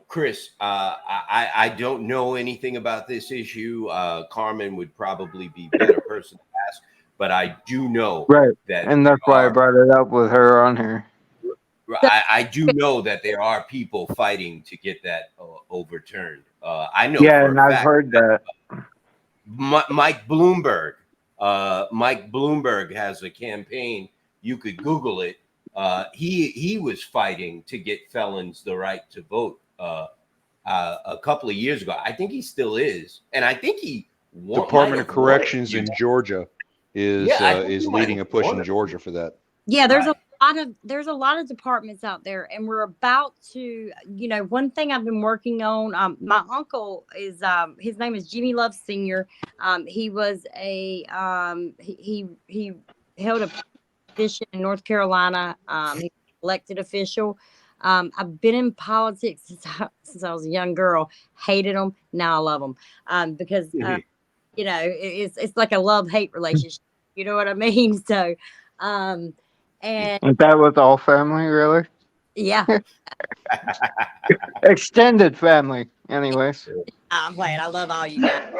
Chris, I don't know anything about this issue. Carmen would probably be a better person to ask, but I do know that, and that's why I brought it up with her on here. I do know that there are people fighting to get that overturned. I know. Yeah, and I've heard that. Mike Bloomberg has a campaign. You could Google it. He was fighting to get felons the right to vote a couple of years ago. I think he still is, and I think he Department of Corrections in Georgia is leading a push in Georgia for that. Yeah, there's a lot of departments out there, and we're about to, one thing I've been working on. My uncle is his name is Jimmy Love Sr. He was he held a position in North Carolina. He's an elected official. I've been in politics since I was a young girl. Hated them, now I love them because it's like a love-hate relationship. You know what I mean? So. And And that was all family, really? yeah, Extended family, anyways. I'm playing. I love all you guys.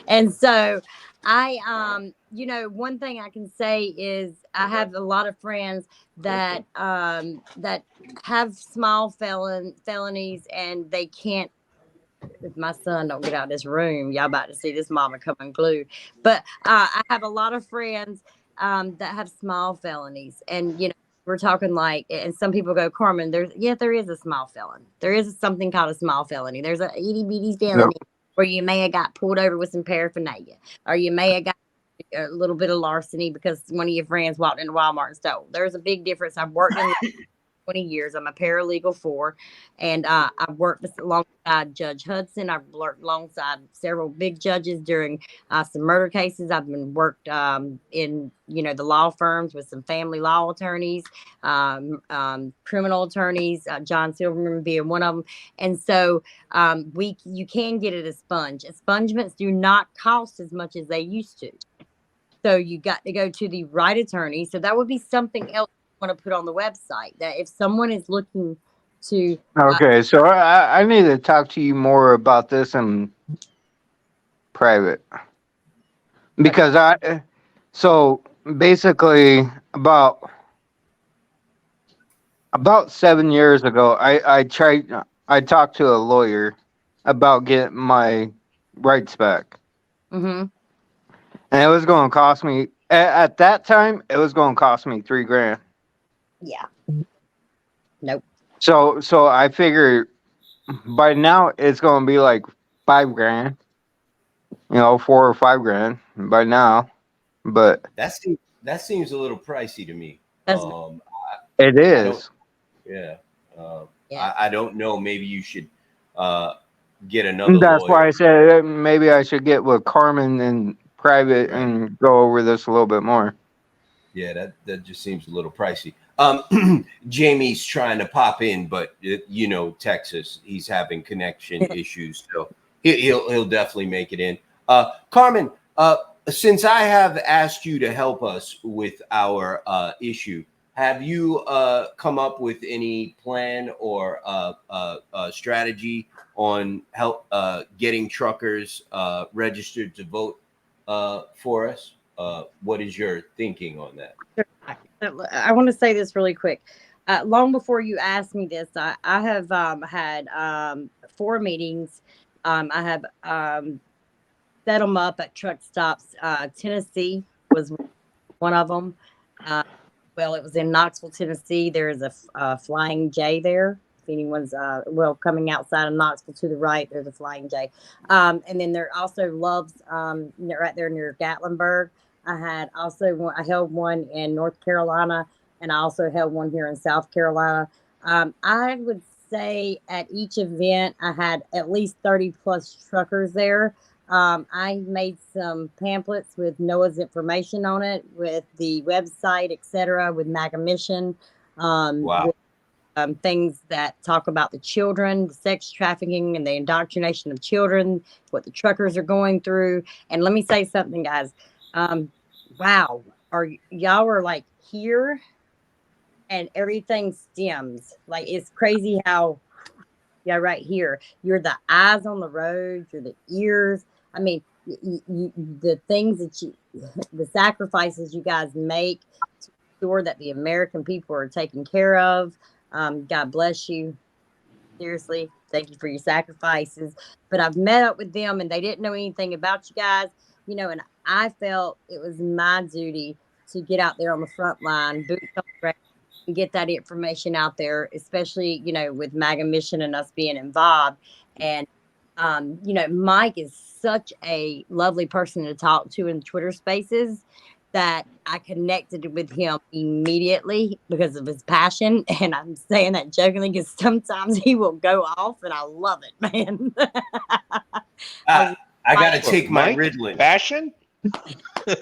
And so one thing I can say is I have a lot of friends that have small felonies and they can't. If my son don't get out of this room, y'all about to see this mama come unglued. But I have a lot of friends that have small felonies, and we're talking like, and some people go, Carmen, there is a small felon. There is something called a small felony. There's a itty bitty felony where you may have got pulled over with some paraphernalia, or you may have got a little bit of larceny because one of your friends walked into Walmart and stole. There's a big difference. I've worked in 20 years. I'm a paralegal and I've worked alongside Judge Hudson. I've worked alongside several big judges during some murder cases. I've been worked in the law firms with some family law attorneys, criminal attorneys, John Silverman being one of them. And so you can get it a sponge. Expungements do not cost as much as they used to. So you got to go to the right attorney. So that would be something else I want to put on the website, that if someone is looking to Okay, so I need to talk to you more about this in private. Because so basically about 7 years ago, I talked to a lawyer about getting my rights back. Mm-hmm. And it was going to cost me, at that time, it was going to cost me $3,000. Yeah. Nope. So I figure by now it's going to be like $5,000, $4 or $5,000 by now. But that seems a little pricey to me. That's it I don't. is. Yeah. yeah. I don't know. Maybe you should get another That's why lawyer. I said maybe I should get with Carmen in private Right. and go over this a little bit more. Yeah, that just seems a little pricey. Jamie's trying to pop in, but Texas, he's having connection issues, so he'll definitely make it in. Carmen, since I have asked you to help us with our issue, have you come up with any plan or strategy on help getting truckers registered to vote for us? What is your thinking on that? I want to say this really quick. Long before you asked me this, I have had 4 meetings. I have set them up at truck stops. Tennessee was one of them. Well, it was in Knoxville, Tennessee. There is a Flying J there. If anyone's coming outside of Knoxville to the right, there's a Flying J. And then there also Love's right there near Gatlinburg. I held one in North Carolina, and I also held one here in South Carolina. I would say at each event I had at least 30 plus truckers there. I made some pamphlets with NOAA's information on it, with the website, etc., with MAGA Mission, Wow. with things that talk about the children, the sex trafficking, and the indoctrination of children, what the truckers are going through. And let me say something, guys. Wow, y'all are like here, and everything stems. Like, it's crazy how, yeah, right here, you're the eyes on the road, you're the ears. I mean, the things the sacrifices you guys make to ensure that the American people are taken care of. God bless you. Seriously, thank you for your sacrifices. But I've met up with them and they didn't know anything about you guys, and I felt it was my duty to get out there on the front line, boots on the ground, and get that information out there, especially, with MAGA Mission and us being involved. And, Mike is such a lovely person to talk to in Twitter spaces that I connected with him immediately because of his passion. And I'm saying that jokingly because sometimes he will go off and I love it, man. I got to take my Mike, Ritalin. Passion?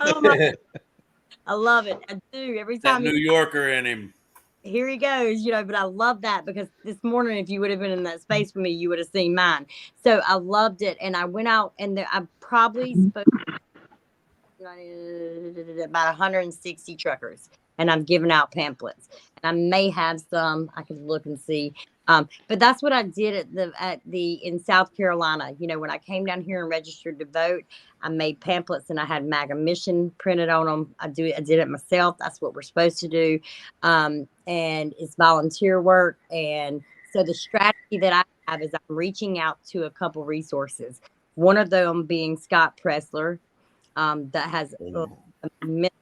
I love it. I do. Every That time New Yorker in him. here he goes, but I love that because this morning, if you would have been in that space with me, you would have seen mine. So I loved it. And I went out and I probably spoke about 160 truckers, and I'm giving out pamphlets. And I may have some. I can look and see. But that's what I did at the in South Carolina. You know, when I came down here and registered to vote, I made pamphlets and I had MAGA mission printed on them. I did it myself. That's what we're supposed to do, and it's volunteer work. And so the strategy that I have is I'm reaching out to a couple resources. One of them being Scott Pressler, that has an immense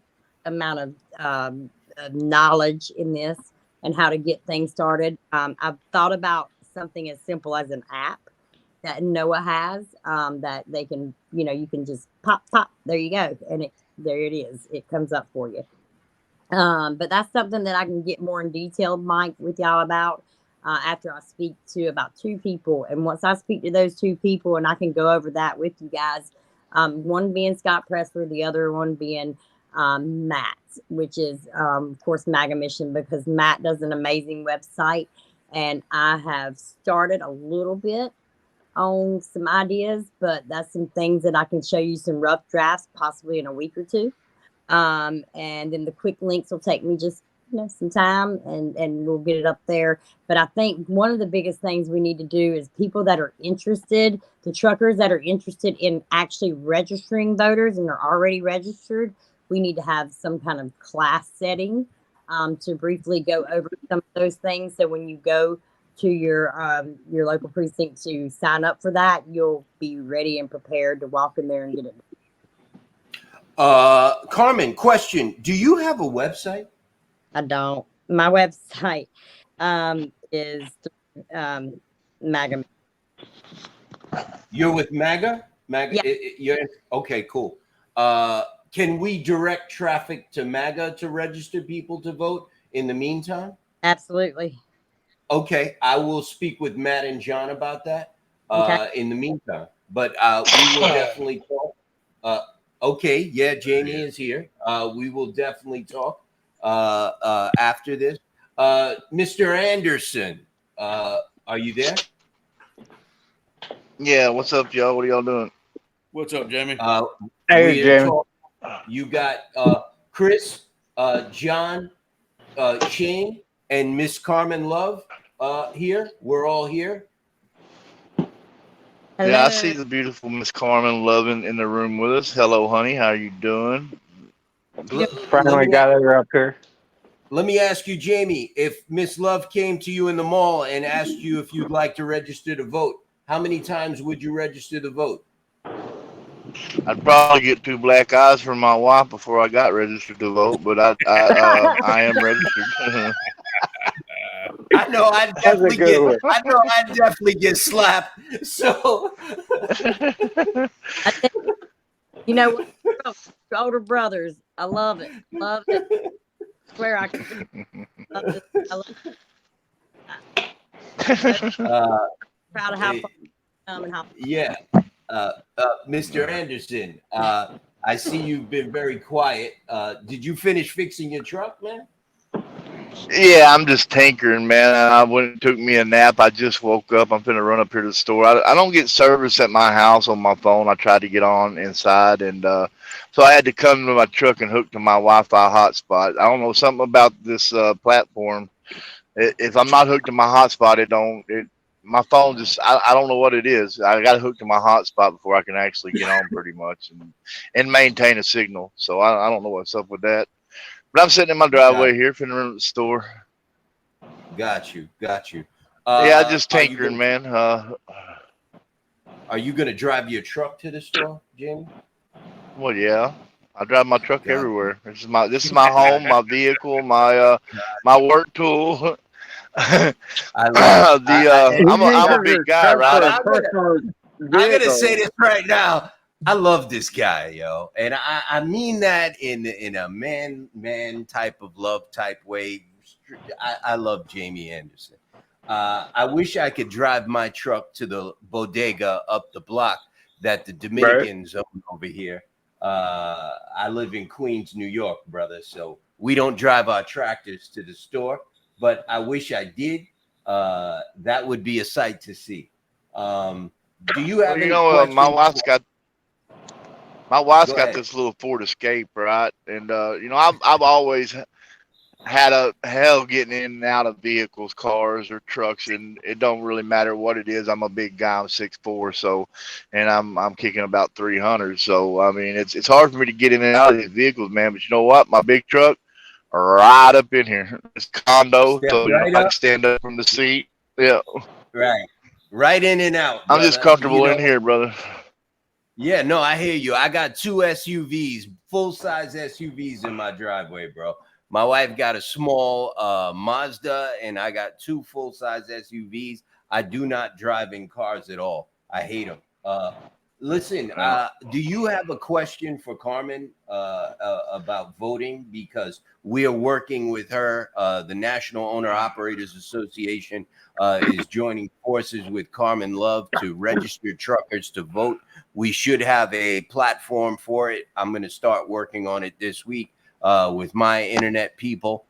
amount of knowledge in this and how to get things started. I've thought about something as simple as an app that NOAA has, that they can, you can just pop, there you go. And there it is. It comes up for you. But that's something that I can get more in detail, Mike, with y'all about after I speak to about 2 people. And once I speak to those 2 people and I can go over that with you guys, one being Scott Pressler, the other one being Matt, which is, of course, MAGA Mission, because Matt does an amazing website. And I have started a little bit on some ideas, but that's some things that I can show you some rough drafts, possibly in a week or 2. And then the quick links will take me just some time, and we'll get it up there. But I think one of the biggest things we need to do is people that are interested, the truckers that are interested in actually registering voters and are already registered, we need to have some kind of class setting to briefly go over some of those things. So when you go to your local precinct to sign up for that, you'll be ready and prepared to walk in there and get it. Carmen, question: do you have a website? I don't. My website is MAGA. You're with MAGA? MAGA? Yeah. You're okay. Cool. Can we direct traffic to MAGA to register people to vote in the meantime? Absolutely. Okay, I will speak with Matt and John about that in the meantime. But we will definitely talk. Okay, yeah, Jamie is here. We will definitely talk after this. Mr. Anderson, are you there? Yeah, what's up, y'all? What are y'all doing? What's up, Jamie? Hey, Jamie. You got Chris, John, Shane, and Miss Carmen Love here. We're all here. Hello. Yeah, I see the beautiful Miss Carmen Love in the room with us. Hello, honey. How are you doing? Finally got her up here. Let me ask you, Jamie, if Miss Love came to you in the mall and asked you if you'd like to register to vote, how many times would you register to vote? I'd probably get 2 black eyes from my wife before I got registered to vote, but I am registered. I know I'd definitely get slapped. So I think, you know what? Older brothers, I love it. Love it. I swear I can. I love it. Proud of how far and how. Yeah, Mr. Anderson, I see you've been very quiet. Did you finish fixing your truck, man? Yeah, I'm just tinkering, man. I went and took me a nap. I just woke up. I'm finna run up here to the store. I don't get service at my house on my phone. I tried to get on inside, and so I had to come to my truck and hook to my Wi-Fi hotspot. I don't know, something about this platform. If I'm not hooked to my hotspot, my phone just, I don't know what it is. I got to hook to my hotspot before I can actually get on pretty much and maintain a signal. So I don't know what's up with that. But I'm sitting in my driveway here, finna run to the store. Got you. Yeah, just tinkering, man. Are you gonna drive your truck to the store, Jamie? Well, yeah, I drive my truck everywhere. This is my home, my vehicle, my work tool. I'm a big guy, right? I'm gonna say this right now. I love this guy, yo, and I mean that in a man type of love type way. I love Jamie Anderson. I wish I could drive my truck to the bodega up the block that the Dominicans own over here. I live in Queens, New York, brother, so we don't drive our tractors to the store, but I wish I did. That would be a sight to see. Do you have any questions? My wife's got. My wife's Go got ahead. this little Ford Escape, right? And you know, I've always had a hell getting in and out of vehicles, cars or trucks, and it don't really matter what it is. I'm a big guy, I'm 6'4", so, and I'm kicking about 300. So I mean, it's hard for me to get in and out of these vehicles, man. But you know what? My big truck, right up in here. It's condo, Step so you know right I can up. stand up from the seat. Yeah, Right. Right in and out, I'm just brother. You comfortable know, in here, brother. yeah, no, I hear you. I got two SUVs, full-size SUVs in my driveway, bro. My wife got a small Mazda, and I got two full-size SUVs. I do not drive in cars at all. I hate them. Listen, do you have a question for Carmen about voting? Because we are working with her. The National Owner Operators Association is joining forces with Carmen Love to register truckers to vote. We should have a platform for it. I'm going to start working on it this week with my internet people,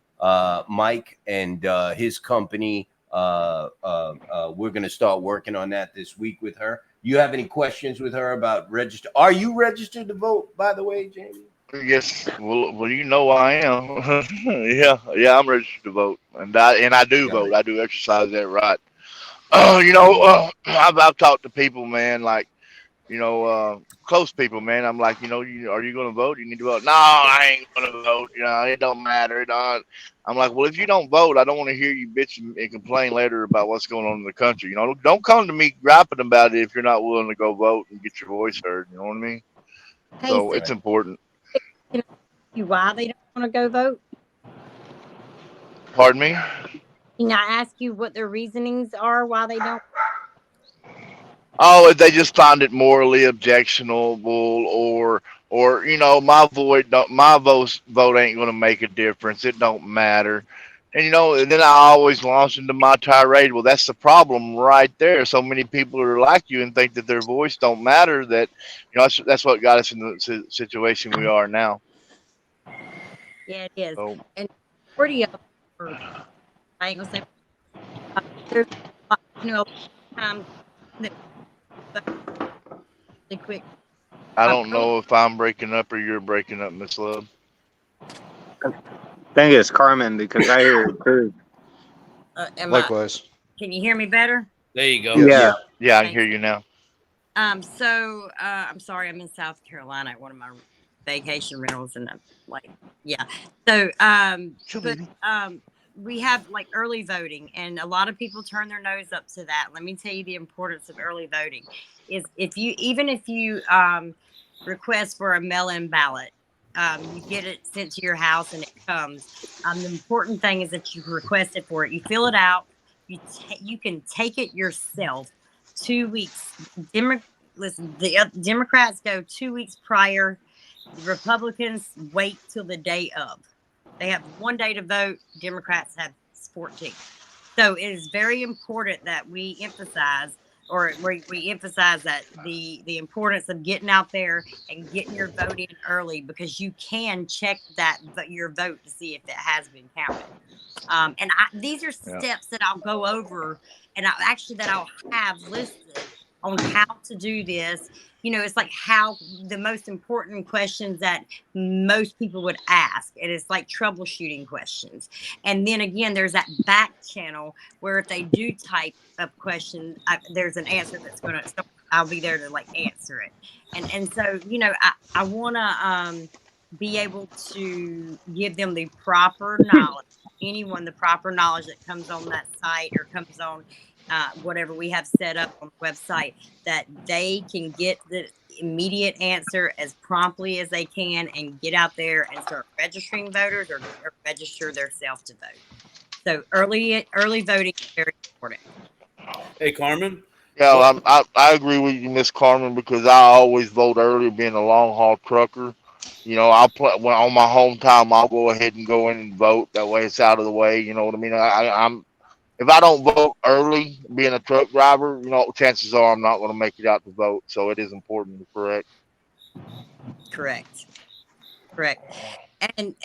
Mike and his company. We're going to start working on that this week with her. You have any questions with her about register? Are you registered to vote, by the way, Jamie? Yes, well, you know I am. Yeah, I'm registered to vote, and I do Got vote. it. I do exercise that right. You know, I've talked to people, man, like you know, close people, man. I'm like, you know, are you going to vote? You need to vote. No, I ain't going to vote. You know, it don't matter. It don't. I'm like, well, if you don't vote, I don't want to hear you bitch and complain later about what's going on in the country. You know, don't come to me griping about it if you're not willing to go vote and get your voice heard. You know what I mean? Hey, So so it's Right. important. can I ask you why they don't want to go vote? Pardon me. Can I ask you what their reasonings are why they don't? Oh, they just find it morally objectionable, or you know, my vote ain't gonna make a difference. It don't matter. And you know, and then I always launch into my tirade. Well, that's the problem right there. So many people are like you and think that their voice don't matter. That you know, that's what got us in the situation we are now. Yeah, it is. So And 40 of them are, I ain't gonna say, there's, a lot of times that vote really quick. I My don't early, know if I'm breaking up or you're breaking up, Miss Love. I think it's Carmen because I hear it too. am I, Likewise. can you hear me better? There you go. Yes. Yeah. Yeah. Yeah, I can Thanks. hear you now. I'm sorry, I'm in South Carolina at one of my vacation rentals, and I'm like, yeah. So, Sure, but baby. we have like early voting, and a lot of people turn their nose up to that. Let me tell you the importance of early voting is even if you request for a mail-in ballot, you get it sent to your house and it comes. The important thing is that you requested for it. You fill it out. You can take it yourself. 2 weeks. Listen, the Democrats go 2 weeks prior. The Republicans wait till the day of. They have one day to vote. Democrats have 14. So it is very important that we emphasize, or we emphasize that the importance of getting out there and getting your vote in early, because you can check your vote to see if it has been counted. These are Yeah. steps that I'll go over, and I'll have listed on how to do this. It's like how the most important questions that most people would ask, and it's like troubleshooting questions. And then again, there's that back channel where if they do type a question, there's an answer that's gonna. So I'll be there to like answer it. And so I want to be able to give them the proper knowledge, anyone the proper knowledge that comes on that site or comes on whatever we have set up on the website, that they can get the immediate answer as promptly as they can and get out there and start registering voters, or register themselves to vote. So early voting is very important. Hey, Carmen. Yeah, What? I agree with you, Miss Carmen, because I always vote early, being a long haul trucker. You know, I'll put when on my home time, I'll go ahead and go in and vote. That way, it's out of the way. You know what I mean? I'm if I don't vote early, being a truck driver, you know, chances are I'm not going to make it out to vote. So it is important, correct? Correct. Correct.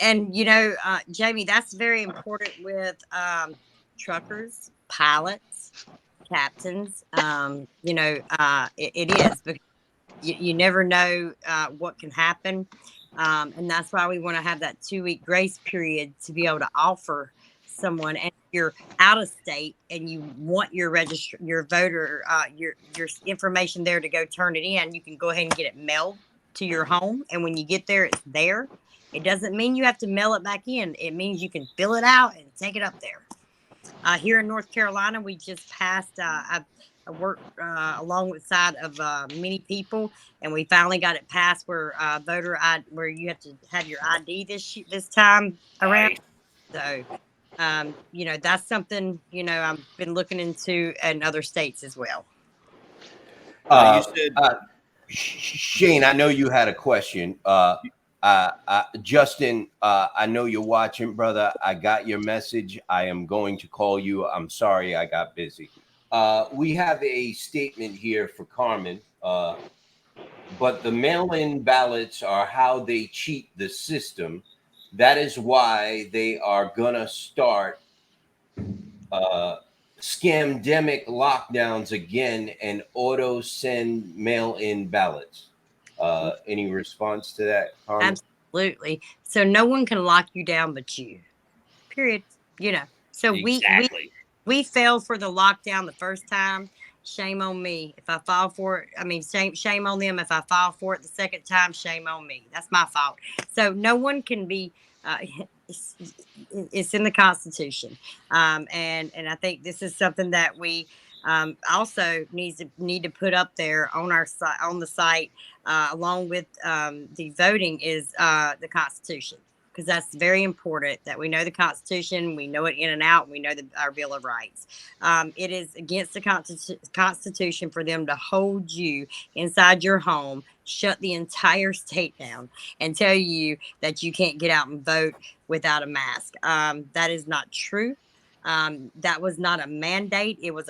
And Jamie, that's very important with truckers, pilots, captains. It is because you never know what can happen. And that's why we want to have that 2-week grace period to be able to offer someone. And if you're out of state and you want your voter, your information there to go turn it in, you can go ahead and get it mailed to your home. And when you get there, it's there. It doesn't mean you have to mail it back in. It means you can fill it out and take it up there. Here in North Carolina, we just passed. I worked along with side of many people, and we finally got it passed where where you have to have your ID this time around. Nice. So, that's something I've been looking into in other states as well. You said Shane, I know you had a question. Justin, I know you're watching, brother. I got your message. I am going to call you. I'm sorry I got busy. We have a statement here for Carmen, but the mail-in ballots are how they cheat the system. That is why they are gonna start scamdemic lockdowns again and auto send mail-in ballots. Any response to that, Carmen? Absolutely. So no one can lock you down but you. Period. So exactly. we fell for the lockdown the first time. Shame on me if I fall for it. I mean, shame on them if I fall for it the second time. Shame on me. That's my fault. So no one can be. It's in the Constitution, and I think this is something that we also need to put up there on our site on the site along with the voting is the Constitution. Because that's very important that we know the Constitution, we know it in and out, and we know our Bill of Rights. It is against the Constitution for them to hold you inside your home, shut the entire state down, and tell you that you can't get out and vote without a mask. That is not true. That was not a mandate. It was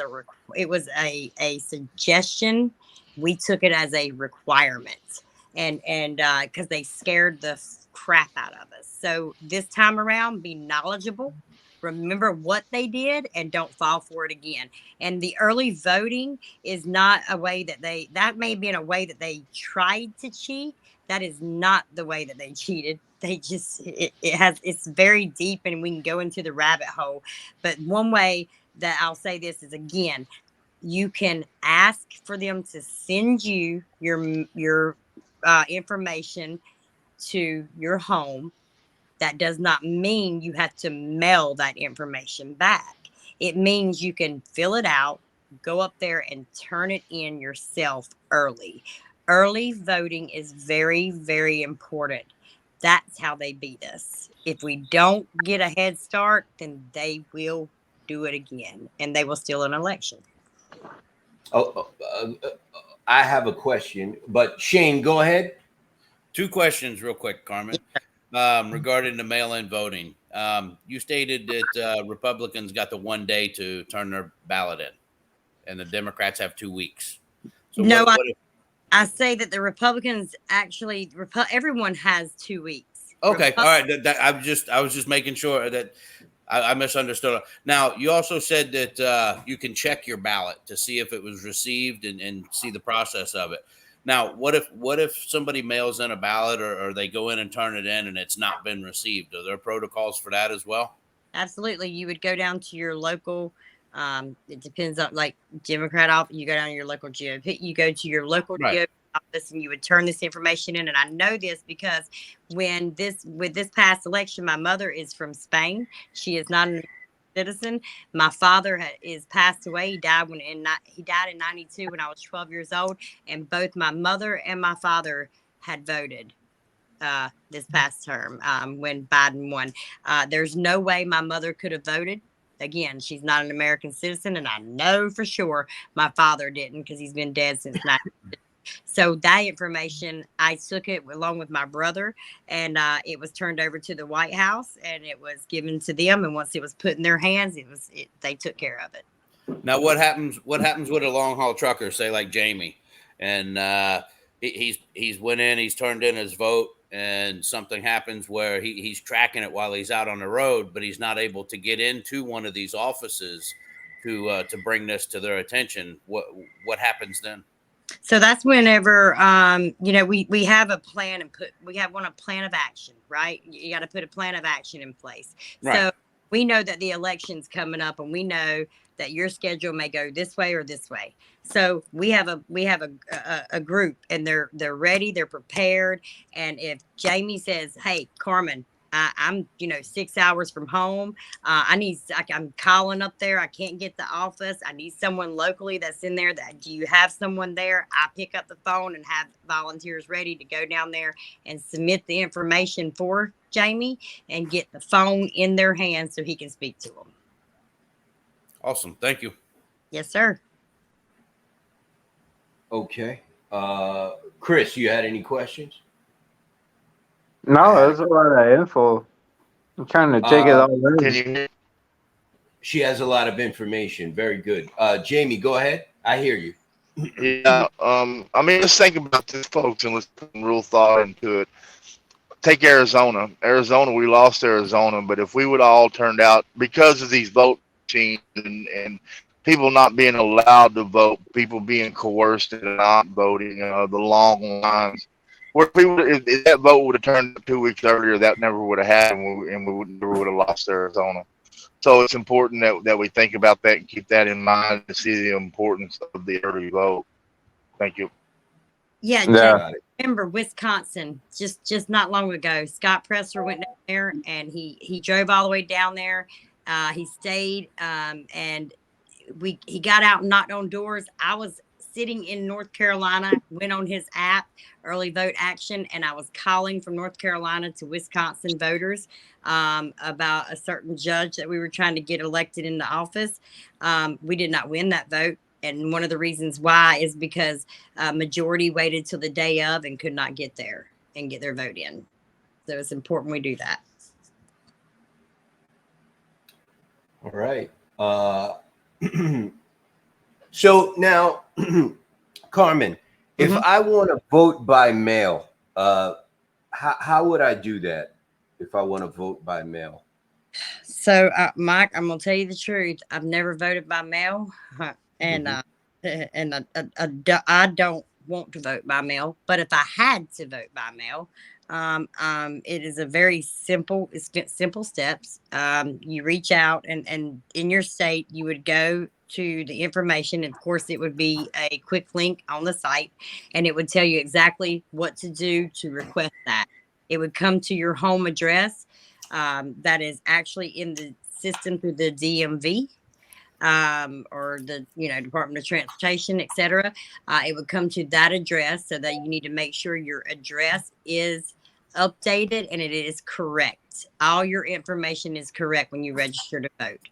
a suggestion. We took it as a requirement, and because they scared the crap out of us. So this time around, be knowledgeable, remember what they did, and don't fall for it again. And the early voting is not a way that may be in a way that they tried to cheat. That is not the way that they cheated. They just it's very deep, and we can go into the rabbit hole. But one way that I'll say this is, again, you can ask for them to send you your information to your home. That does not mean you have to mail that information back. It means you can fill it out, go up there and turn it in yourself early. Early voting is very, very important. That's how they beat us. If we don't get a head start, then they will do it again and they will steal an election. I have a question, but Shane, go ahead. 2 questions real quick, Carmen, regarding the mail-in voting. You stated that Republicans got the 1 day to turn their ballot in, and the Democrats have 2 weeks. So no, I say that the Republicans actually, everyone has 2 weeks. Okay, all right. I was just making sure that I misunderstood. Now, you also said that you can check your ballot to see if it was received and see the process of it. Now, what if somebody mails in a ballot or they go in and turn it in and it's not been received? Are there protocols for that as well? Absolutely. You would go down to your local, it depends on, like, Democrat office, you go down to your local GOP, you go to your local GOP office and you would turn this information in. And I know this because with this past election, my mother is from Spain. She is not an citizen. My father is passed away. He died in 92 when I was 12 years old. And both my mother and my father had voted this past term when Biden won. There's no way my mother could have voted. Again, she's not an American citizen, and I know for sure my father didn't because he's been dead since 1992. So that information, I took it along with my brother, and it was turned over to the White House, and it was given to them. And once it was put in their hands, they took care of it. Now, what happens with a long haul trucker, say like Jamie, and he's went in, he's turned in his vote, and something happens where he's tracking it while he's out on the road, but he's not able to get into one of these offices to bring this to their attention. What happens then? So that's whenever we have a plan and want a plan of action, right? You got to put a plan of action in place. Right. So we know that the election's coming up, and we know that your schedule may go this way or this way. So we have a group, and they're ready, they're prepared. And if Jamie says, "Hey, Carmen, I'm 6 hours from home. I'm calling up there. I can't get the office. I need someone locally that's in there. Do you have someone there?" I pick up the phone and have volunteers ready to go down there and submit the information for Jamie and get the phone in their hands so he can speak to them. Awesome. Thank you. Yes, sir. Okay. Chris, you had any questions? No, that's a lot of info. I'm trying to take it all Can in. you? She has a lot of information. Very good. Jamie, go ahead. I hear you. Yeah. I mean, let's think about this, folks, and let's put some real thought into it. Take Arizona. Arizona, we lost Arizona, but if we would all turned out because of these vote machines and people not being allowed to vote, people being coerced into not voting, the long lines. Where people, if that vote would have turned up 2 weeks earlier, that never would have happened, and we never would have lost Arizona. So it's important that we think about that and keep that in mind to see the importance of the early vote. Thank you. Yeah, Yeah. Jamie, remember Wisconsin just not long ago. Scott Presser went down there and he drove all the way down there. He stayed and he got out and knocked on doors. I was sitting in North Carolina, went on his app, Early Vote Action, and I was calling from North Carolina to Wisconsin voters about a certain judge that we were trying to get elected into office. We did not win that vote. And one of the reasons why is because majority waited till the day of and could not get there and get their vote in. So it's important we do that. All right. So now, Carmen, if I want to vote by mail, how would I do that if I want to vote by mail? So, Mike, I'm gonna tell you the truth. I've never voted by mail, and I don't want to vote by mail. But if I had to vote by mail, it is a very simple. It's simple steps. You reach out, and in your state, you would go to the information. Of course, it would be a quick link on the site, and it would tell you exactly what to do to request that. It would come to your home address. That is actually in the system through the DMV or the Department of Transportation, etc. It would come to that address, so that you need to make sure your address is updated and it is correct. All your information is correct when you register to vote.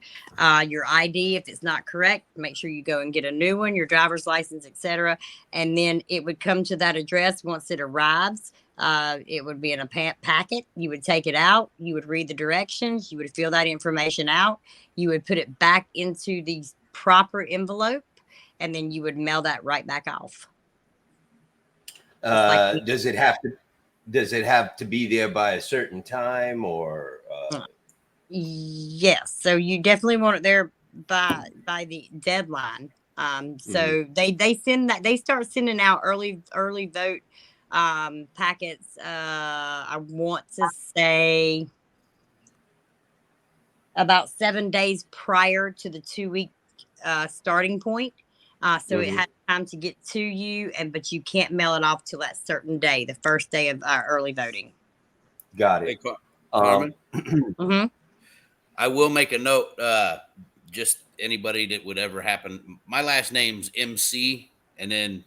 Your ID, if it's not correct, make sure you go and get a new one, your driver's license, etc. And then it would come to that address once it arrives. It would be in a packet. You would take it out. You would read the directions. You would fill that information out. You would put it back into the proper envelope, and then you would mail that right back off. Does it have to be there by a certain time or? Yes. So you definitely want it there by the deadline. So they send that, they start sending out early vote packets. I want to say about 7 days prior to the 2-week starting point. So it has time to get to you, but you can't mail it off till that certain day, the first day of early voting. Got it. Hey, Carmen, I will make a note. Just anybody that would ever happen. My last name's MC and then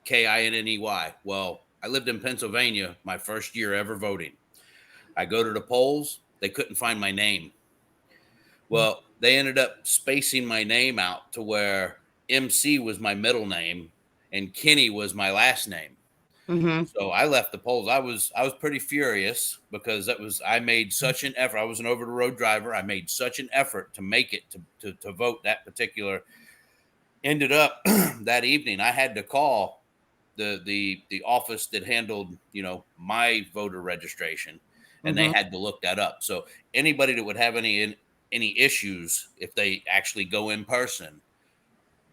Kinney. Well, I lived in Pennsylvania my first year ever voting. I go to the polls. They couldn't find my name. Well, they ended up spacing my name out to where MC was my middle name and Kinney was my last name. So I left the polls. I was pretty furious because I made such an effort. I was an over the road driver. I made such an effort to make it to vote that particular. Ended up that evening, I had to call the office that handled my voter registration, and they had to look that up. So anybody that would have any issues if they actually go in person,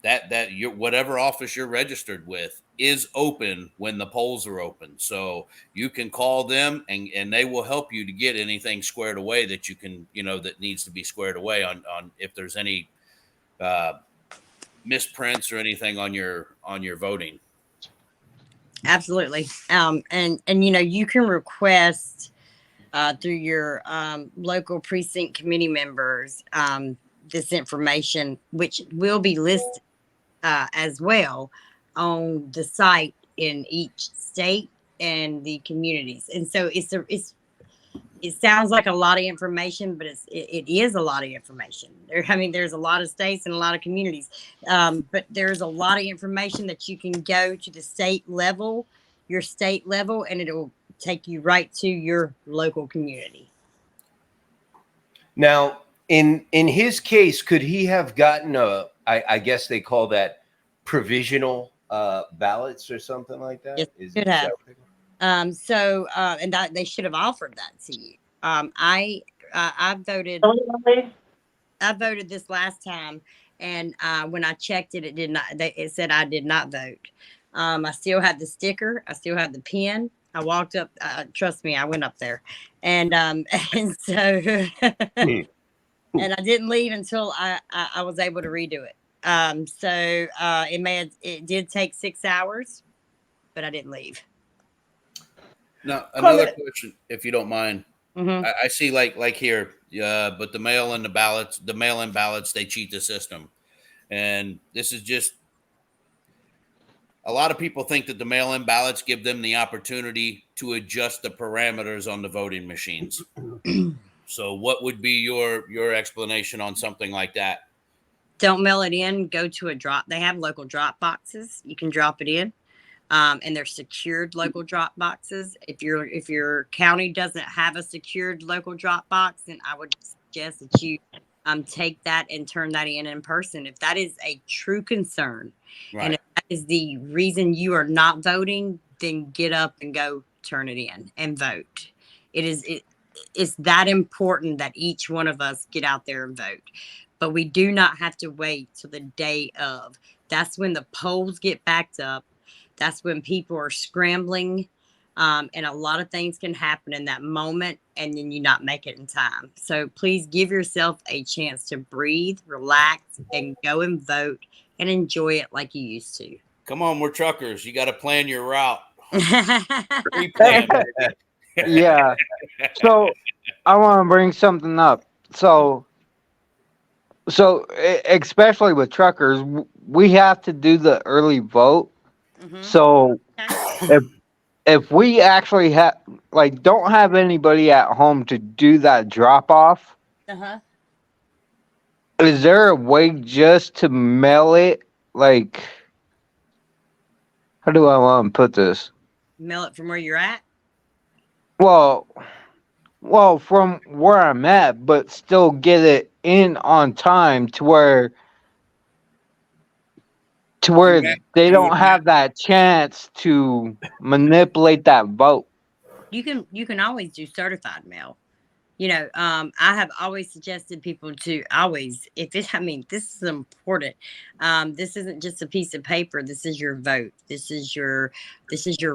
that your whatever office you're registered with is open when the polls are open. So you can call them and they will help you to get anything squared away that you can, that needs to be squared away on if there's any misprints or anything on your voting. Absolutely. And you can request through your local precinct committee members this information, which will be listed as well on the site in each state and the communities. And so it sounds like a lot of information, but it is a lot of information. There's a lot of states and a lot of communities, but there's a lot of information that you can go to the your state level, and it'll take you right to your local community. Now, in his case, could he have gotten I guess they call that provisional ballots or something like that? Yes, should have. And that they should have offered that to you. I voted. I voted this last time, and when I checked it, it did not. It said I did not vote. I still had the sticker. I still had the pen. I walked up. Trust me, I went up there, and and so and I didn't leave until I was able to redo it. It did take 6 hours, but I didn't leave. Now, another question, if you don't mind. Mm-hmm. I see like here, but the mail-in ballots, they cheat the system. And this is just, a lot of people think that the mail-in ballots give them the opportunity to adjust the parameters on the voting machines. So what would be your explanation on something like that? Don't mail it in, go to they have local drop boxes. You can drop it in. And they're secured local drop boxes. If your county doesn't have a secured local drop box, then I would suggest that you take that and turn that in person. If that is a true concern, right, and if that is the reason you are not voting, then get up and go turn it in and vote. It's that important that each one of us get out there and vote. But we do not have to wait till the day of. That's when the polls get backed up. That's when people are scrambling, and a lot of things can happen in that moment, and then you not make it in time. So please give yourself a chance to breathe, relax, and go and vote and enjoy it like you used to. Come on, we're truckers. You got to plan your route. Pre-plan. Yeah. So I want to bring something up. So especially with truckers, we have to do the early vote. Mm-hmm. So if we actually don't have anybody at home to do that drop off, is there a way just to mail it? Like, how do I want to put this? Mail it from where you're at? Well, from where I'm at, but still get it in on time to where they don't have that chance to manipulate that vote. You can always do certified mail. I have always suggested people to this is important. This isn't just a piece of paper. This is your vote. This is your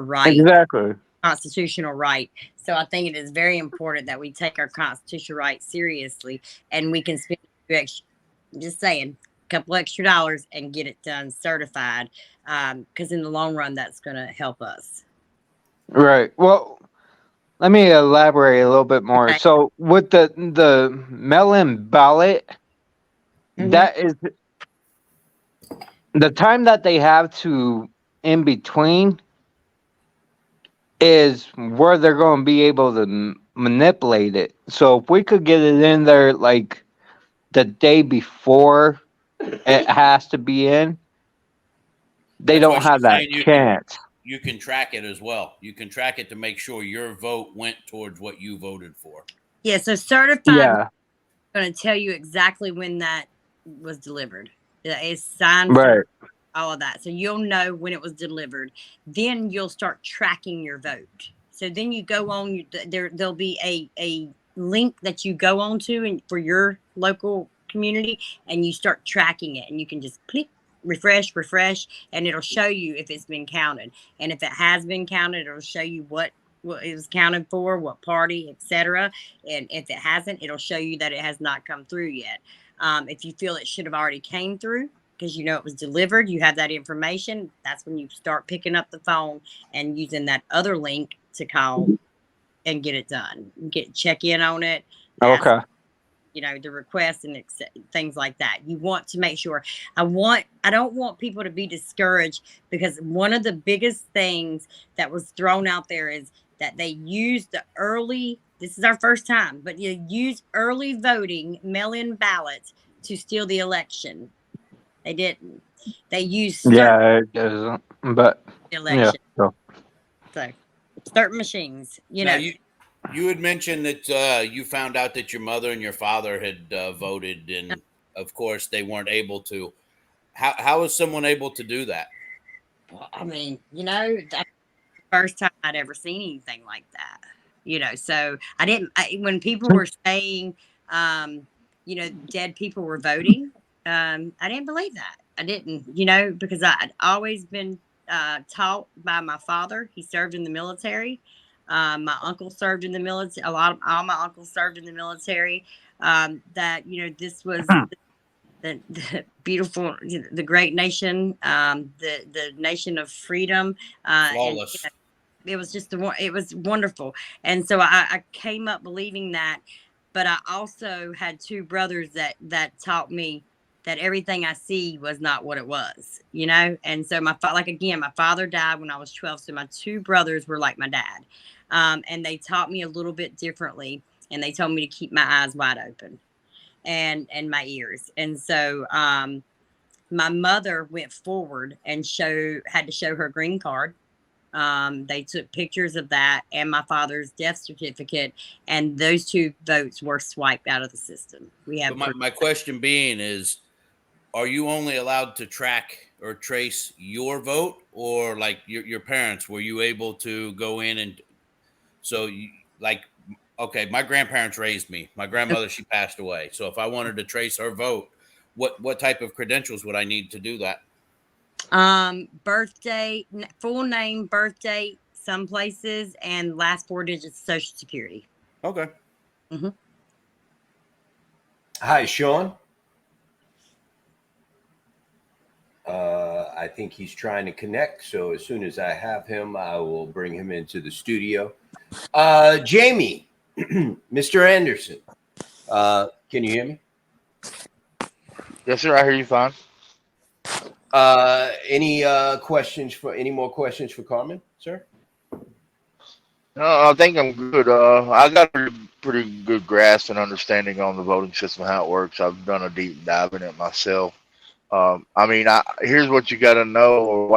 right. Exactly. Constitutional right. So I think it is very important that we take our constitutional right seriously, and we can spend a couple extra dollars and get it done certified, because in the long run that's going to help us. Right. Well, let me elaborate a little bit more. Okay. So with the mail-in ballot, that is the time that they have to in between is where they're going to be able to manipulate it. So if we could get it in there like the day before it has to be in, they don't have that chance. You can track it as well. You can track it to make sure your vote went towards what you voted for. Yeah, so certified is going to tell you exactly when that was delivered. It's signed, right, all of that. So you'll know when it was delivered. Then you'll start tracking your vote. So then you go on, there'll be a link that you go on to for your local community, and you start tracking it, and you can just click refresh, and it'll show you if it's been counted. And if it has been counted, it'll show you what it was counted for, what party, etc. And if it hasn't, it'll show you that it has not come through yet. If you feel it should have already came through because you know it was delivered, you have that information. That's when you start picking up the phone and using that other link to call and get it done. Check in on it. Ask, Okay. you know, the request and things like that. You want to make sure. I don't want people to be discouraged, because one of the biggest things that was thrown out there is that they used the early, this is our first time, but you use early voting, mail-in ballots to steal the election. They didn't. They used Yeah, it doesn't. But election. yeah. So certain machines, you Now, know. you had mentioned that you found out that your mother and your father had voted, and of course they weren't able to. How is someone able to do that? Well, I mean, you know, that's the first time I'd ever seen anything like that. You know, so when people were saying, you know, dead people were voting, I didn't believe that. I didn't, you know, because I'd always been taught by my father. He served in the military. My uncle served in the military. All my uncles served in the military. That, you know, this was the beautiful, the great nation, the nation of freedom, and Flawless. you know, it was just it was wonderful. And so I came up believing that, but I also had two brothers that taught me that everything I see was not what it was, you know. And so my father died when I was 12, so my two brothers were like my dad, and they taught me a little bit differently, and they told me to keep my eyes wide open and my ears. And so my mother went forward and had to show her green card. They took pictures of that and my father's death certificate, and those two votes were swiped out of the system. We have But my question being is, are you only allowed to track or trace your vote, or like your parents? Were you able to go in and like, okay, my grandparents raised me. My grandmother, she passed away. So if I wanted to trace her vote, what type of credentials would I need to do that? Birthday, full name, birthday, some places, and last 4 digits of Social Security. Okay. Mm-hmm. Hi, Sean. I think he's trying to connect. So as soon as I have him, I will bring him into the studio. Jamie, Mr. Anderson, can you hear me? Yes, sir. I hear you fine. Any more questions for Carmen, sir? No, I think I'm good. I got a pretty good grasp and understanding on the voting system, how it works. I've done a deep dive in it myself. I mean, here's what you got to know, or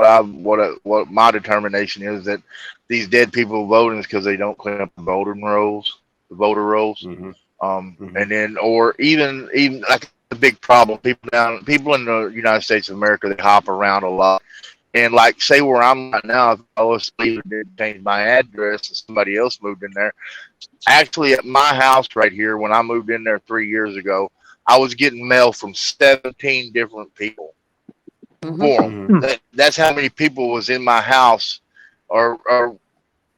what my determination is, that these dead people voting is because they don't clean up the voter rolls. Mm-hmm. And then, or even like the big problem, people in the United States of America, they hop around a lot. And like, say where I'm right now, if I was to leave and didn't change my address and somebody else moved in there, actually at my house right here, when I moved in there 3 years ago, I was getting mail from 17 different people. Mm-hmm. For them. That's how many people was in my house, or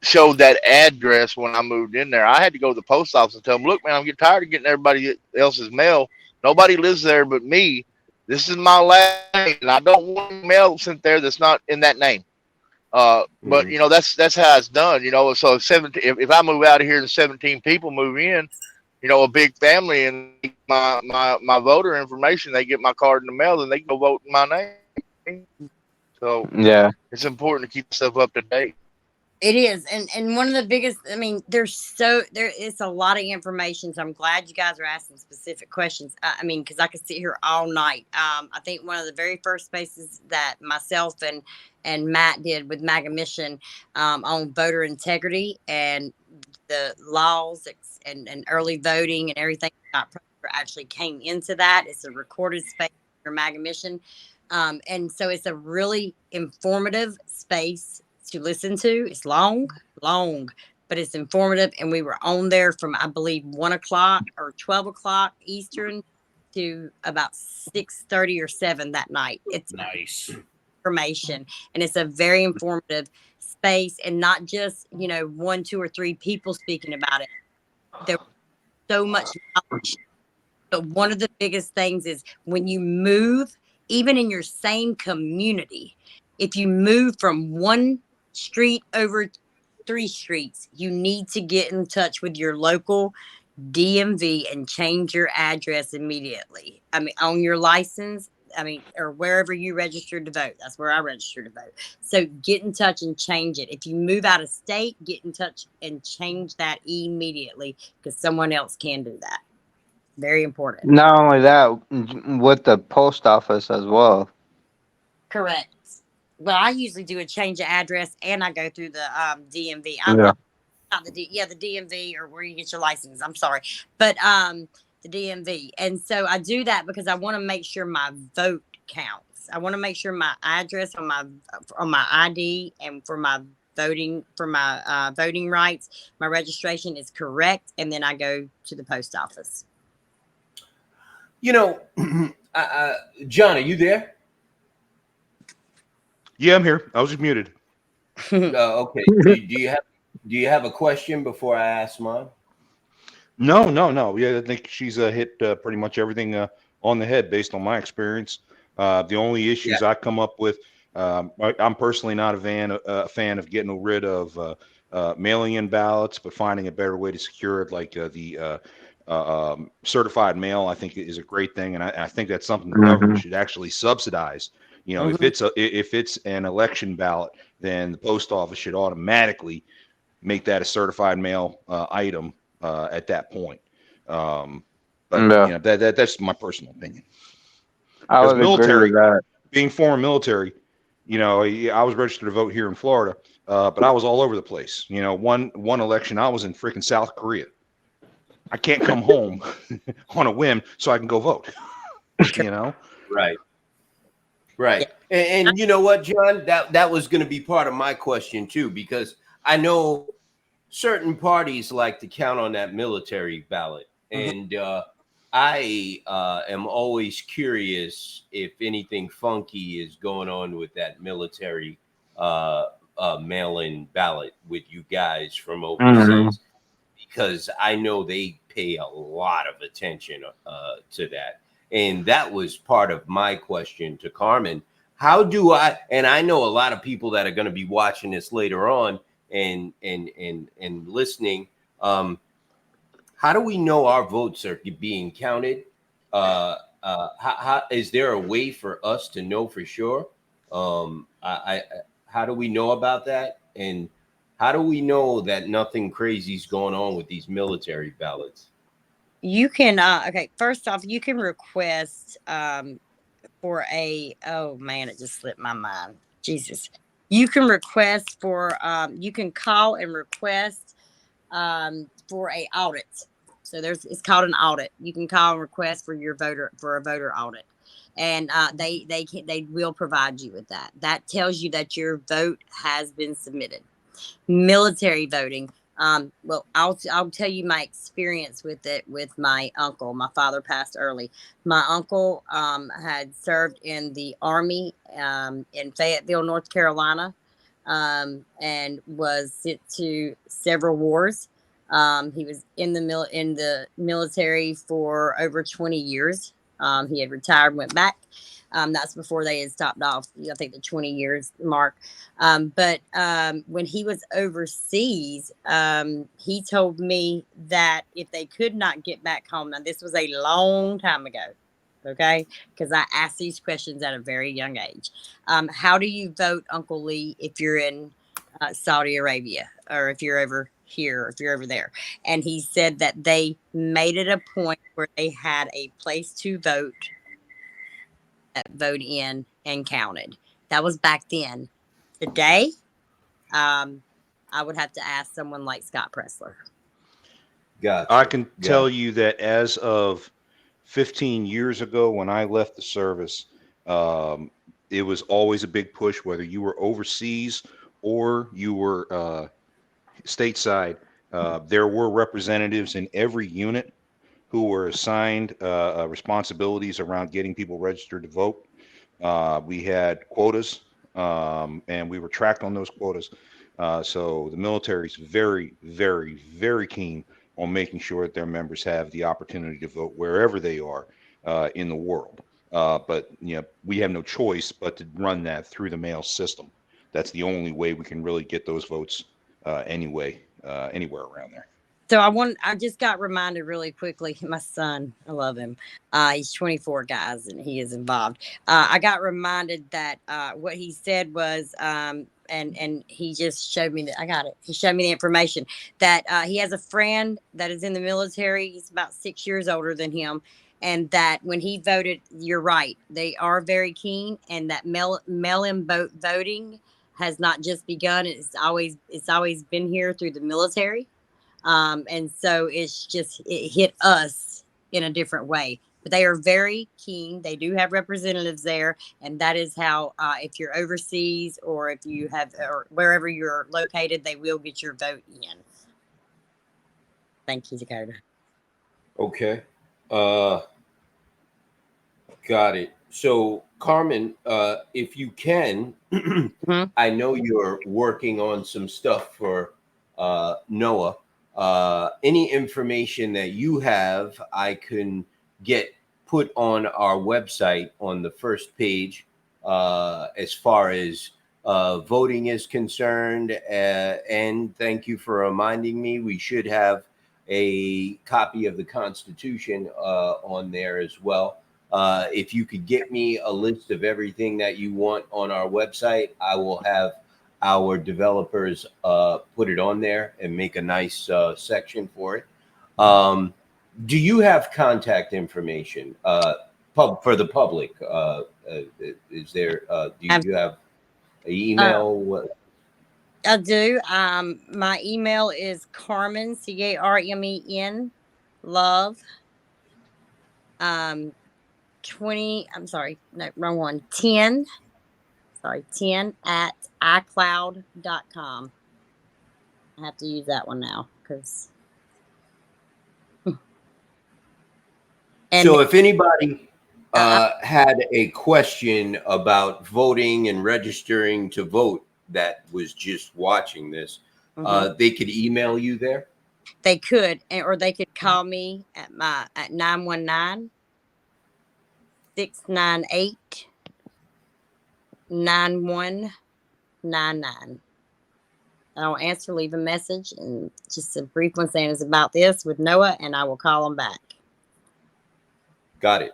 showed that address when I moved in there. I had to go to the post office and tell them, look, man, I'm getting tired of getting everybody else's mail. Nobody lives there but me. This is my last name, and I don't want mail sent there that's not in that name. But you know, that's how it's done. You know, so 17. If I move out of here and 17 people move in, you know, a big family, and my voter information, they get my card in the mail, and they go vote in my name. So Yeah. it's important to keep stuff up to date. It is, and one of the biggest. I mean, it's a lot of information. So I'm glad you guys are asking specific questions. I mean, because I could sit here all night. I think one of the very first spaces that myself and Matt did with MAGA Mission on voter integrity and the laws and early voting and everything actually came into that. It's a recorded space for MAGA Mission, and so it's a really informative space to listen to. It's long, but it's informative. And we were on there from, I believe, 1 o'clock or 12 o'clock Eastern to about 6:30 or 7 that night. It's Nice. information, and it's a very informative space, and not just, you know, 1, 2, or 3 people speaking about it. There's so much knowledge. But one of the biggest things is when you move, even in your same community, if you move from one street over 3 streets, you need to get in touch with your local DMV and change your address immediately. I mean, on your license, I mean, or wherever you registered to vote. That's where I registered to vote. So get in touch and change it. If you move out of state, get in touch and change that immediately, because someone else can do that. Very important. Not only that, with the post office as well. Correct. Well, I usually do a change of address, and I go through the DMV. Yeah. Not the the DMV, or where you get your license. I'm sorry, but the DMV, and so I do that because I want to make sure my vote counts. I want to make sure my address on my ID and for my voting rights, my registration is correct, and then I go to the post office. You know, John, are you there? Yeah, I'm here. I was just muted. Okay. Do you have a question before I ask mine? No. Yeah, I think she's hit pretty much everything on the head based on my experience. The only issues I come up with, I'm personally not a fan of getting rid of mailing in ballots, but finding a better way to secure it, like the certified mail. I think is a great thing, and I think that's something the government should actually subsidize. You know, if it's an election ballot, then the post office should automatically make that a certified mail item at that point. But you know, that's my personal opinion. I would agree with that. Being former military, you know, I was registered to vote here in Florida, but I was all over the place. You know, one election I was in freaking South Korea. I can't come home on a whim so I can go vote. You know, right. And you know what, John, that was going to be part of my question too, because I know certain parties like to count on that military ballot, and I am always curious if anything funky is going on with that military mail-in ballot with you guys from overseas, because I know they pay a lot of attention to that. And that was part of my question to Carmen. How do and I know a lot of people that are going to be watching this later on and listening. How do we know our votes are being counted? How is there a way for us to know for sure? How do we know about that? And how do we know that nothing crazy is going on with these military ballots? You can okay, first off, you can request for oh man, it just slipped my mind. Jesus. You can request for you can call and request for a audit. So it's called an audit. You can call and request for a voter audit, and they will provide you with that. That tells you that your vote has been submitted. Military voting. Well, I'll tell you my experience with it with my uncle. My father passed early. My uncle had served in the Army in Fayetteville, North Carolina, and was sent to several wars. He was in the military for over 20 years. He had retired, went back. That's before they had stopped off, I think, the 20 years mark. But when he was overseas, he told me that if they could not get back home, now this was a long time ago, okay, because I asked these questions at a very young age. How do you vote, Uncle Lee, if you're in Saudi Arabia, or if you're over here, or if you're over there? And he said that they made it a point where they had a place to vote in and counted. That was back then. Today, I would have to ask someone like Scott Pressler. Gotcha. I can tell you that as of 15 years ago, when I left the service, it was always a big push, whether you were overseas or you were stateside. There were representatives in every unit who were assigned responsibilities around getting people registered to vote. We had quotas, and we were tracked on those quotas. So the military is very, very, very keen on making sure that their members have the opportunity to vote wherever they are in the world. But we have no choice but to run that through the mail system. That's the only way we can really get those votes anywhere around there. So I just got reminded really quickly. My son, I love him. He's 24, guys, and he is involved. I got reminded that what he said was, and he just showed me that I got it. He showed me the information that he has a friend that is in the military. He's about 6 years older than him. And that when he voted, you're right, they are very keen, and that mail-in voting has not just begun. It's always been here through the military. And so it hit us in a different way. But they are very keen. They do have representatives there, and that is how, if you're overseas or if you have or wherever you're located, they will get your vote in. Thank you, Dakota. Okay. Got it. So, Carmen, if you can, I know you're working on some stuff for NOAA. Any information that you have, I can get put on our website on the first page as far as voting is concerned. And thank you for reminding me, we should have a copy of the Constitution on there as well. If you could get me a list of everything that you want on our website, I will have our developers put it on there and make a nice section for it. Do you have contact information for the public? Is there? Do you have an email? I do. My email is Carmen, Carmen, love. 20. I'm sorry, no, wrong one. 10. Sorry, 10 at iCloud.com. I have to use that one now because. So if anybody had a question about voting and registering to vote that was just watching this, they could email you there? They could, or they could call me at 919 698 9199. I'll answer, leave a message, and just a brief one saying it's about this with NOAA, and I will call them back. Got it.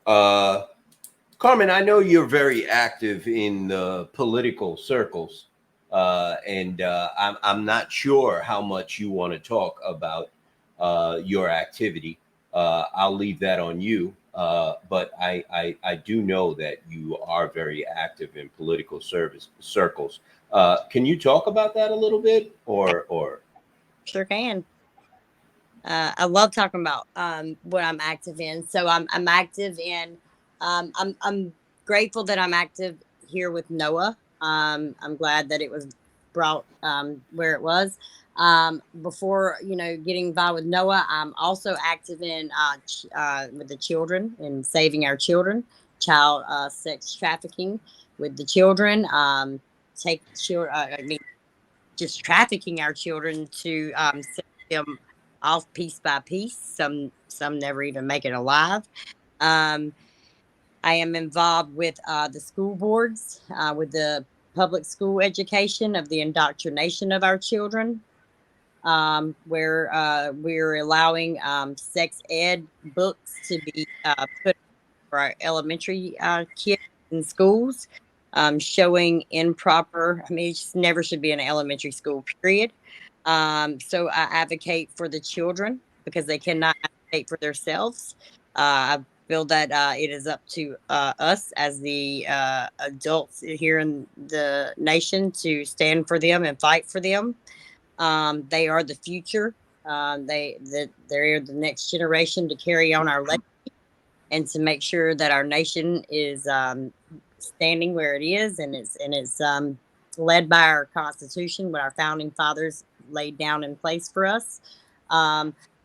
Carmen, I know you're very active in the political circles, and I'm not sure how much you want to talk about your activity. I'll leave that on you. But I do know that you are very active in political service circles. Can you talk about that a little bit, or? Sure can. I love talking about what I'm active in. So I'm active in. I'm grateful that I'm active here with NOAA. I'm glad that it was brought where it was. Before getting involved with NOAA, I'm also active in with the children and saving our children, child sex trafficking with the children. Just trafficking our children to send them off piece by piece. Some never even make it alive. I am involved with the school boards, with the public school education of the indoctrination of our children, where we're allowing sex ed books to be put for our elementary kids in schools, showing improper. I mean, it just never should be in an elementary school, period. So I advocate for the children because they cannot advocate for themselves. I feel that it is up to us as the adults here in the nation to stand for them and fight for them. They are the future. They're the next generation to carry on our legacy and to make sure that our nation is standing where it is, and it's led by our Constitution, what our founding fathers laid down in place for us.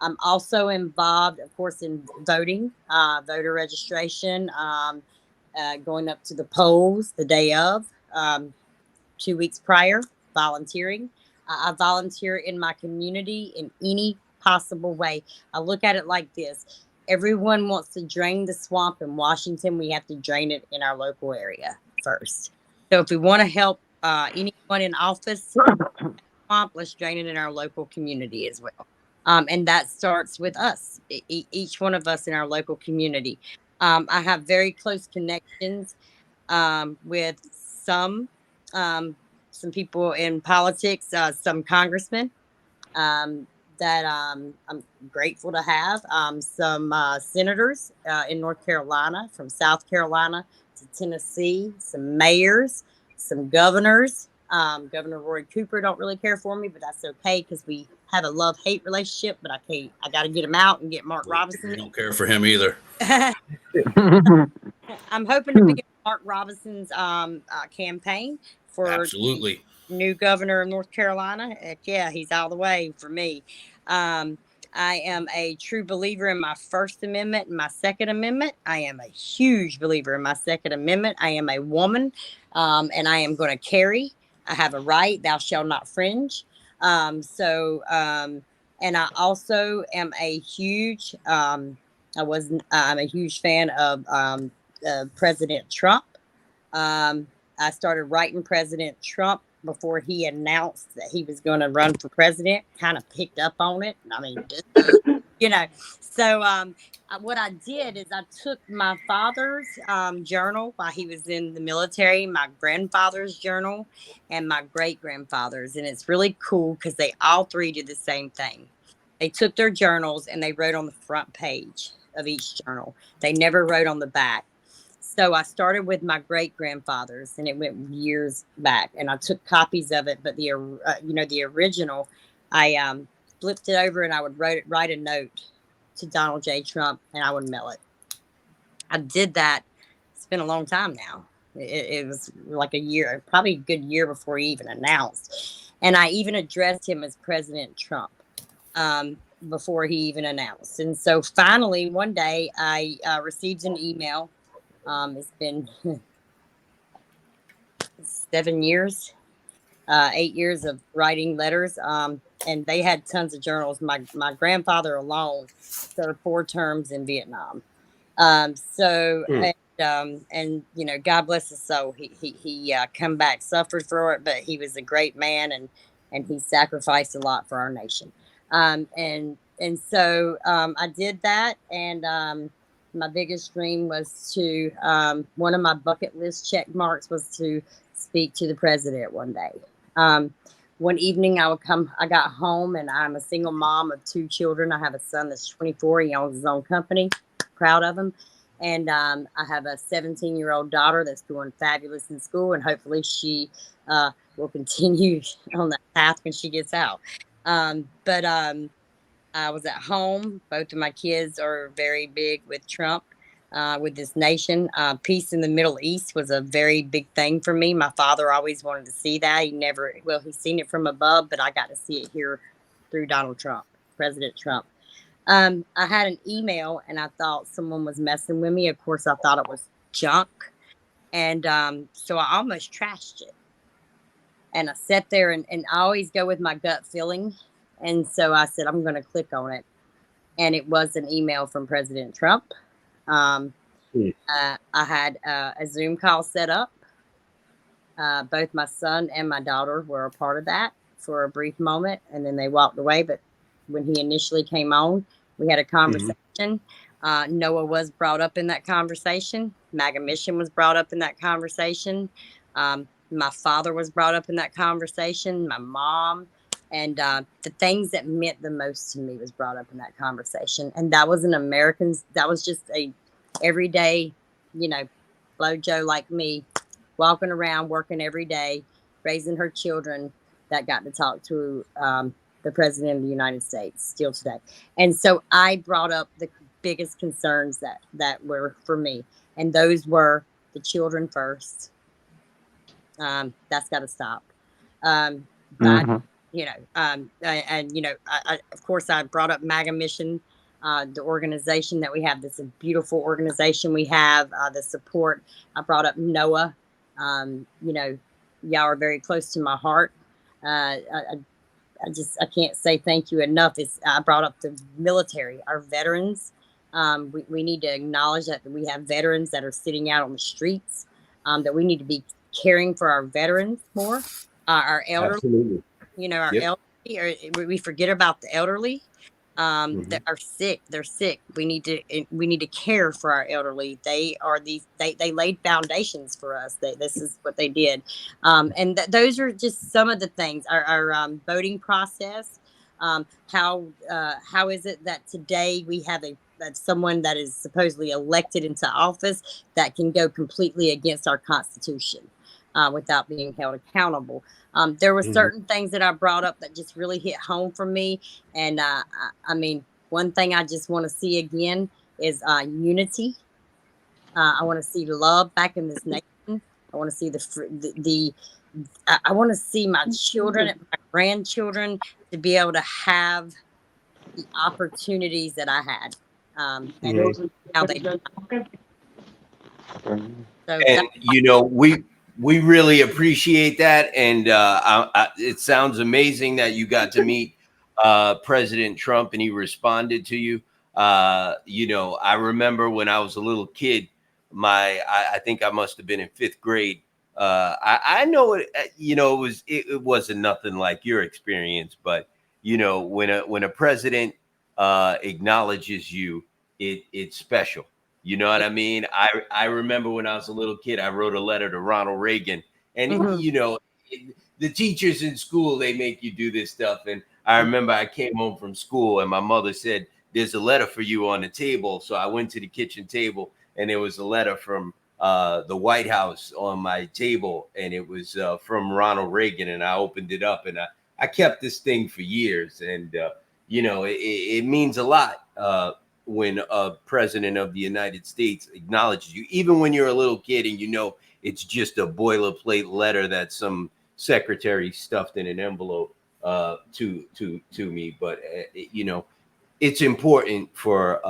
I'm also involved, of course, in voting, voter registration, going up to the polls the day of, 2 weeks prior, volunteering. I volunteer in my community in any possible way. I look at it like this. Everyone wants to drain the swamp in Washington. We have to drain it in our local area first. So if we want to help anyone in office, let's drain it in our local community as well. And that starts with us, each one of us in our local community. I have very close connections with some people in politics, some congressmen that I'm grateful to have, some senators in North Carolina, from South Carolina to Tennessee, some mayors, some governors. Governor Roy Cooper don't really care for me, but that's okay because we have a love-hate relationship. But I got to get him out and get Mark Robinson. I don't care for him either. I'm hoping to be in Mark Robinson's campaign for Absolutely. new governor of North Carolina. Heck yeah, he's all the way for me. I am a true believer in my First Amendment and my Second Amendment. I am a huge believer in my Second Amendment. I am a woman, and I am going to carry. I have a right, thou shalt not fringe. And I also am a huge, I'm a huge fan of President Trump. I started writing President Trump before he announced that he was going to run for president. Kind of picked up on it. I mean, you know. So what I did is I took my father's journal while he was in the military, my grandfather's journal, and my great grandfather's, and it's really cool because they all three did the same thing. They took their journals and they wrote on the front page of each journal. They never wrote on the back. So I started with my great grandfather's, and it went years back. And I took copies of it, but the original, I flipped it over and I would write a note to Donald J. Trump, and I would mail it. I did that. It's been a long time now. It was like a year, probably a good year before he even announced. And I even addressed him as President Trump before he even announced. And so finally, one day, I received an email. It's been 7 years, 8 years of writing letters. And they had tons of journals. My grandfather alone served 4 terms in Vietnam. And you know, God bless his soul. He come back, suffered for it, but he was a great man, and he sacrificed a lot for our nation. So I did that, and my biggest dream was to one of my bucket list check marks was to speak to the president one day. One evening I got home, and I'm a single mom of 2 children. I have a son that's 24. He owns his own company. Proud of him. And I have a 17-year-old daughter that's doing fabulous in school, and hopefully she will continue on that path when she gets out. I was at home. Both of my kids are very big with Trump, with this nation. Peace in the Middle East was a very big thing for me. My father always wanted to see that. He's seen it from above, but I got to see it here through Donald Trump, President Trump. I had an email, and I thought someone was messing with me. Of course, I thought it was junk. And so I almost trashed it. And I sat there, and I always go with my gut feeling. And so I said, I'm going to click on it. And it was an email from President Trump. I had a Zoom call set up. Both my son and my daughter were a part of that for a brief moment, and then they walked away. But when he initially came on, we had a conversation. NOAA was brought up in that conversation. MAGA Mission was brought up in that conversation. My father was brought up in that conversation. My mom. And the things that meant the most to me was brought up in that conversation. And that was that was just a everyday, you know, Flo Joe like me, walking around, working every day, raising her children, that got to talk to the President of the United States still today. And so I brought up the biggest concerns that were for me. And those were the children first. That's got to stop. Of course, I brought up MAGA Mission, the organization that we have. That's a beautiful organization we have. The support. I brought up NOAA. Y'all are very close to my heart. I can't say thank you enough. I brought up the military, our veterans. We need to acknowledge that we have veterans that are sitting out on the streets. That we need to be caring for our veterans more. Our elderly, Absolutely. our Yep. elderly, we forget about the elderly Mhm. that are sick. They're sick. We need to care for our elderly. They laid foundations for us. This is what they did. And those are just some of the things. Our voting process. How is it that today we have someone that is supposedly elected into office that can go completely against our Constitution without being held accountable? There were certain things that I brought up that just really hit home for me. And I mean, one thing I just want to see again is unity. I want to see love back in this nation. I want to see I want to see my children and my grandchildren to be able to have the opportunities that I had. And now they. So And we really appreciate that, and it sounds amazing that you got to meet President Trump and he responded to you. I remember when I was a little kid, I think I must have been in fifth grade. I know it. It wasn't nothing like your experience, but when a president acknowledges you, it's special. You know what I mean? I remember when I was a little kid, I wrote a letter to Ronald Reagan, and the teachers in school, they make you do this stuff. And I remember I came home from school and my mother said, "There's a letter for you on the table." So I went to the kitchen table and there was a letter from the White House on my table, and it was from Ronald Reagan. And I opened it up, and I kept this thing for years, and it means a lot. When a president of the United States acknowledges you, even when you're a little kid and it's just a boilerplate letter that some secretary stuffed in an envelope to me. But it's important for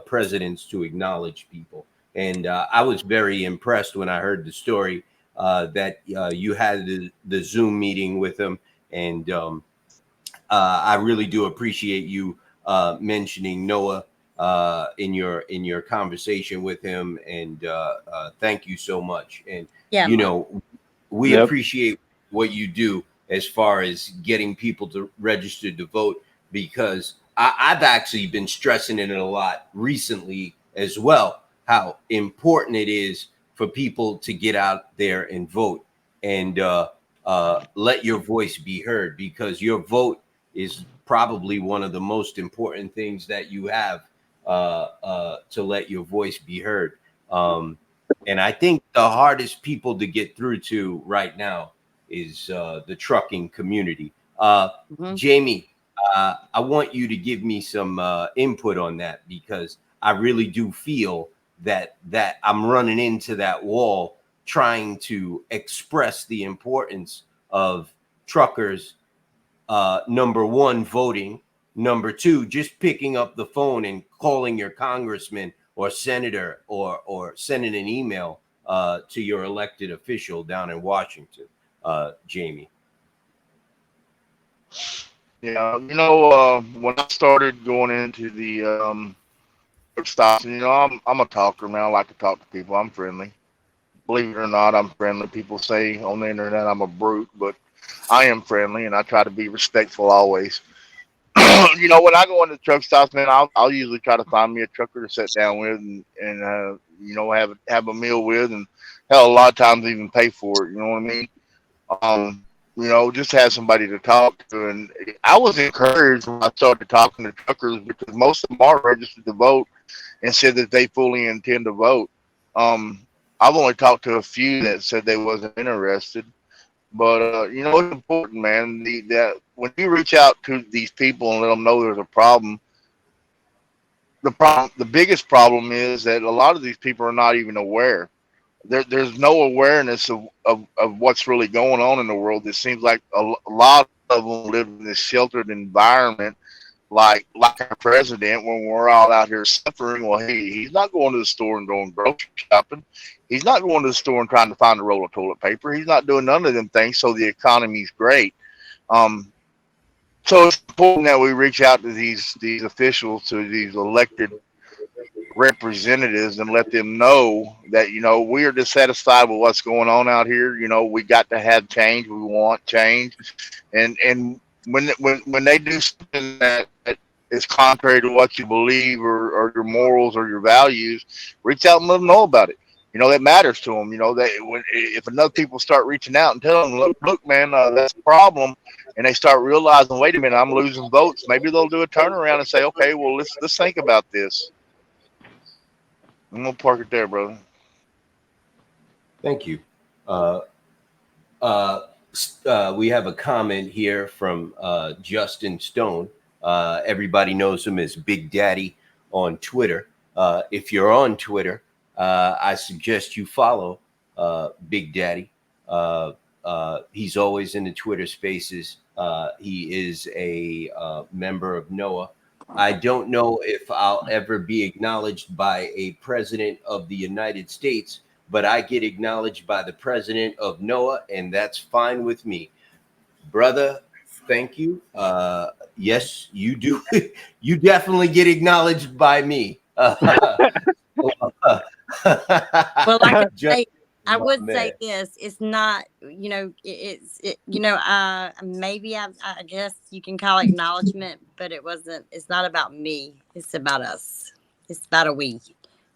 presidents to acknowledge people. And I was very impressed when I heard the story that you had the Zoom meeting with him, and I really do appreciate you mentioning NOAA in your conversation with him, and thank you so much. And we Yep. appreciate what you do as far as getting people to register to vote, because I've actually been stressing it a lot recently as well, how important it is for people to get out there and vote, and let your voice be heard, because your vote is probably one of the most important things that you have to let your voice be heard. And I think the hardest people to get through to right now is the trucking community. Jamie, I want you to give me some input on that, because I really do feel that I'm running into that wall trying to express the importance of truckers. Number one, voting. Number two, just picking up the phone and calling your congressman or senator, or sending an email to your elected official down in Washington. Jamie. Yeah, when I started going into the truck stops, I'm a talker, man. I like to talk to people. I'm friendly. Believe it or not, I'm friendly. People say on the internet I'm a brute, but I am friendly, and I try to be respectful always. When I go into truck stops, man, I'll usually try to find me a trucker to sit down with, and have a meal with, and hell, a lot of times even pay for it. You know what I mean? Just have somebody to talk to. And I was encouraged when I started talking to truckers, because most of them are registered to vote and said that they fully intend to vote. I've only talked to a few that said they wasn't interested. But it's important, man. That when you reach out to these people and let them know there's a problem, the biggest problem is that a lot of these people are not even aware. There's no awareness of what's really going on in the world. It seems like a lot of them live in this sheltered environment like our president when we're all out here suffering. Well, he's not going to the store and going grocery shopping. He's not going to the store and trying to find a roll of toilet paper. He's not doing none of them things. So the economy's great. So it's important that we reach out to these officials, to these elected representatives, and let them know that, you know, we are dissatisfied with what's going on out here. You know, we got to have change. We want change, and when they do something that is contrary to what you believe or your morals or your values, reach out and let them know about it. You know, that matters to them. You know, that if enough people start reaching out and telling them, look, man, that's a problem, and they start realizing, wait a minute, I'm losing votes, maybe they'll do a turnaround and say, okay, well, let's think about this. I'm gonna park it there, brother. Thank you. We have a comment here from Justin Stone. Everybody knows him as Big Daddy on Twitter. If you're on Twitter, I suggest you follow Big Daddy. He's always in the Twitter spaces. He is a member of NOAA. I don't know if I'll ever be acknowledged by a president of the United States, but I get acknowledged by the president of NOAA, and that's fine with me. Brother, thank you. Yes, you do. You definitely get acknowledged by me. Well, I would say this. It's not, you know, maybe I guess you can call it acknowledgement, but it's not about me. It's about us. It's about a we.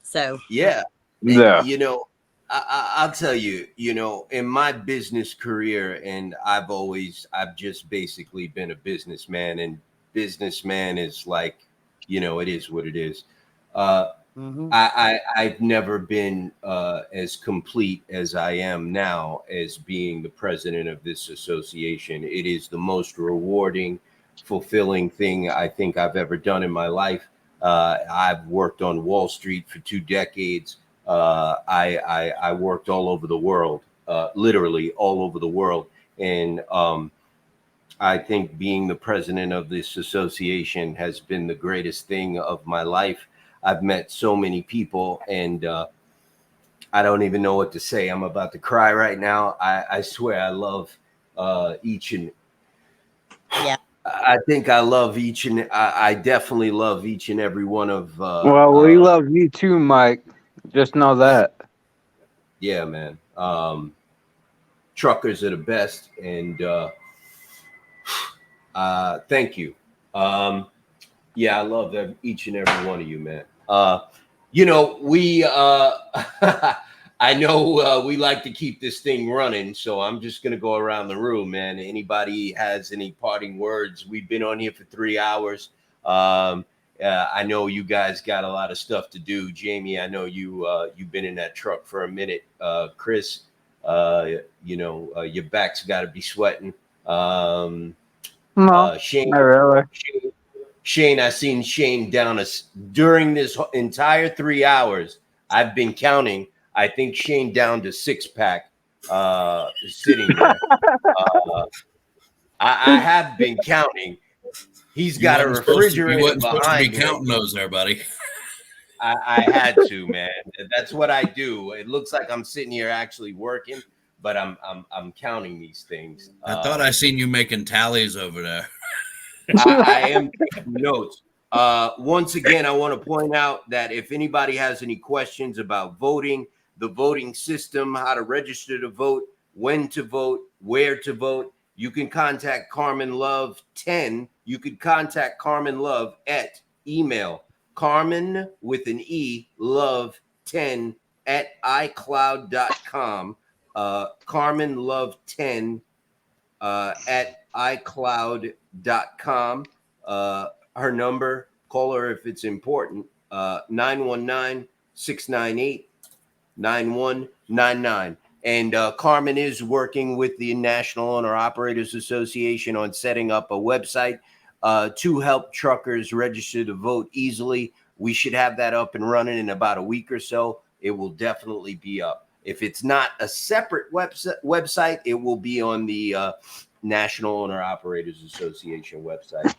So, yeah. You know, I'll tell you, you know, in my business career, and I've just basically been a businessman, and businessman is like, you know, it is what it is. I've never been as complete as I am now as being the president of this association. It is the most rewarding, fulfilling thing I think I've ever done in my life. I've worked on Wall Street for 2 decades. I worked all over the world, literally all over the world. And I think being the president of this association has been the greatest thing of my life. I've met so many people, and I don't even know what to say. I'm about to cry right now. I swear I love each and yeah. I think I love each and I definitely love each and every one of well, we love you too, Mike. Just know that. Yeah, man. Truckers are the best, and thank you. Yeah, I love each and every one of you, man. You know, we I know we like to keep this thing running, so I'm just gonna go around the room, man. Anybody has any parting words? We've been on here for 3 hours. I know you guys got a lot of stuff to do. Jamie, I know you've been in that truck for a minute. Chris, you know, your back's got to be sweating. No, Shane, not really. Shane, I seen Shane down during this entire 3 hours. I've been counting. I think Shane down to 6-pack sitting there. I have been counting. He's got a refrigerator You wasn't supposed to be behind him. counting those there, buddy. I had to, man. That's what I do. It looks like I'm sitting here actually working, but I'm counting these things. I thought I seen you making tallies over there. I am taking notes. Once again, I want to point out that if anybody has any questions about voting, the voting system, how to register to vote, when to vote, where to vote, you can contact Carmen Love 10. You could contact Carmen Love at email Carmen with an E Love 10 at iCloud.com. Carmen Love 10 at iCloud.com. Her number, call her if it's important, 919-698-9199. And Carmen is working with the National Owner Operators Association on setting up a website to help truckers register to vote easily. We should have that up and running in about a week or so. It will definitely be up. If it's not a separate website, it will be on the National Owner Operators Association website.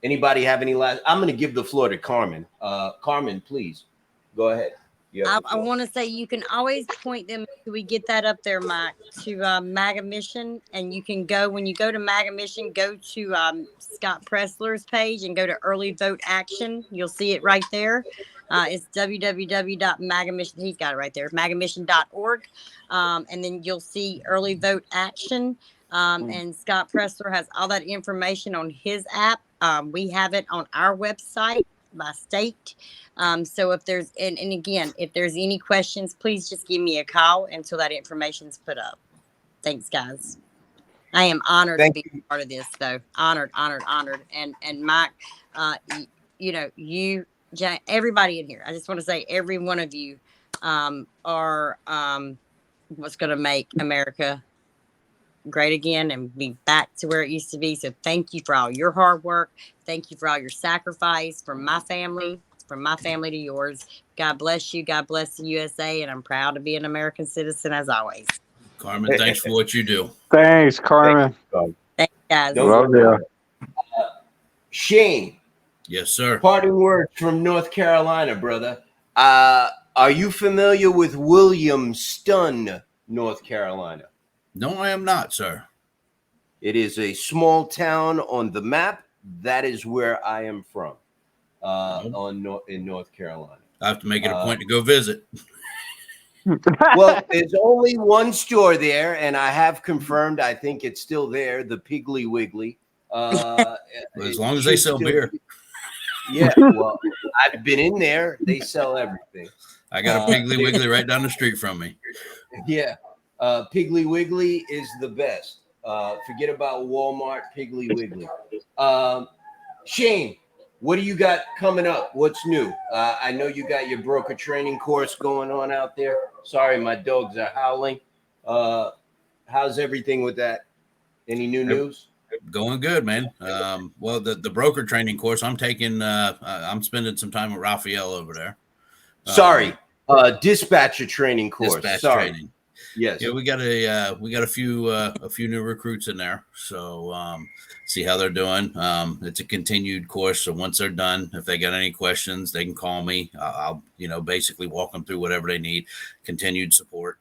Anybody have any last? I'm going to give the floor to Carmen. Carmen, please go ahead. I want to say you can always point them. We get that up there, Mike, to MAGA Mission, and you can go when you go to MAGA Mission. Go to Scott Pressler's page and go to Early Vote Action. You'll see it right there. It's www.magamission. He's got it right there. Magamission.org, and then you'll see Early Vote Action. And Scott Pressler has all that information on his app. We have it on our website by state. So if there's and again, if there's any questions, please just give me a call until that information's put up. Thanks, guys. I am honored to be part of this, though. Honored. And Mike, you, everybody in here. I just want to say, every one of you are what's going to make America great again and be back to where it used to be. So thank you for all your hard work. Thank you for all your sacrifice from my family to yours. God bless you. God bless the USA. And I'm proud to be an American citizen as always. Carmen, thanks for what you do. Thanks, Carmen. Thanks, guys. Love you. Shane. Yes, sir. Parting words from North Carolina, brother. Are you familiar with Williamston, North Carolina? No, I am not, sir. It is a small town on the map. That is where I am from, in North Carolina. I have to make it a point to go visit. Well, there's only one store there, and I have confirmed. I think it's still there, the Piggly Wiggly. As long as they sell beer. Yeah, well, I've been in there. They sell everything. I got a Piggly Wiggly right down the street from me. Yeah. Piggly Wiggly is the best. Forget about Walmart, Piggly Wiggly. Shane, what do you got coming up? What's new? I know you got your broker training course going on out there. Sorry, my dogs are howling. How's everything with that? Any new news? Going good, man. Well, the broker training course I'm taking, I'm spending some time with Raphael over there. Sorry, dispatcher training course. Training. Yes. Yeah, we got a few new recruits in there. So see how they're doing. It's a continued course. So once they're done, if they got any questions, they can call me. I'll basically walk them through whatever they need. Continued support.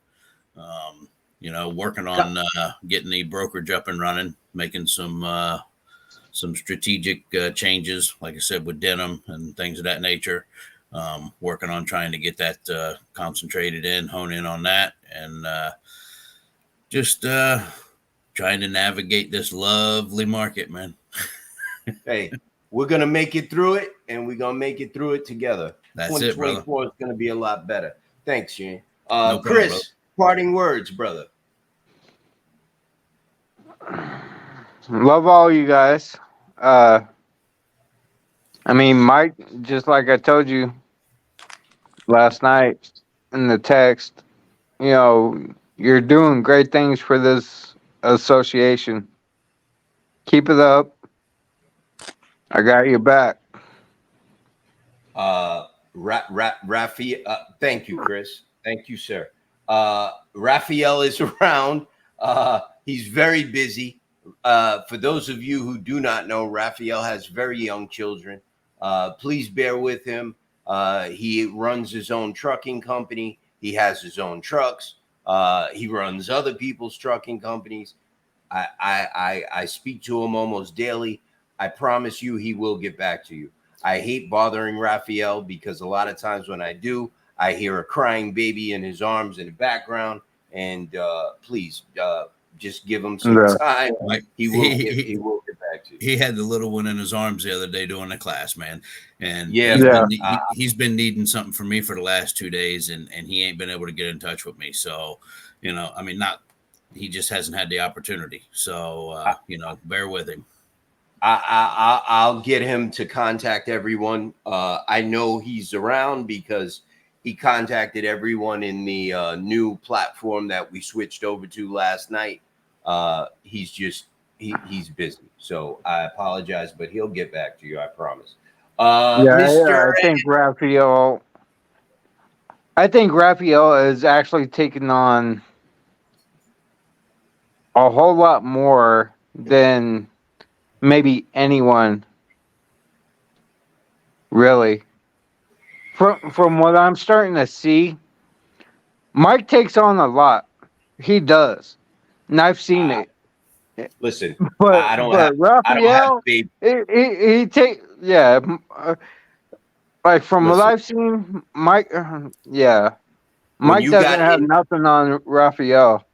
Working on getting the brokerage up and running, making some strategic changes, like I said, with denim and things of that nature. Working on trying to get that concentrated hone in on that, and just trying to navigate this lovely market, man. Hey, we're going to make it through it, and we're going to make it through it together. That's it, brother. 2024 is going to be a lot better. Thanks, Shane. No problem, Chris, brother. Parting words, brother. Love all you guys. Mike, just like I told you last night in the text, you're doing great things for this association. Keep it up. I got your back. Raphael, thank you, Chris. Thank you, sir. Raphael is around. He's very busy. For those of you who do not know, Raphael has very young children. Please bear with him. He runs his own trucking company. He has his own trucks. He runs other people's trucking companies. I speak to him almost daily. I promise you he will get back to you. I hate bothering Raphael because a lot of times when I do, I hear a crying baby in his arms in the background. And please just give him some time. He will get back to you. He had the little one in his arms the other day doing the class, man. And he's been needing something from me for the last 2 days, and he ain't been able to get in touch with me. So, he just hasn't had the opportunity. So, bear with him. I'll get him to contact everyone. I know he's around because he contacted everyone in the new platform that we switched over to last night. He's busy. So I apologize, but he'll get back to you. I promise. I think Raphael is actually taking on a whole lot more than maybe anyone really. From what I'm starting to see, Mike takes on a lot. He does, and I've seen Uh, it. listen, But I don't have but I don't have Raphael, baby. he take yeah. Like from what Listen, I've seen, Mike, yeah, when Mike doesn't have nothing on Raphael.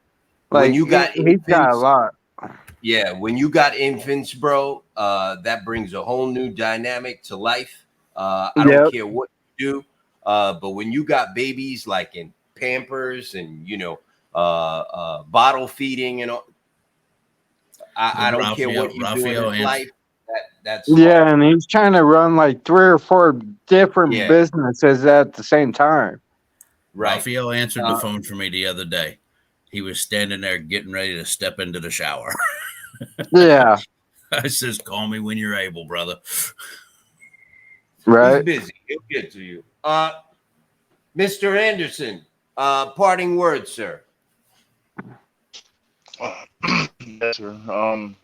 when Like you got he's got a infants, lot. yeah, when you got infants, bro, that brings a whole new dynamic to life. I don't Yep. care what you do, but when you got babies like in Pampers and bottle feeding and all, I don't care what you do in Raphael this answered. life. That's hard. Yeah, and he's trying to run like 3 or 4 different Yeah, businesses at the same time. right. Raphael answered the Uh, phone for me the other day. He was standing there getting ready to step into the shower. Yeah, I says, "Call me when you're able, brother." he's right. busy. He'll get to you. Mr. Anderson, parting words, sir. Yes, sir. I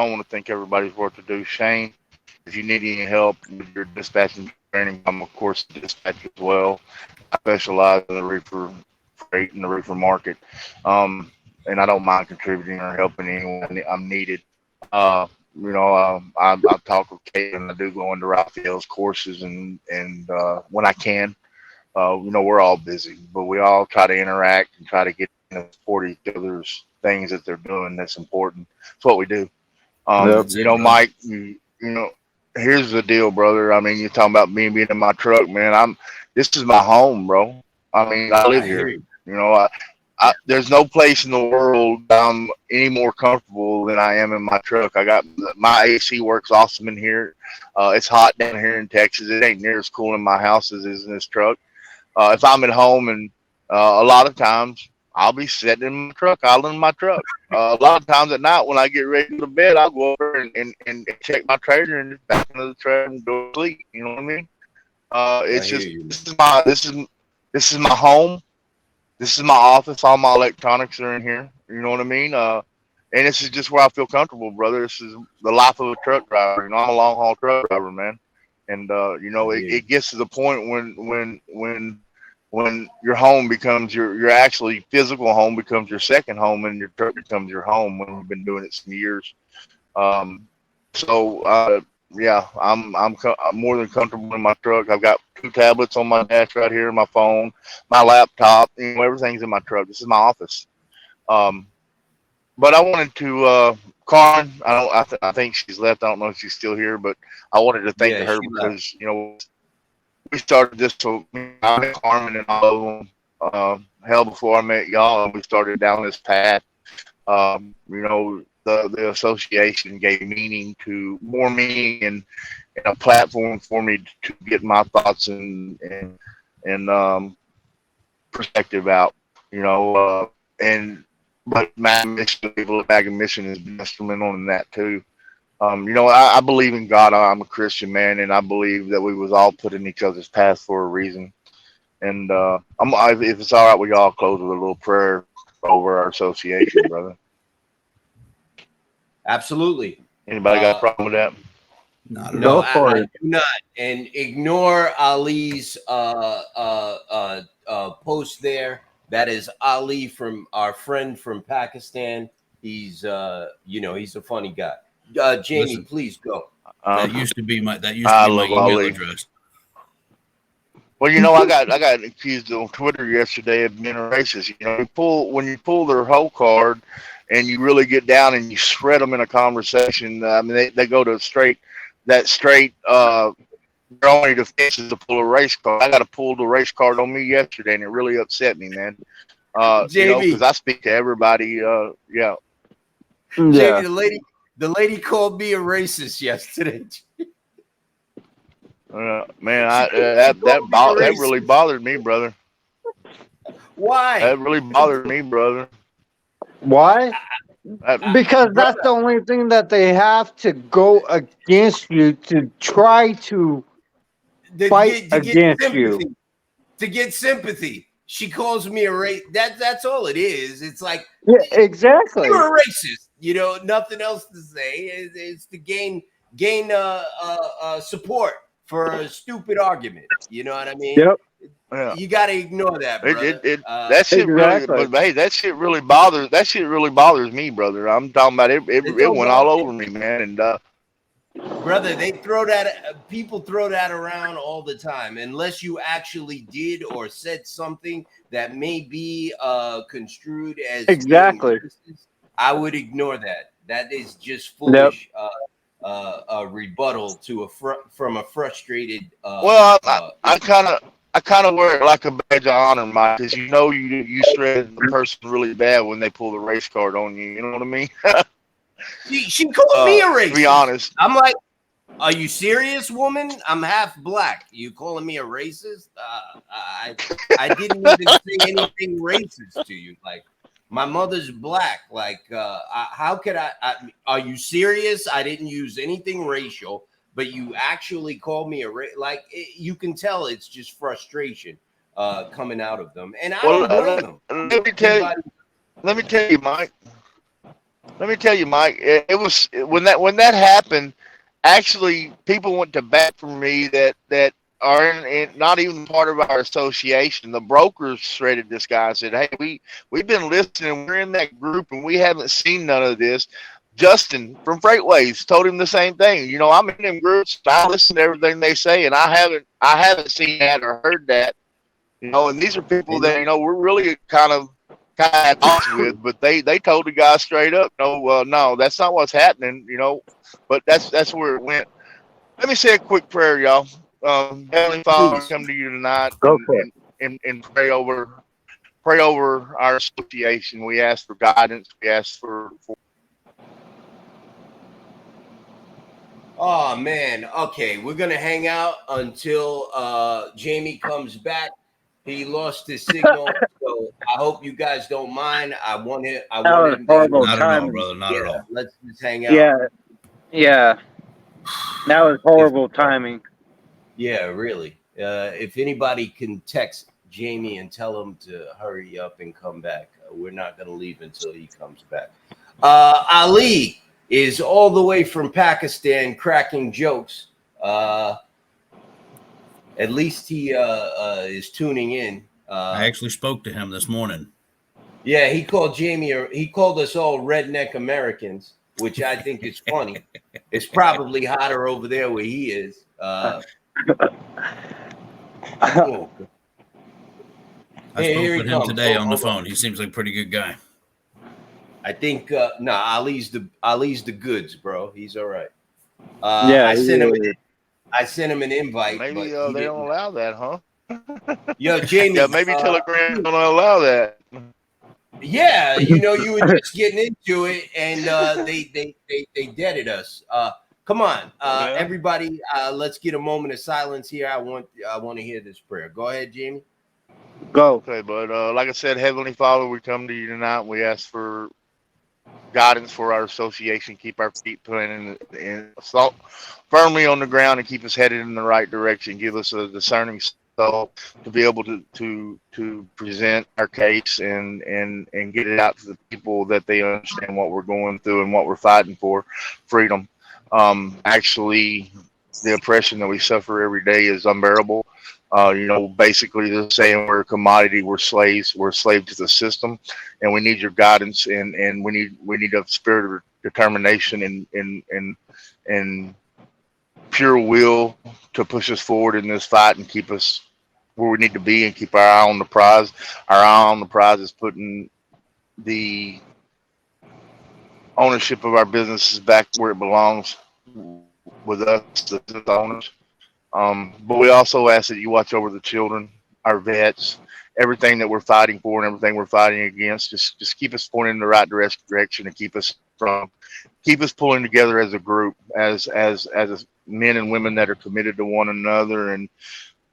want to thank everybody for what to do. Shane, if you need any help with your dispatching training, I'm of course a dispatch as well. I specialize in the reefer freight and the reefer market, and I don't mind contributing or helping anyone I'm needed. Uh, I talk with Kate and I do go into Raphael's courses and when I can. We're all busy, but we all try to interact and try to get and support each other's things that they're doing. That's important. It's what we do. Yep. That's it, brother. Mike, here's the deal, brother. I mean, you're talking about me being in my truck, man. This is my home, bro. I mean, I live I hear here. you. There's no place in the world I'm any more comfortable than I am in my truck. I got my AC works awesome in here. It's hot down here in Texas. It ain't near as cool in my house as it is in this truck. If I'm at home, and a lot of times I'll be sitting in my truck, idling my truck. A lot of times at night when I get ready to go to bed, I'll go over and check my trailer and just back into the trailer and go to sleep. You know what I mean? I It's hear just you. this is my home. This is my office. All my electronics are in here. You know what I mean? And this is just where I feel comfortable, brother. This is the life of a truck driver. I'm a long haul truck driver, man. And I hear you. it gets to the point when your home becomes your actually physical home becomes your second home, and your truck becomes your home when you've been doing it some years. Um, so yeah, I'm more than comfortable in my truck. I've got 2 tablets on my dash right here, my phone, my laptop. Everything's in my truck. This is my office. Um, but I wanted to, Karen. I think she's left. I don't know if she's still here, but I wanted to thank Yeah, her she left. because we started this. So I met Carmen and all of them. Hell, before I met y'all, and we started down this path. The association gave more meaning and a platform for me to get my thoughts and perspective out. You know, and but my mission, the Bag Mission, has been instrumental in that too. I believe in God. I'm a Christian man, and I believe that we was all put in each other's path for a reason. And if it's all right, we all close with a little prayer over our association, brother. Absolutely. Anybody got a problem with that? Not at No, all. Go for I it. do not. And ignore Ali's post there. That is Ali from our friend from Pakistan. He's he's a funny guy. Jamie, Listen, please go. that Um, used to be my I love email Ali. address. Well, I got accused on Twitter yesterday of being a racist. When you pull their whole card, and you really get down and you shred them in a conversation. I mean, they go to straight. Their only defense is to pull a race card. I got to pull the race card on me yesterday, and it really upset me, man. Because Jamie, I speak to everybody. Yeah. Jamie, Yeah. the lady called me a racist yesterday. Man, She, she that called me a really racist. bothered me, brother. Why? That really bothered me, brother. Why? That, Because Brother, that's the only thing that they have to go against you to try to to fight get against you. sympathy. To get sympathy. She calls me a race. That's all it is. It's like, Yeah, exactly. you're a racist. You know, nothing else to say. It's to gain support for a stupid argument. You know what I mean? Yep. Yeah. You got to ignore that, brother. That shit really, Exactly. but hey, that shit really bothers me, brother. I'm talking about it. It don't went bother all over me, man. And brother, they throw that. People throw that around all the time, unless you actually did or said something that may be construed as being Exactly. racist. I would ignore that. That is just Yep. foolish. A rebuttal to from a frustrated. well, I kind of wear it like a badge of honor, Mike, because you shred the person really bad when they pull the race card on you. You know what I mean? She called me a To be racist. honest, I'm like, are you serious, woman? I'm half black. You calling me a racist? I didn't even say anything racist to you. Like, my mother's black. Like, how could I? Are you serious? I didn't use anything racial, but you actually called me a like. You can tell it's just frustration coming out of them, and I well, don't blame them. let me tell you, let me tell you, Mike. Let me tell you, Mike. It was when that happened. Actually, people went to bat for me that are not even part of our association. The brokers shredded this guy and said, "Hey, we've been listening. We're in that group, and we haven't seen none of this." Justin from Freightways told him the same thing. I'm in them groups. I listen to everything they say, and I haven't seen that or heard that. And these are people that we're really kind of at odds with, but they told the guy straight up, no, that's not what's happening. But that's where it went. Let me say a quick prayer, y'all. Heavenly Father, Please. come to you tonight Go for it. and pray over our association. We ask for guidance. We ask for Oh man. Okay, we're gonna hang out until Jamie comes back. He lost his signal, so I hope you guys don't mind. I want That him was to. horrible Not at all, timing. brother. Not at all. Let's just hang out. Yeah. Yeah. That was horrible timing. Yeah, really. If anybody can text Jamie and tell him to hurry up and come back, we're not gonna leave until he comes back. Ali is all the way from Pakistan, cracking jokes. At least he is tuning in. I actually spoke to him this morning. Yeah, he called Jamie, or he called us all redneck Americans, which I think is funny. It's probably hotter over there where he is. Oh, I spoke here with he him comes. today on the Hold on. phone. He seems like a pretty good guy. I think Ali's the goods, bro. He's all right. Yeah. I sent him an invite, maybe but he they didn't. don't allow that, huh? Yo, Jamie. Yeah, maybe Telegram don't allow that. Yeah, you were just getting into it, and they deaded us. Come on, Yeah. everybody. Let's get a moment of silence here. I want to hear this prayer. Go ahead, Jamie. Go. Okay, but like I said, Heavenly Father, we come to you tonight. We ask for guidance for our association. Keep our feet planted and salt firmly on the ground, and keep us headed in the right direction. Give us a discerning soul to be able to present our case and get it out to the people, that they understand what we're going through and what we're fighting for, freedom. Actually, the oppression that we suffer every day is unbearable. Basically, they're saying we're a commodity, we're slaves, we're a slave to the system, and we need your guidance, and we need a spirit of determination and pure will to push us forward in this fight and keep us where we need to be and keep our eye on the prize. Our eye on the prize is putting the ownership of our businesses back where it belongs, with us, the owners. But we also ask that you watch over the children, our vets, everything that we're fighting for and everything we're fighting against. Just keep us pointing in the right direction, and keep us pulling together as a group, as men and women that are committed to one another and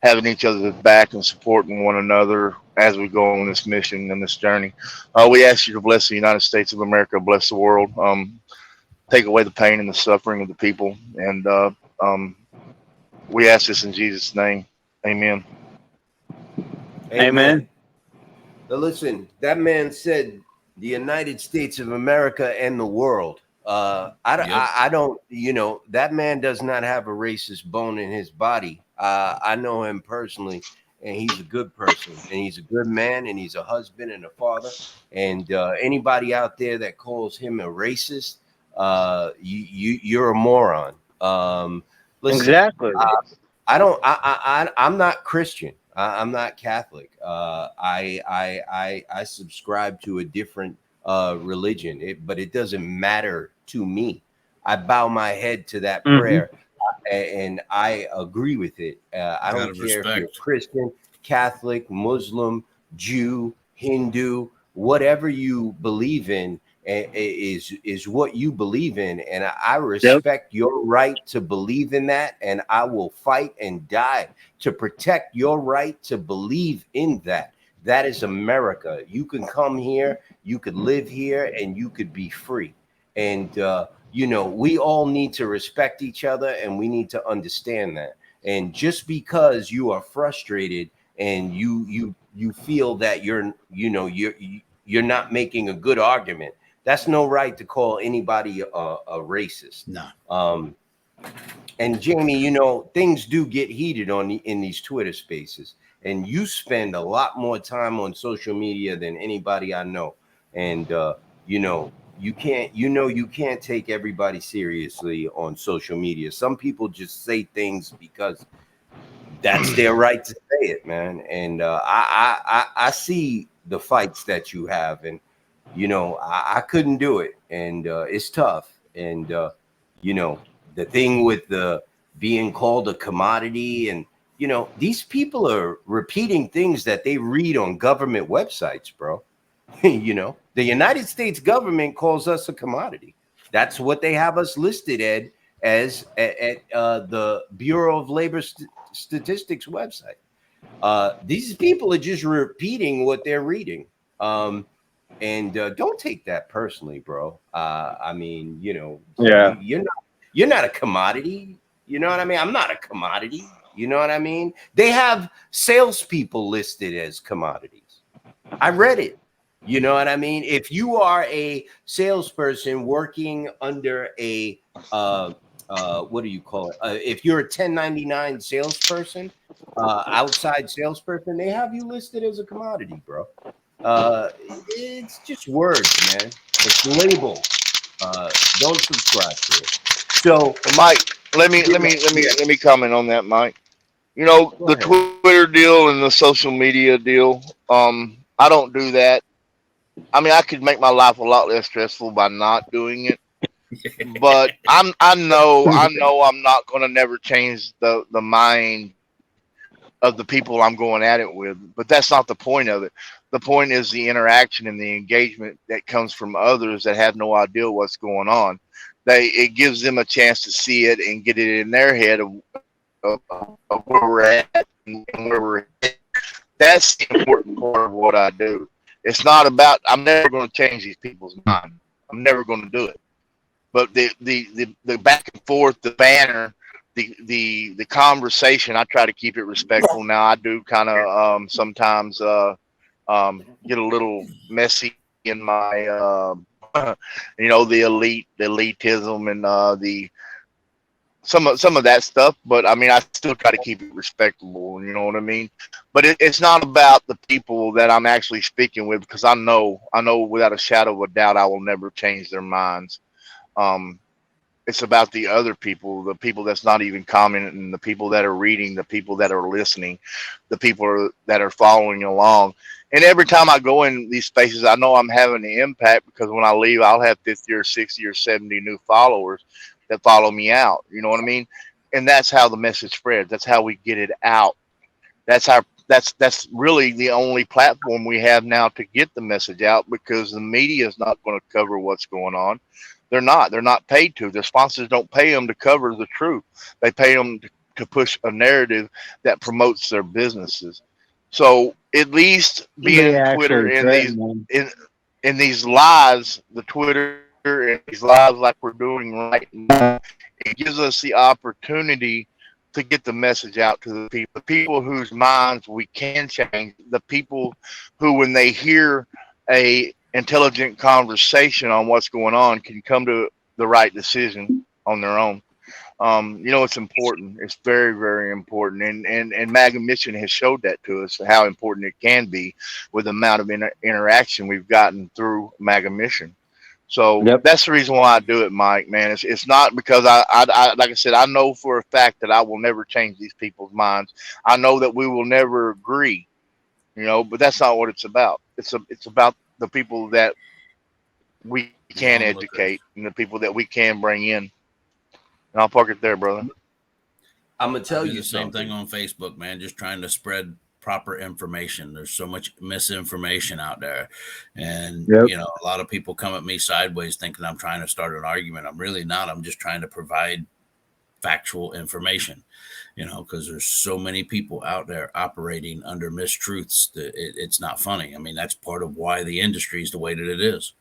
having each other's back and supporting one another as we go on this mission and this journey. We ask you to bless the United States of America, bless the world, take away the pain and the suffering of the people, and we ask this in Jesus' name. Amen. Amen. Now listen, that man said the United States of America and the world. Yep. I don't, that man does not have a racist bone in his body. I know him personally, and he's a good person, and he's a good man, and he's a husband and a father. And anybody out there that calls him a racist, you're a moron. Listen, Exactly. I don't. I'm not Christian. I'm not Catholic. I subscribe to a different religion, but it doesn't matter to me. I bow my head to that Hmm. prayer, and I agree with it. I Out don't of care if you're respect. Christian, Catholic, Muslim, Jew, Hindu, whatever you believe in is what you believe in, and I Yep. respect your right to believe in that, and I will fight and die to protect your right to believe in that. That is America. You can come here, you could live here, and you could be free. And we all need to respect each other, and we need to understand that. And just because you are frustrated and you feel that you're not making a good argument, that's no right to call anybody a racist. No. And Jamie, things do get heated in these Twitter spaces, and you spend a lot more time on social media than anybody I know. And you can't take everybody seriously on social media. Some people just say things because that's their right to say it, man. And I see the fights that you have, and I couldn't do it, and it's tough. And you know, the thing with the being called a commodity, and these people are repeating things that they read on government websites, bro. The United States government calls us a commodity. That's what they have us listed as at the Bureau of Labor Statistics website. These people are just repeating what they're reading. And don't take that personally, bro. I mean, Yeah. you're not a commodity. You know what I mean? I'm not a commodity. You know what I mean? They have salespeople listed as commodities. I read it. You know what I mean? If you are a salesperson working under a what do you call it? If you're a 1099 salesperson, outside salesperson, they have you listed as a commodity, bro. It's just words, man. It's label. Don't subscribe to it. So Mike, let me yeah, let me let me yeah, let me comment on that, Mike. go The ahead. Twitter deal and the social media deal. I don't do that. I mean, I could make my life a lot less stressful by not doing it. But I know I'm not gonna never change the mind of the people I'm going at it with. But that's not the point of it. The point is the interaction and the engagement that comes from others that have no idea what's going on. It gives them a chance to see it and get it in their head of where we're at and where we're headed. That's the important part of what I do. It's not about, I'm never going to change these people's mind. I'm never going to do it. But the back and forth, the banner, the conversation, I try to keep it respectful. Now I do kind of sometimes get a little messy in my the elitism and the some of that stuff. But I mean, I still try to keep it respectable. You know what I mean? But it's not about the people that I'm actually speaking with, because I know without a shadow of a doubt I will never change their minds. Um, it's about the other people, the people that's not even commenting, the people that are reading, the people that are listening, the people that are following along. And every time I go in these spaces, I know I'm having an impact, because when I leave, I'll have 50 or 60 or 70 new followers that follow me out. You know what I mean? And that's how the message spreads. That's how we get it out. That's really the only platform we have now to get the message out, because the media is not going to cover what's going on. They're not paid to. Their sponsors don't pay them to cover the truth. They pay them to push a narrative that promotes their businesses. So at least They being Twitter actually in threaten them. these lives, the Twitter and these lives like we're doing right now, it gives us the opportunity to get the message out to the people whose minds we can change, the people who, when they hear a intelligent conversation on what's going on, can come to the right decision on their own. It's important. It's very, very important. And Maga Mission has showed that to us, how important it can be with the amount of interaction we've gotten through Maga Mission. So Yep. that's the reason why I do it, Mike, man. It's not because I like I said, I know for a fact that I will never change these people's minds. I know that we will never agree, but that's not what it's about. It's about the people that we can educate and the people that we can bring in. And I'll park it there, brother. I'm gonna tell I do you the same something. thing on Facebook, man. Just trying to spread proper information. There's so much misinformation out there, and Yep. a lot of people come at me sideways thinking I'm trying to start an argument. I'm really not. I'm just trying to provide factual information. Because there's so many people out there operating under mistruths that it's not funny. I mean, that's part of why the industry is the way that it is.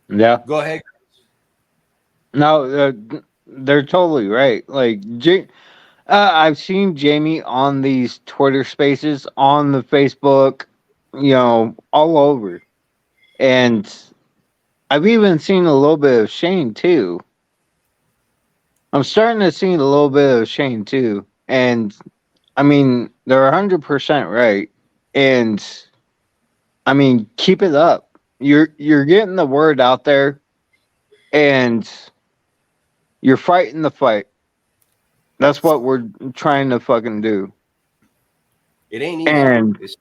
Yeah. Go ahead. No, they're totally right. Like, I've seen Jamie on these Twitter spaces, on the Facebook, all over. And I've even seen a little bit of Shane too. I'm starting to see a little bit of Shane too. And I mean, they're 100% right. And I mean, keep it up. You're getting the word out there, and you're fighting the fight. That's what we're trying to fucking do. It ain't easy. And It's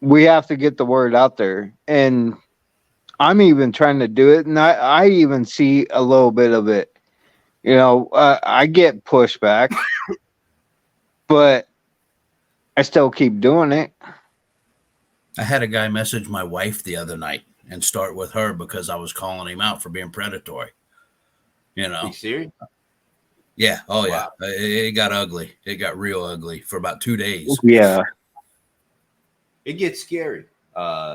we have to get the word out there. And I'm even trying to do it. And I even see a little bit of it. I get pushback, but I still keep doing it. I had a guy message my wife the other night and start with her because I was calling him out for being predatory. Are you serious? Yeah. Oh, yeah. Wow. It got ugly. It got real ugly for about 2 days. Yeah. It gets scary.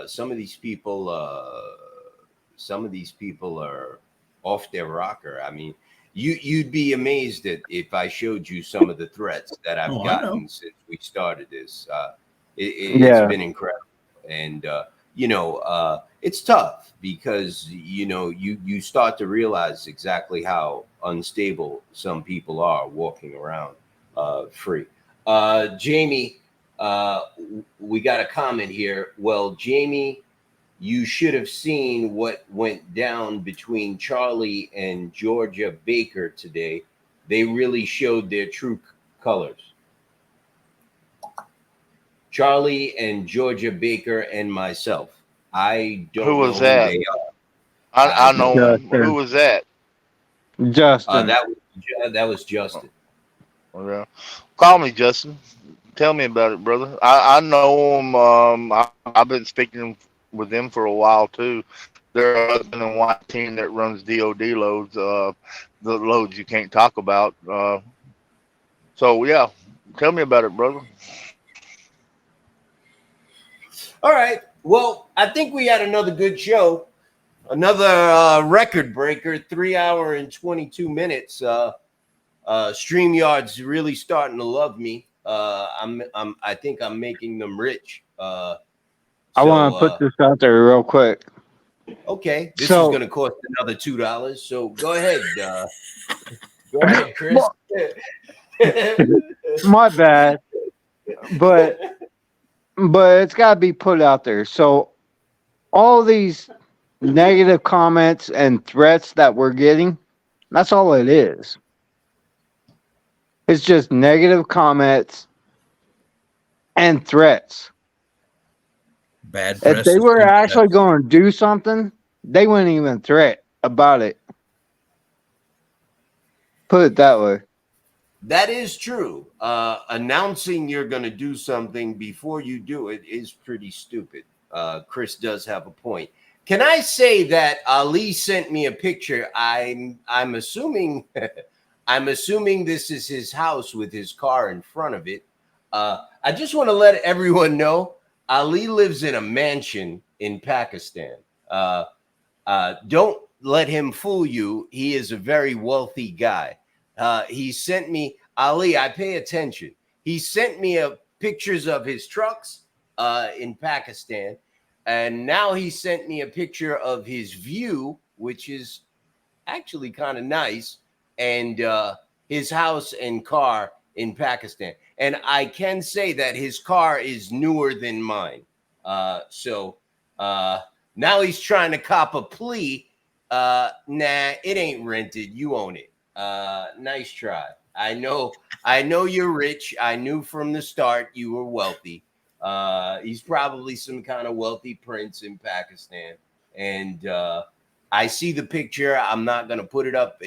Some of these people are off their rocker. I mean, you'd be amazed that if I showed you some of the threats that I've gotten since we started this. It's been incredible. And it's tough because you start to realize exactly how unstable some people are walking around free. Jamie, we got a comment here. Well, Jamie, you should have seen what went down between Charlie and Georgia Baker today. They really showed their true colors. Charlie and Georgia Baker and myself. I don't Who was know that? who they are. I know him. Justin. Who was that? Justin. That was Justin. Oh, yeah. Call me, Justin. Tell me about it, brother. I know him. I've been speaking with them for a while too. They're a husband and wife team that runs DOD loads, the loads you can't talk about. So yeah, tell me about it, brother. All right. Well, I think we had another good show. Another record breaker, 3 hour and 22 minutes. StreamYard's really starting to love me. I think I'm making them rich. I want to put this out there real quick. Okay, this is going to cost another $2. So go ahead, Chris. My bad, but it's got to be put out there. So all these negative comments and threats that we're getting, that's all it is. It's just negative comments and threats. Bad press. If they were actually going to do something, they wouldn't even threat about it. Put it that way. That is true. Announcing you're going to do something before you do it is pretty stupid. Chris does have a point. Can I say that Ali sent me a picture? I'm assuming I'm assuming this is his house with his car in front of it. I just want to let everyone know Ali lives in a mansion in Pakistan. Don't let him fool you. He is a very wealthy guy. He sent me, Ali, I pay attention. He sent me pictures of his trucks in Pakistan, and now he sent me a picture of his view, which is actually kind of nice, and his house and car in Pakistan. And I can say that his car is newer than mine. So now he's trying to cop a plea. Nah, it ain't rented. You own it. Nice try. I know you're rich. I knew from the start you were wealthy. He's probably some kind of wealthy prince in Pakistan. And I see the picture. I'm not gonna put it up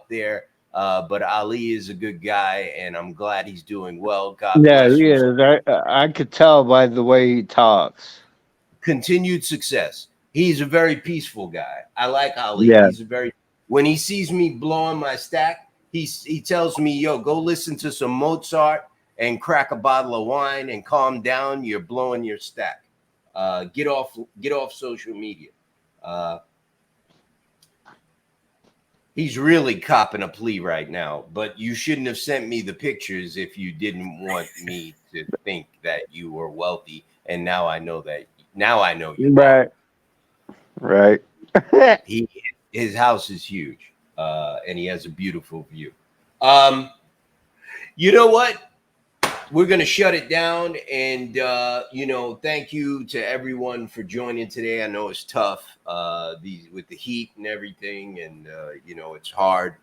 there. But Ali is a good guy, and I'm glad he's doing well. God Yeah, bless he you. is. I could tell by the way he talks. Continued success. He's a very peaceful guy. I like Ali. Yeah. He's a very, when he sees me blowing my stack, he tells me, yo, go listen to some Mozart and crack a bottle of wine and calm down. You're blowing your stack. Get off social media. He's really copping a plea right now, but you shouldn't have sent me the pictures if you didn't want me to think that you were wealthy. And now I know you are. Right. His house is huge, and he has a beautiful view. You know what? We're gonna shut it down, and thank you to everyone for joining today. I know it's tough, with the heat and everything, and it's hard.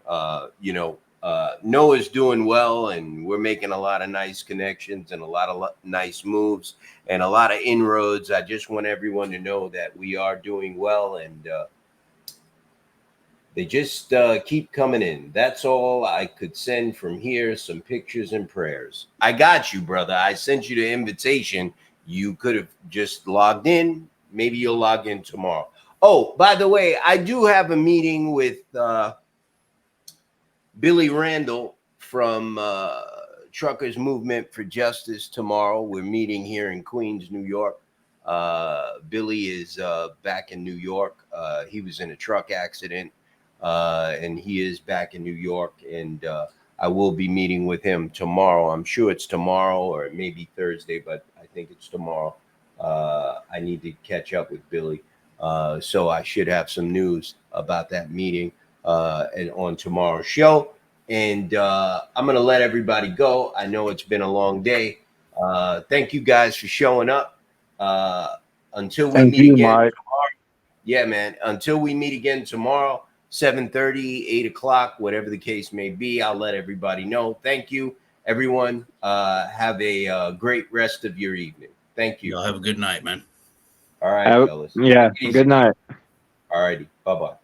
Noah's doing well, and we're making a lot of nice connections and a lot of nice moves and a lot of inroads. I just want everyone to know that we are doing well, and they just keep coming in. That's all I could send from here. Some pictures and prayers. I got you, brother. I sent you the invitation. You could have just logged in. Maybe you'll log in tomorrow. Oh, by the way, I do have a meeting with Billy Randall from Truckers Movement for Justice tomorrow. We're meeting here in Queens, New York. Billy is back in New York. He was in a truck accident. And he is back in New York, and I will be meeting with him tomorrow. I'm sure it's tomorrow or it may be Thursday, but I think it's tomorrow. I need to catch up with Billy, so I should have some news about that meeting and on tomorrow's show. And I'm gonna let everybody go. I know it's been a long day. Thank you guys for showing up. Until we Thank meet you, again Mike. tomorrow. Yeah, man. Until we meet again tomorrow. 7:30, 8 o'clock, whatever the case may be. I'll let everybody know. Thank you, everyone. Have a great rest of your evening. Thank you. Y'all have a good night, man. All right, fellas. Yeah. Easy. Good night. All righty. Bye-bye.